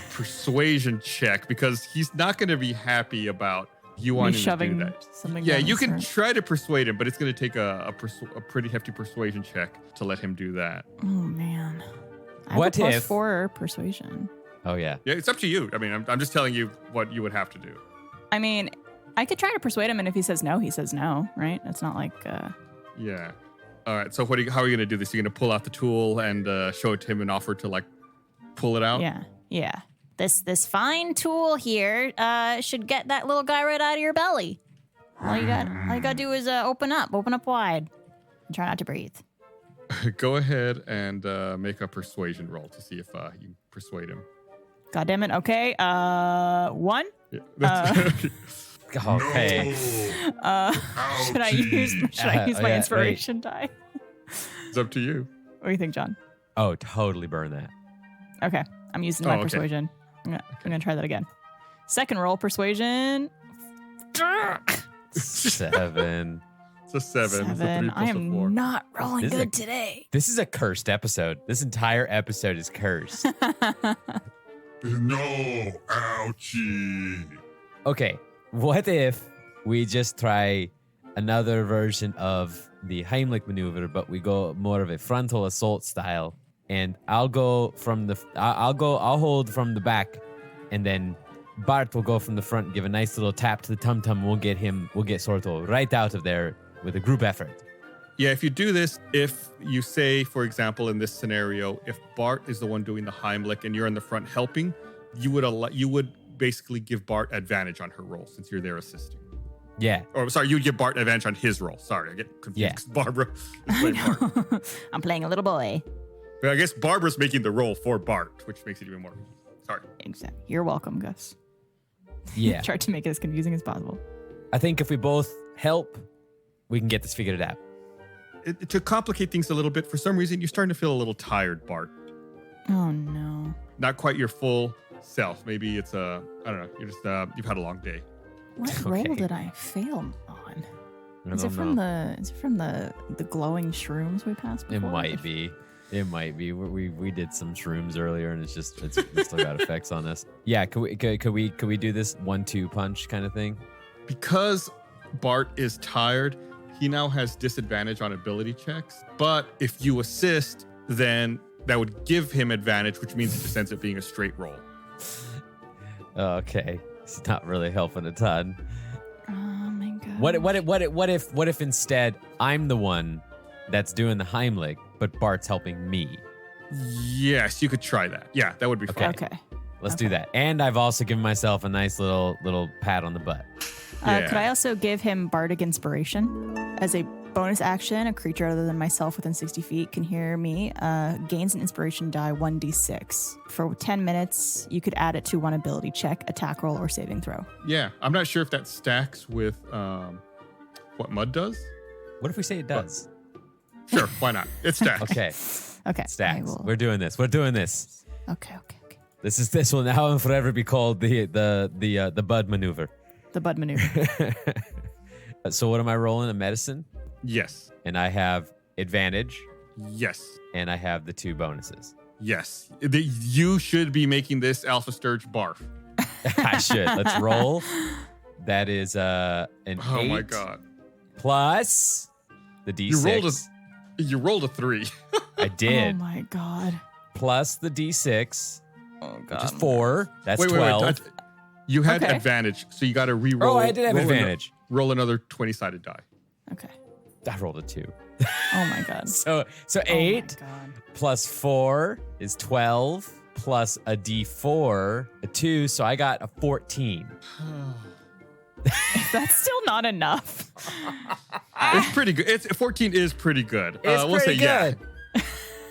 persuasion check because he's not going to be happy about you wanting to do that. Yeah, you can try to persuade him, but it's going to take a pretty hefty persuasion check to let him do that. Oh, man. I What have a if- +4 persuasion. Oh, yeah. Yeah, it's up to you. I mean, I'm just telling you what you would have to do. I mean, I could try to persuade him, and if he says no, he says no, right? It's not like... Yeah. All right. So how are you going to do this? You're going to pull out the tool and show it to him and offer to, like, pull it out? Yeah. This fine tool here should get that little guy right out of your belly. All you gotta do is open up wide, and try not to breathe. Go ahead and make a persuasion roll to see if you persuade him. God damn it. Okay. 1. Yeah, Okay. Should I use my inspiration die? It's up to you. What do you think, John? Oh, totally burn that. Okay. I'm using my persuasion. I'm gonna try that again. Second roll, persuasion. 7. It's a 7. It's a 3 plus I a 4. am not rolling This is good a- today. This is a cursed episode. This entire episode is cursed. No, ouchie. Okay, what if we just try another version of the Heimlich maneuver, but we go more of a frontal assault style, and I'll hold from the back, and then Bart will go from the front, give a nice little tap to the tum-tum, we'll get Sorto right out of there with a group effort. Yeah, if you do this, if you say, for example, in this scenario, if Bart is the one doing the Heimlich and you're in the front helping, you would basically give Bart advantage on her roll since you're there assisting. Yeah. Or sorry, you'd give Bart advantage on his roll. Sorry, I get confused. 'Cause Barbara is playing Bart. I'm playing a little boy. But I guess Barbara's making the roll for Bart, which makes it even more. Sorry. Exactly. You're welcome, Gus. Yeah. Tried to make it as confusing as possible. I think if we both help, we can get this figured out. To complicate things a little bit, for some reason, you're starting to feel a little tired, Bart. Oh, no. Not quite your full self. Maybe it's I don't know. You're just you've had a long day. What roll did I fail on? Is it from the glowing shrooms we passed before? It might be. We did some shrooms earlier, and it's still got effects on us. Yeah, could we do this 1-2 punch kind of thing? Because Bart is tired, he now has disadvantage on ability checks. But if you assist, then that would give him advantage, which means it just ends up being a straight roll. Okay, it's not really helping a ton. Oh my god. What if instead I'm the one that's doing the Heimlich, but Bart's helping me? Yes, you could try that. Yeah, that would be fun. Okay. Let's do that. And I've also given myself a nice little pat on the butt. Could I also give him Bardic Inspiration? As a bonus action, a creature other than myself within 60 feet can hear me, gains an inspiration die 1d6. For 10 minutes, you could add it to one ability check, attack roll, or saving throw. Yeah, I'm not sure if that stacks with what Mud does. What if we say it does? Sure, why not? It stacks. Okay. Okay. Stacks. We're doing this. Okay. This will now and forever be called the Bud maneuver. The Bud maneuver. So what am I rolling? A medicine? Yes. And I have advantage. Yes. And I have the 2 bonuses. Yes. You should be making this Alpha Sturge barf. I should. Let's roll. That is an 8. Oh my god. Plus the D6. You rolled a 3. I did. Oh my god. Plus the D6. Oh god. Which is 4. That's wait, 12. Wait. You had Okay. advantage, so you got to re-roll. Oh, I did have advantage. Roll another 20-sided die. Okay. I rolled a 2. Oh my god. So Oh 8 my god. plus 4 is 12 plus a D4, a 2, so I got a 14. That's still not enough. It's pretty good. 14 is pretty good. It's we'll pretty say good.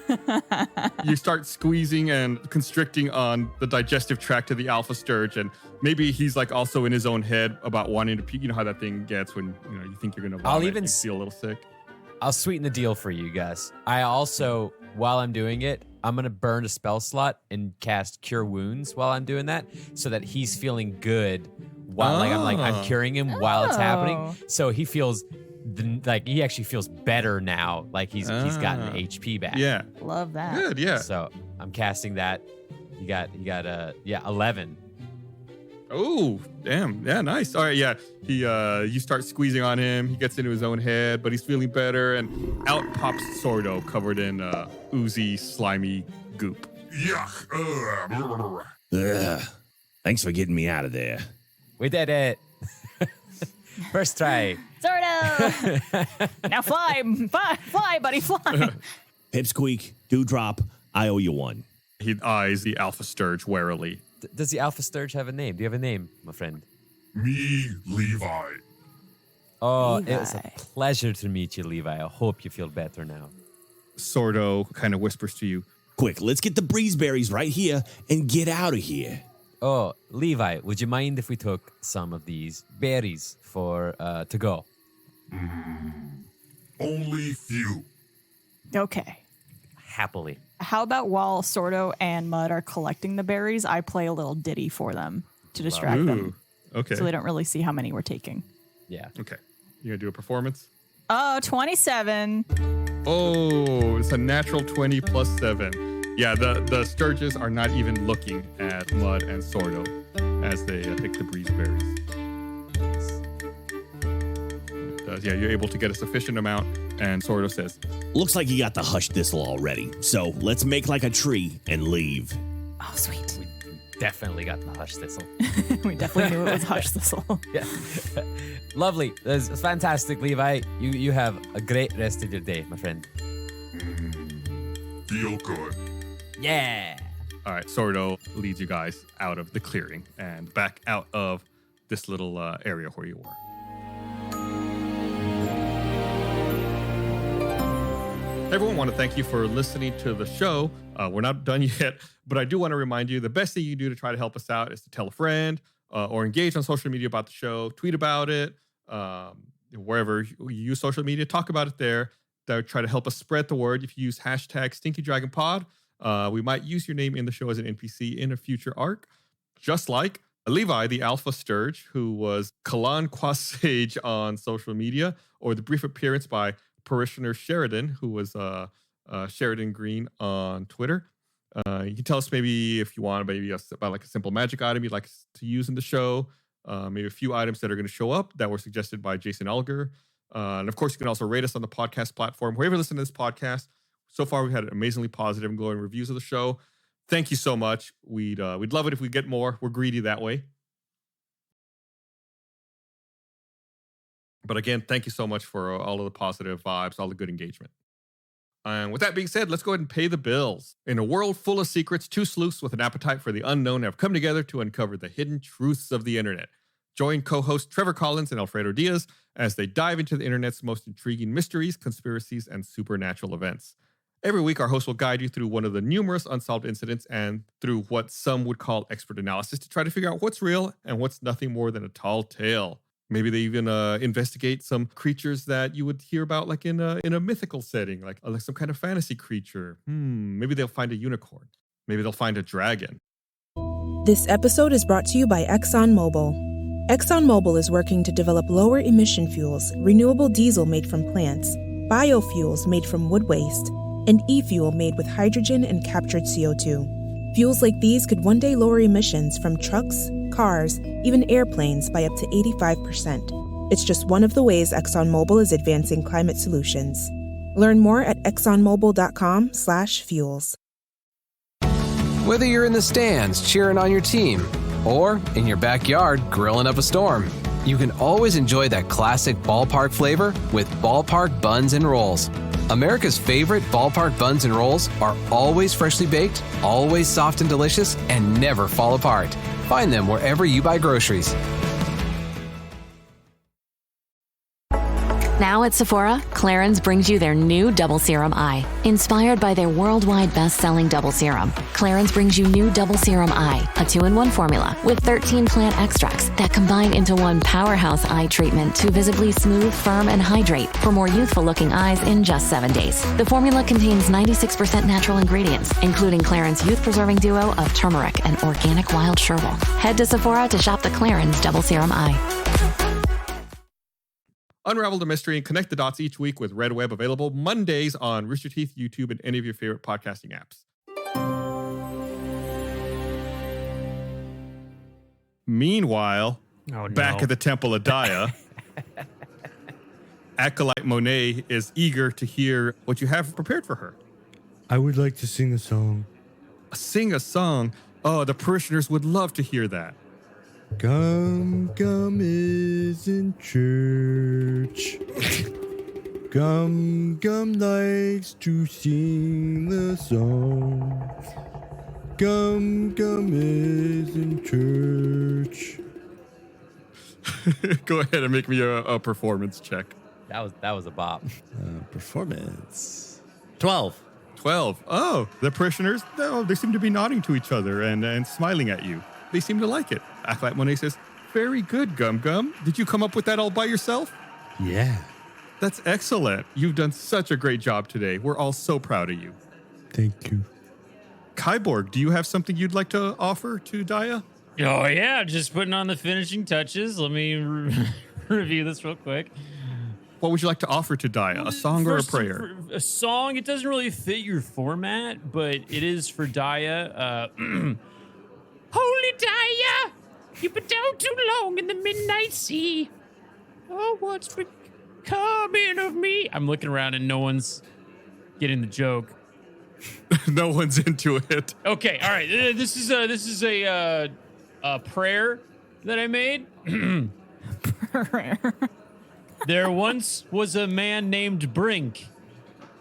Yeah. You start squeezing and constricting on the digestive tract of the Alpha Sturge, and maybe he's like also in his own head about wanting to puke. You know how that thing gets when you think you're gonna vomit. I'll even you feel a little sick. I'll sweeten the deal for you guys. I also, while I'm doing it, I'm going to burn a spell slot and cast Cure Wounds while I'm doing that so that he's feeling good while I'm curing him while it's happening. So he feels like he actually feels better now. Like he's gotten HP back. Yeah. Love that. Good, yeah. So I'm casting that. You got 11. Oh, damn. Yeah, nice. All right, yeah. You start squeezing on him. He gets into his own head, but he's feeling better. And out pops Sordo, covered in oozy, slimy goop. Yuck. Ugh. Thanks for getting me out of there. We did it. First try. Sordo! Now fly, buddy, fly. Pipsqueak, Dewdrop, I owe you one. He eyes the Alpha Sturge warily. Does the Alpha Sturge have a name? Do you have a name, my friend? Me, Levi. Oh, Levi. it was a pleasure to meet you, Levi. I hope you feel better now. Sordo kind of whispers to you. Quick, let's get the breezeberries right here and get out of here. Oh, Levi, would you mind if we took some of these berries for to go? Only few. Okay. Happily. How about while Sordo and Mud are collecting the berries, I play a little ditty for them to distract them. Okay. So they don't really see how many we're taking. Yeah. Okay. You gonna do a performance? Oh, 27. Oh, it's a natural 20 plus 7. Yeah, the Sturges are not even looking at Mud and Sordo as they take the breezeberries. Yeah, you're able to get a sufficient amount, and Sordo says, Looks like you got the hush thistle already, so let's make like a tree and leave. Oh, sweet. We definitely got the hush thistle. We definitely knew it was hush thistle. Yeah. Lovely. That's fantastic, Levi. You have a great rest of your day, my friend. Feel good. Yeah. all right, Sordo leads you guys out of the clearing and back out of this little area where you were. Everyone, want to thank you for listening to the show. We're not done yet, but I do want to remind you the best thing you do to try to help us out is to tell a friend or engage on social media about the show, tweet about it, wherever you use social media, talk about it there. That would try to help us spread the word. If you use hashtag StinkyDragonPod, we might use your name in the show as an NPC in a future arc, just like Levi, the Alpha Sturge, who was Kalan Quasage on social media, or the brief appearance by Parishioner Sheridan, who was Sheridan Green on Twitter. You can tell us maybe if you want, maybe about like a simple magic item you'd like to use in the show. Maybe a few items that are going to show up that were suggested by Jason Elger. And of course, you can also rate us on the podcast platform. Wherever you listen to this podcast, so far we've had amazingly positive and glowing reviews of the show. Thank you so much. We'd love it if we get more. We're greedy that way. But again, thank you so much for all of the positive vibes, all the good engagement. And with that being said, let's go ahead and pay the bills. In a world full of secrets, two sleuths with an appetite for the unknown have come together to uncover the hidden truths of the internet. Join co-hosts Trevor Collins and Alfredo Diaz as they dive into the internet's most intriguing mysteries, conspiracies, and supernatural events. Every week, our host will guide you through one of the numerous unsolved incidents and through what some would call expert analysis to try to figure out what's real and what's nothing more than a tall tale. Maybe they even investigate some creatures that you would hear about like in a mythical setting, like some kind of fantasy creature. Maybe they'll find a unicorn. Maybe they'll find a dragon. This episode is brought to you by ExxonMobil. ExxonMobil is working to develop lower emission fuels, renewable diesel made from plants, biofuels made from wood waste, and e-fuel made with hydrogen and captured CO2. Fuels like these could one day lower emissions from trucks, cars, even airplanes by up to 85%. It's just one of the ways ExxonMobil is advancing climate solutions. Learn more at exxonmobil.com/fuels. Whether you're in the stands cheering on your team or in your backyard grilling up a storm, you can always enjoy that classic ballpark flavor with Ballpark Buns and Rolls. America's favorite Ballpark Buns and Rolls are always freshly baked, always soft and delicious, and never fall apart. Find them wherever you buy groceries. Now at Sephora, Clarins brings you their new Double Serum Eye. Inspired by their worldwide best-selling Double Serum, Clarins brings you new Double Serum Eye, a 2-in-1 formula with 13 plant extracts that combine into one powerhouse eye treatment to visibly smooth, firm, and hydrate for more youthful-looking eyes in just 7 days. The formula contains 96% natural ingredients, including Clarins' youth-preserving duo of turmeric and organic wild chervil. Head to Sephora to shop the Clarins Double Serum Eye. Unravel the mystery and connect the dots each week with Red Web, available Mondays on Rooster Teeth, YouTube, and any of your favorite podcasting apps. Meanwhile, back at the Temple of Daya, Acolyte Monet is eager to hear what you have prepared for her. I would like to sing a song. Sing a song? Oh, the parishioners would love to hear that. Gum Gum is in church. Gum Gum likes to sing the song. Gum Gum is in church. Go ahead and make me a performance check. That was a bop. Performance. 12. 12. Oh, the parishioners, no, they seem to be nodding to each other and smiling at you. They seem to like it. Acolyte Monet says, very good, Gum Gum. Did you come up with that all by yourself? Yeah. That's excellent. You've done such a great job today. We're all so proud of you. Thank you. Kyborg, do you have something you'd like to offer to Daya? Oh, yeah. Just putting on the finishing touches. Let me review this real quick. What would you like to offer to Daya? A song or a prayer? A song. It doesn't really fit your format, but it is for Daya. Holy Daya, you've been down too long in the midnight sea. Oh, what's becoming of me? I'm looking around and no one's getting the joke. No one's into it. Okay, all right. This is a prayer that I made. Prayer. There once was a man named Brink.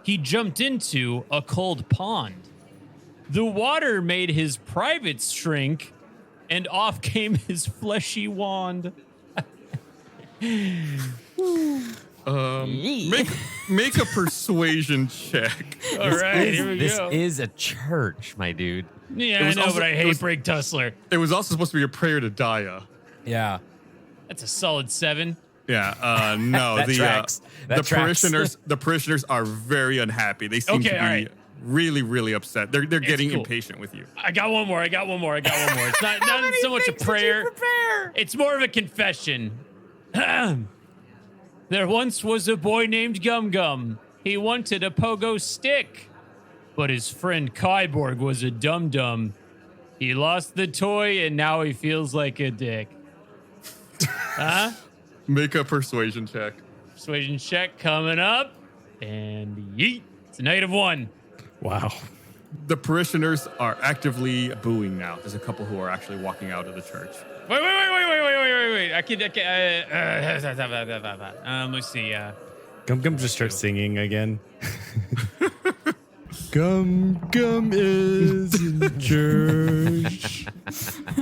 He jumped into a cold pond. The water made his privates shrink, and off came his fleshy wand. Make a persuasion check. All right, here we This go. is a church, my dude. Yeah, I know, but I hate Brink Tussler. It was also supposed to be a prayer to Daya. Yeah. That's a solid 7. Yeah, no, That tracks. That tracks. The parishioners are very unhappy. They seem to be all right. really, really upset. They're getting cool. impatient with you. I got one more. It's not so much a prayer. It's more of a confession. There once was a boy named Gum Gum. He wanted a pogo stick, but his friend Kyborg was a dum-dum. He lost the toy, and now he feels like a dick. Huh? Make a persuasion check. Persuasion check coming up. And yeet. It's a -1. Wow. The parishioners are actively booing now. There's a couple who are actually walking out of the church. Wait. I can. Let's see. Gum Gum just starts singing again. Gum Gum is in church.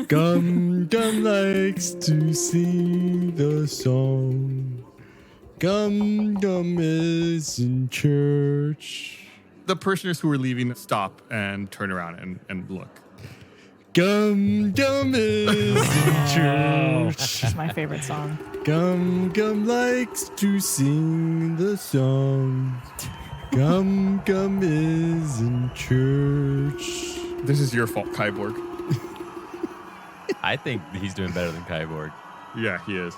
Gum Gum likes to sing the song. Gum Gum is in church. The parishioners who are leaving stop and turn around and look. Gum Gum is in church. That's my favorite song. Gum Gum likes to sing the song. Gum Gum is in church. This is your fault, Kyborg. I think he's doing better than Kyborg. Yeah, he is.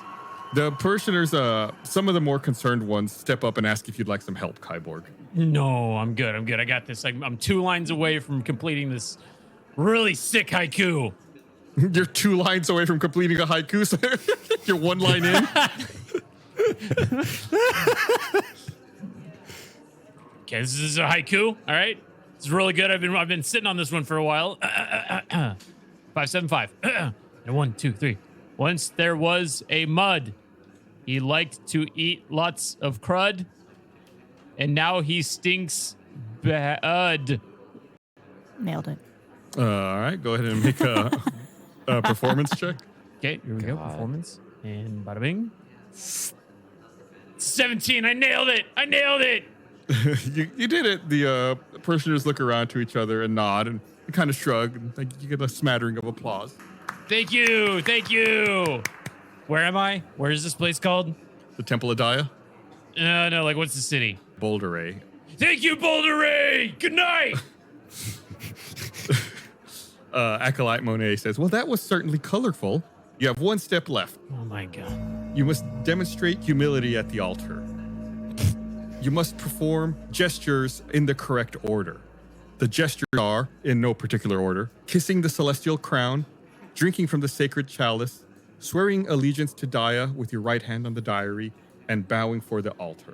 The parishioners, some of the more concerned ones, step up and ask if you'd like some help, Kyborg. No, I'm good. I got this. I'm 2 lines away from completing this really sick haiku. You're 2 lines away from completing a haiku, so you're 1 line in. Okay, this is a haiku. All right, it's really good. I've been sitting on this one for a while. 575. And 1, 2, 3. Once there was a mud. He liked to eat lots of crud, and now he stinks bad. Nailed it. All right, go ahead and make a performance check. Okay, here we go. Performance. And bada bing. 17. I nailed it. You did it. The parishioners look around to each other and nod and kind of shrug. And you get a smattering of applause. Thank you. Where am I? Where is this place called? The Temple of Daya? No, like what's the city? Boulderay. Thank you, Boulderay! Good night! Acolyte Monet says, well, that was certainly colorful. You have 1 step left. Oh my god. You must demonstrate humility at the altar. You must perform gestures in the correct order. The gestures are, in no particular order, kissing the celestial crown, drinking from the sacred chalice, swearing allegiance to Daya with your right hand on the diary, and bowing for the altar.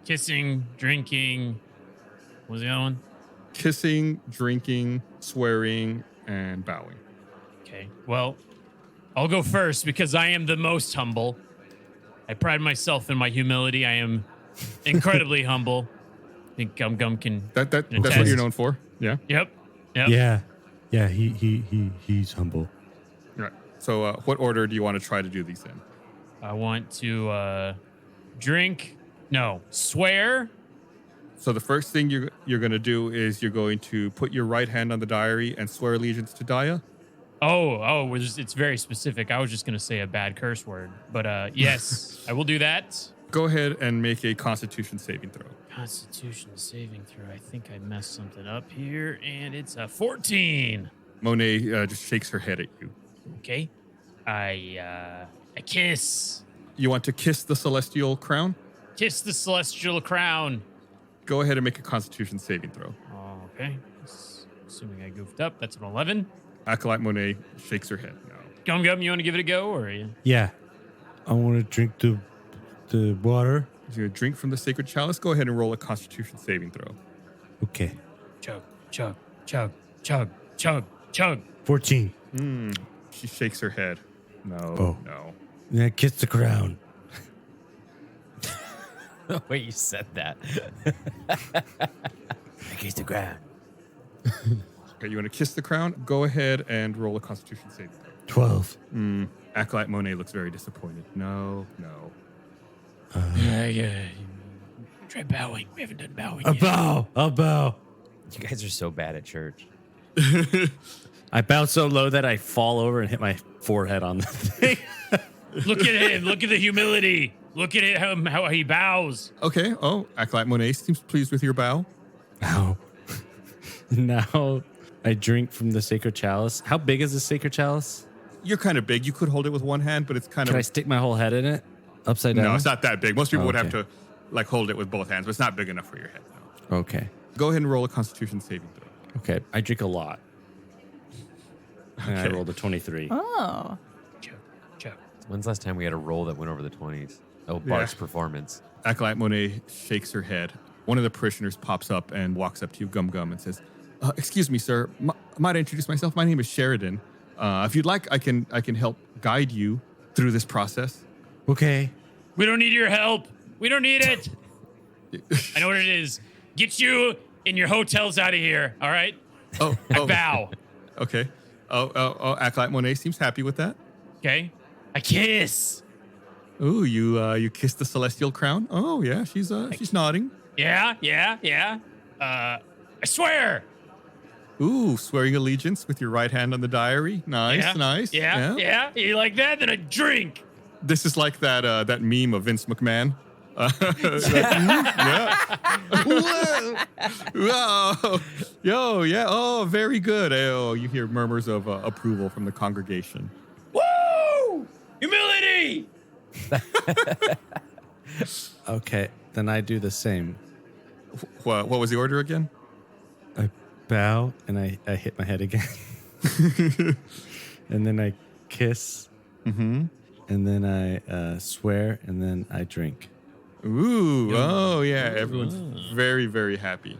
Kissing, drinking. What was the other one? Kissing, drinking, swearing, and bowing. Okay, well, I'll go first because I am the most humble. I pride myself in my humility. I am incredibly humble. I think Gum Gum can. That's what you're known for. Yeah. Yep. Yeah. He's humble. Right. So, what order do you want to try to do these in? I want to swear. So the first thing you're going to do is you're going to put your right hand on the diary and swear allegiance to Daya. Oh, it's very specific. I was just going to say a bad curse word, but yes, I will do that. Go ahead and make a Constitution saving throw. Constitution saving throw. I think I messed something up here, and it's a 14. Monet just shakes her head at you. Okay. I kiss. You want to kiss the celestial crown? Kiss the celestial crown. Go ahead and make a Constitution saving throw. Okay. Assuming I goofed up. That's an 11. Acolyte Monet shakes her head. No. Gum Gum, you want to give it a go, or Yeah. I want to drink the water. You're going to drink from the sacred chalice. Go ahead and roll a Constitution saving throw. Okay. Chug, chug, chug, chug, chug, chug. 14. She shakes her head. No. Oh. No. Yeah, kiss the crown. Wait, you said that. Kiss the crown. Okay, you want to kiss the crown? Go ahead and roll a Constitution saving throw. 12. Acolyte Monet looks very disappointed. No. Yeah. Try bowing. We haven't done bowing yet. I'll bow. You guys are so bad at church. I bow so low that I fall over and hit my forehead on the thing. Look at him. Look at the humility. Look at him, how he bows. Okay. Oh, Acolyte Monet seems pleased with your bow. Ow. Now I drink from the sacred chalice. How big is the sacred chalice? You're kind of big. You could hold it with one hand, but it's kind Can of... I stick my whole head in it? Upside down? No, it's not that big. Most people would have okay. to hold it with both hands, but it's not big enough for your head. No. Okay. Go ahead and roll a Constitution saving throw. Okay. I drink a lot. And I Okay. rolled a 23. Oh. When's the last time we had a roll that went over the 20s? Oh, Bart's performance. Acolyte Monet shakes her head. One of the parishioners pops up and walks up to you, Gum Gum, and says, excuse me, sir. Might I introduce myself? My name is Sheridan. If you'd like, I can help guide you through this process. Okay. We don't need your help. We don't need it. I know what it is. Get you and your hotels out of here, all right? Oh. I bow. Okay. Oh, Acolyte Monet seems happy with that. Okay. I kiss. Ooh, you kissed the celestial crown? Oh, yeah, she's nodding. Yeah. I swear. Ooh, swearing allegiance with your right hand on the diary. Nice. Yeah. You like that? Then I drink. This is like that meme of Vince McMahon. Whoa. Yo, yeah. Oh, very good. Oh, you hear murmurs of approval from the congregation. Woo! Humility! Okay, then I do the same. What was the order again? I bow and I hit my head again. And then I kiss. Mm-hmm. And then I swear and then I drink. Ooh, oh yeah, everyone's very, very happy.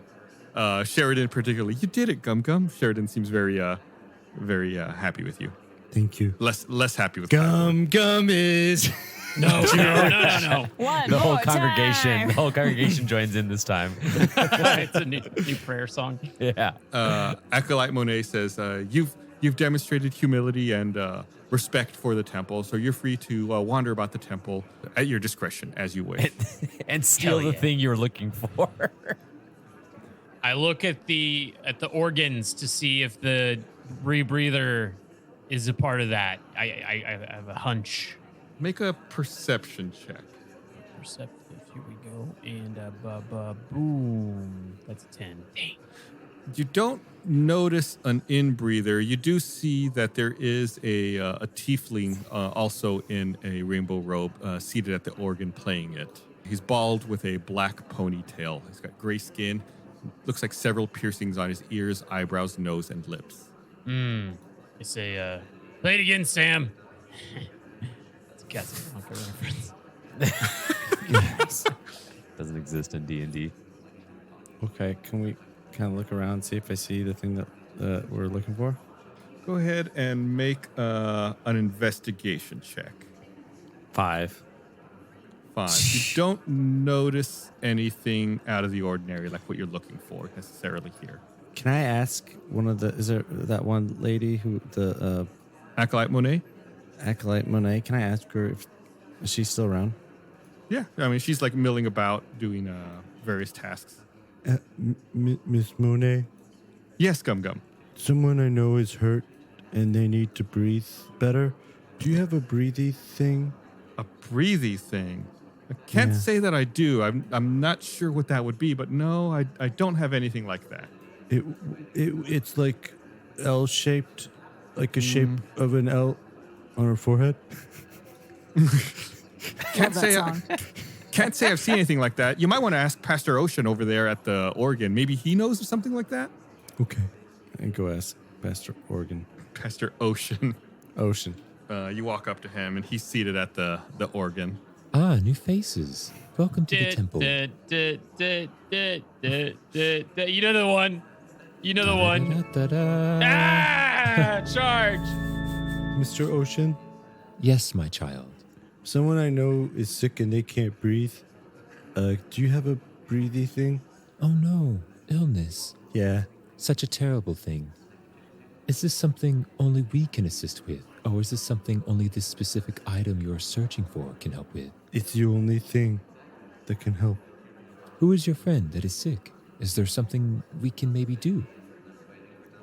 Sheridan particularly, you did it, Gum Gum. Sheridan seems very happy with you. Thank you. Less happy with Gum is. No. One The whole more congregation, the time. whole congregation joins in this time. It's a new prayer song. Yeah. Acolyte Monet says, you've demonstrated humility and respect for the temple, so you're free to wander about the temple at your discretion as you wish. And steal the thing you're looking for. I look at the organs to see if the rebreather is a part of that. I have a hunch. Make a perception check. Perceptive. Here we go. And boom. That's a 10. Dang. You don't notice an inbreather. You do see that there is a tiefling also in a rainbow robe seated at the organ playing it. He's bald with a black ponytail. He's got gray skin. Looks like several piercings on his ears, eyebrows, nose, and lips. I say, play it again, Sam. It's a Casablanca reference. Doesn't exist in D&D. Okay, can we kind of look around and see if I see the thing that we're looking for? Go ahead and make an investigation check. 5. You don't notice anything out of the ordinary, like what you're looking for necessarily here. Can I ask is there that one lady who Acolyte Monet? Acolyte Monet, can I ask her if she's still around? Yeah, I mean, she's like milling about doing various tasks. Miss Monet, Yes, Gum Gum. someone I know is hurt and they need to breathe better. Do you have a breathy thing? A breathy thing? I can't say that I do. I'm not sure what that would be, but no, I don't have anything like that. It's like L-shaped, like a shape of an L on her forehead. Can't say I've seen anything like that. You might want to ask Pastor Ocean over there at the organ. Maybe he knows of something like that. Okay. And go ask Pastor Organ. Pastor Ocean. Ocean. You walk up to him, and he's seated at the organ. Ah, new faces. Welcome to the temple. You know the one. Charge. Mr. Ocean? Yes, my child. Someone I know is sick and they can't breathe. Do you have a breathy thing? Oh no, illness. Yeah. Such a terrible thing. Is this something only we can assist with? Or is this something only this specific item you're searching for can help with? It's the only thing that can help. Who is your friend that is sick? Is there something we can maybe do?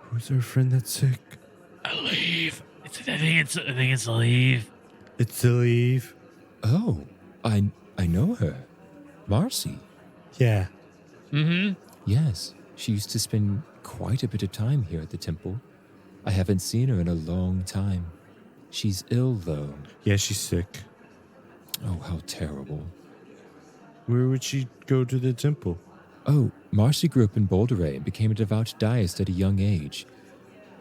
Who's our friend that's sick? Leave. I think it's a leave. It's a leave. Oh, I know her. Marcy. Yeah. Mm-hmm. Yes, she used to spend quite a bit of time here at the temple. I haven't seen her in a long time. She's ill, though. Yeah, she's sick. Oh, how terrible. Where would she go to the temple? Oh, Marcy grew up in Boulderay and became a devout Daist at a young age.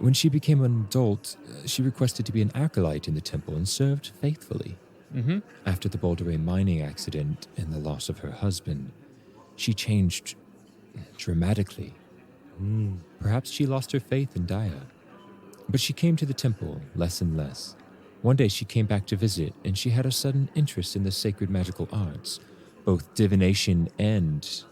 When she became an adult, she requested to be an acolyte in the temple and served faithfully. Mm-hmm. After the Boulderay mining accident and the loss of her husband, she changed dramatically. Perhaps she lost her faith in Daya. But she came to the temple less and less. One day she came back to visit, and she had a sudden interest in the sacred magical arts, both divination and